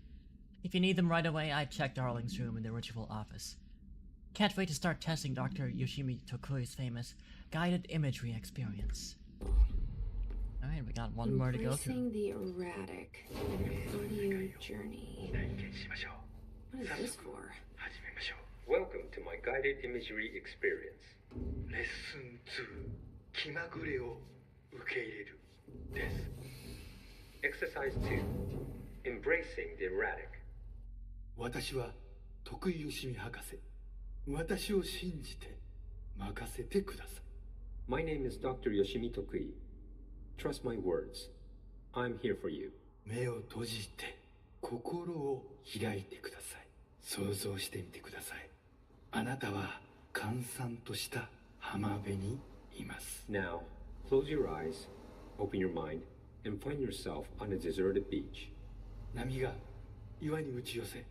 If you need them right away, I'd check Darling's room in the ritual office. Can't wait to start testing Dr. Yoshimi Tokui's famous guided imagery experience. Alright, we got one more to go through. Embracing the erratic in a audio journey. What is this for? Welcome to my guided imagery experience. レッスン2、気まぐれを受け入れるです。 Exercise 2. Embracing the erratic. 私は徳井義美博士。私を信じて任せてください。My name is Dr. Yoshimi Tokui. Trust my words. I'm here for you. 目を閉じて心を開いてください。想像してみてください。あなたは閑散とした浜辺にいます。 Now, close your eyes, open your mind, and find yourself on a deserted beach. 波が岩に打ち寄せ、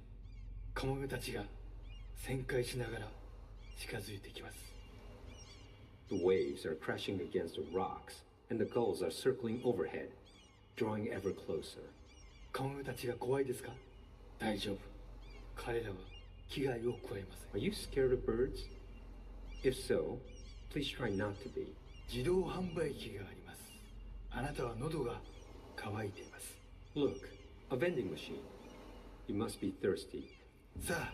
カモメたちが旋回しながら近づいてきます。 The waves are crashing against the rocks, and the gulls are circling overhead, drawing ever closer. カモメたちが怖いですか？大丈夫。彼らは危害を加えません。 Are you scared of birds? If so, please try not to be. 自動販売機があります。あなたは喉が渇いています。 Look, a vending machine. You must be thirsty. さあ、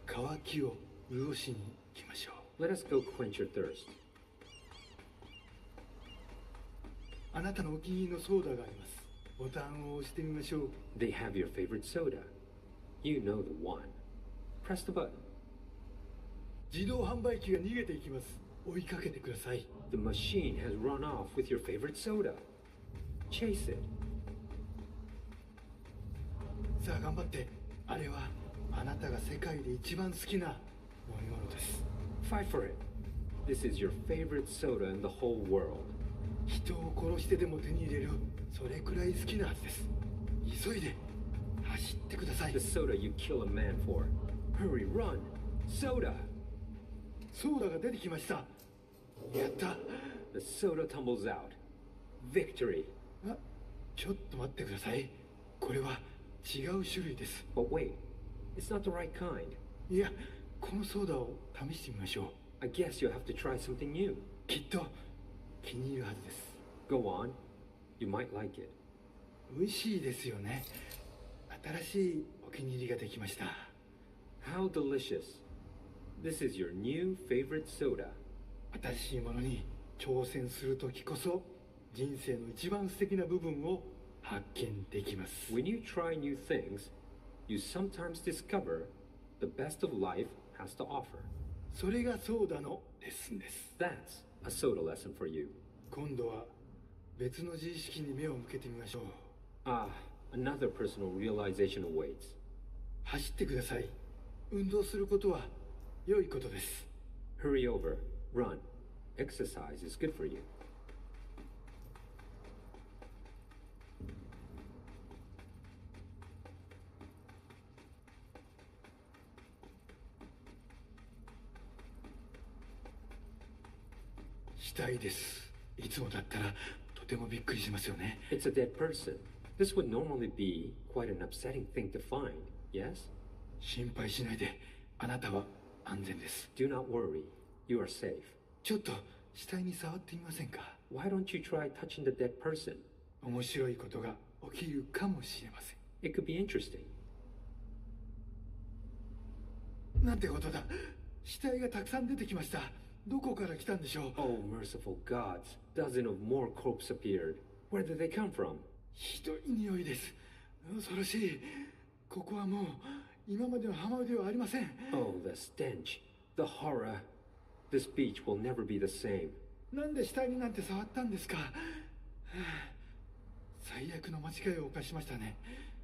渇きを潤しに行きましょう。 Let us go quench your thirst. あなたのお気に入りのソーダがあります。ボタンを押してみましょう。 They have your favorite soda. You know the one. Press the button. 自動販売機が逃げていきます。追いかけてください。The machine has run off with your favorite soda. Chase it. さあ頑張って。あれはあなたが世界で一番好きな飲み物です。 Fight for it. This is your favorite soda in the whole world. 人を殺してでも手に入れる、それくらい好きなはずです。急いで走ってください。 The soda you kill a man for. Hurry, run. Soda. ソーダが出てきました。やった。 The soda tumbles out. Victory. あ、ちょっと待ってください。これは違う種類です。 But wait, it's not the right kind. いや、このソーダを試してみましょう。 I guess you'll have to try something new. きっと気に入るはずです。 Go on. You might like it. 美味しいですよね。新しいお気に入りができました。 How delicious. This is your new favorite soda. 新しいものに挑戦するときこそ人生の一番素敵な部分を発見できます。 When you try new things, you sometimes discover the best of life has to offer. それがソーダのレッスンです。 That's a soda lesson for you. 今度は別の自意識に目を向けてみましょう。Ah, another personal realization awaits. 走ってください。運動することは良いことです。 Hurry over, run. Exercise is good for you. 死体です。いつもだったらとてもびっくりしますよね。 It's a dead person. This would normally be quite an upsetting thing to find, yes? 心配しないで。あなたは安全です。 Do not worry. You are safe. ちょっと死体に触ってみませんか？ Why don't you try touching the dead person? 面白いことが起きるかもしれません。 It could be interesting. なんてことだ。死体がたくさん出てきました。どこから来たんでしょう？ Oh, merciful gods. Dozen of more corpses appeared. Where did they come from? ひどい匂いです。恐ろしい。ここはもう今までの浜辺ではありません。 Oh, the stench. The horror. This beach will never be the same. なんで死体になんて触ったんですか？はあ、最悪の間違いを犯しましたね。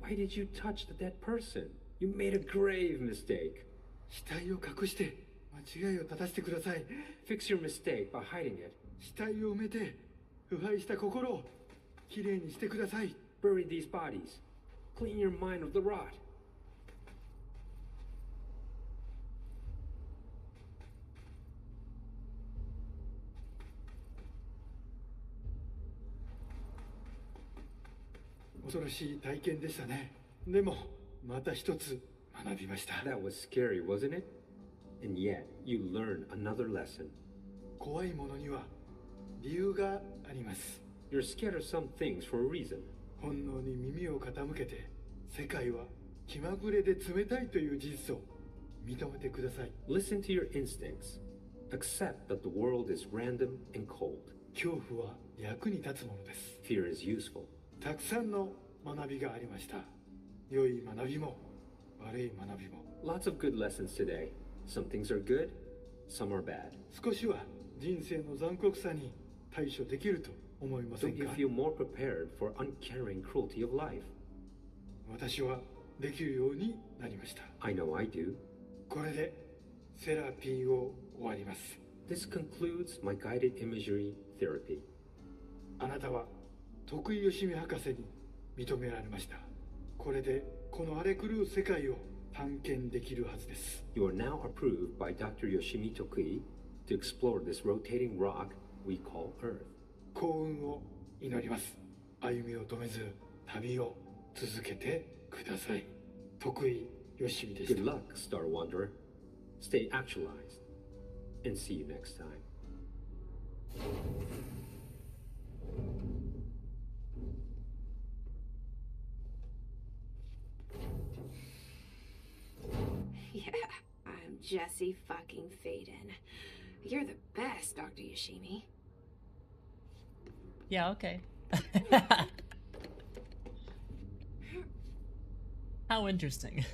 Why did you touch the dead person? You made a grave mistake. 死体を隠して間違いを正してください。 Fix your mistake by hiding it. 死体を埋めて腐敗した心をきれいにしてください。 Bury these bodies. Clean your mind of the rot. 恐ろしい体験でしたね。でもまた一つ学びました。 That was scary, wasn't it? And yet, you learned another lesson. 怖いものには理由があります。 You're scared of some things for a reason. 本能に耳を傾けて、世界は気まぐれで冷たいという事実を認めてください。 Listen to your instincts. Accept that the world is random and cold. 恐怖は役に立つものです。 Fear is useful. たくさんの学びがありました。良い学びも悪い学びも。 Lots of good lessons today. Some things are good, some are bad. 少しは人生の残酷さに対処できると思いません Don't you か？ feel more prepared for uncaring cruelty of life? 私はできるようになりました。 I know I do. これでセラピーを終わります。 This concludes my guided imagery therapy. あなたは徳井義美博士に認められました。これでこの荒れ狂う世界を探検できるはずです。 You are now approved by Dr. Yoshimi Tokui to explore this rotating rock we call Earth. 幸運を祈ります。歩みを止めず旅を続けてください。徳井義美でした。 Good luck, Star Wanderer. Stay actualized. And see you next time. Yeah, I'm Jesse fucking Faden. You're the best, Dr. Yoshimi. Yeah, okay. How interesting.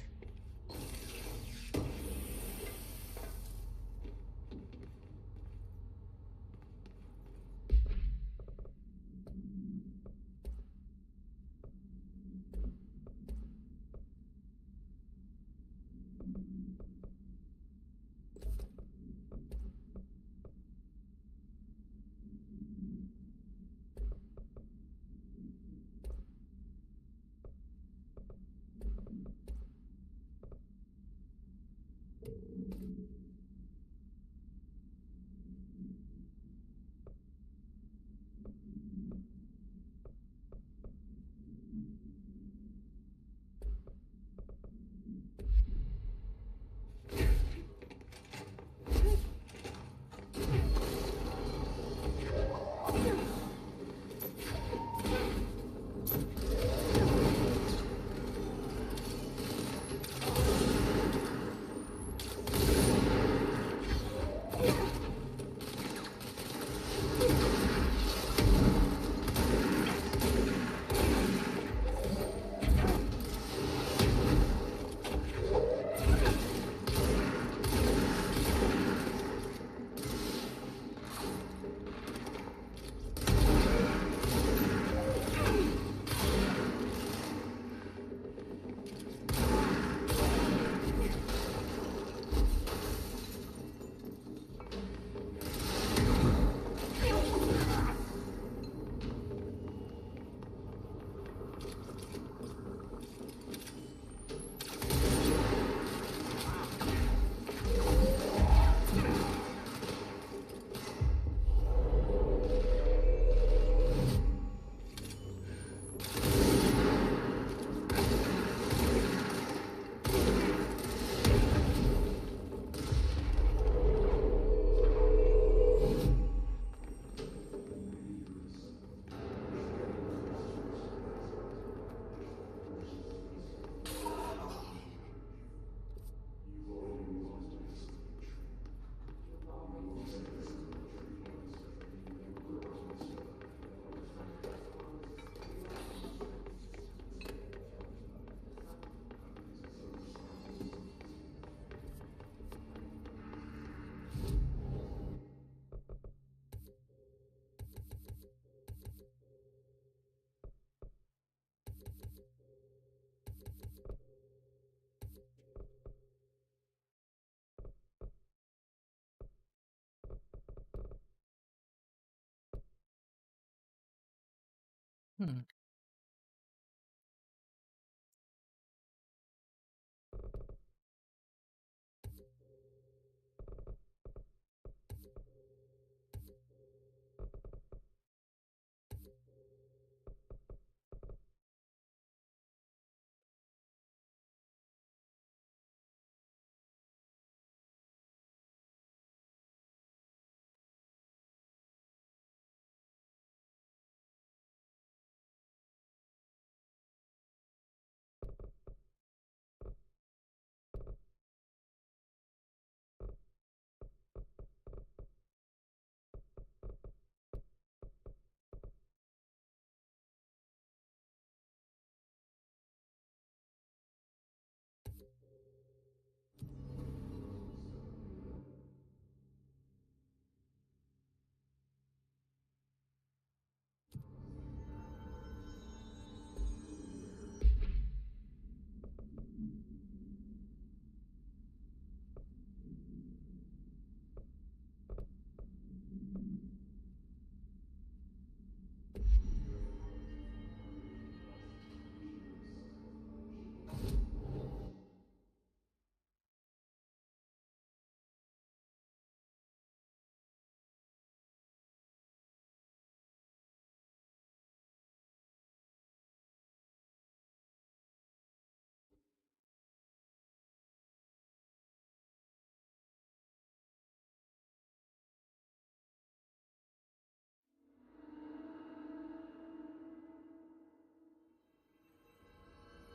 Hmm.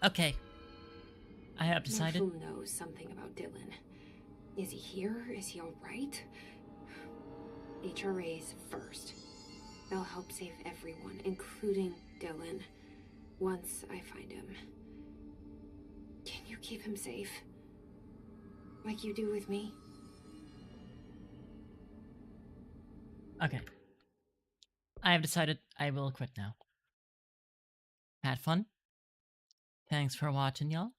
Okay. I have decided. Marshall knows something about Dylan. Is he here? Is he alright? HRAs first. They'll help save everyone, including Dylan. Once I find him. Can you keep him safe? Like you do with me? Okay. I have decided I will quit now. Had fun? Thanks for watching, y'all.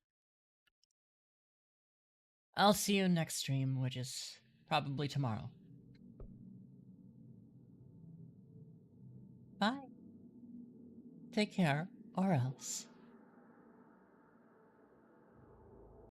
I'll see you next stream, which is probably tomorrow. Bye. Take care, or else.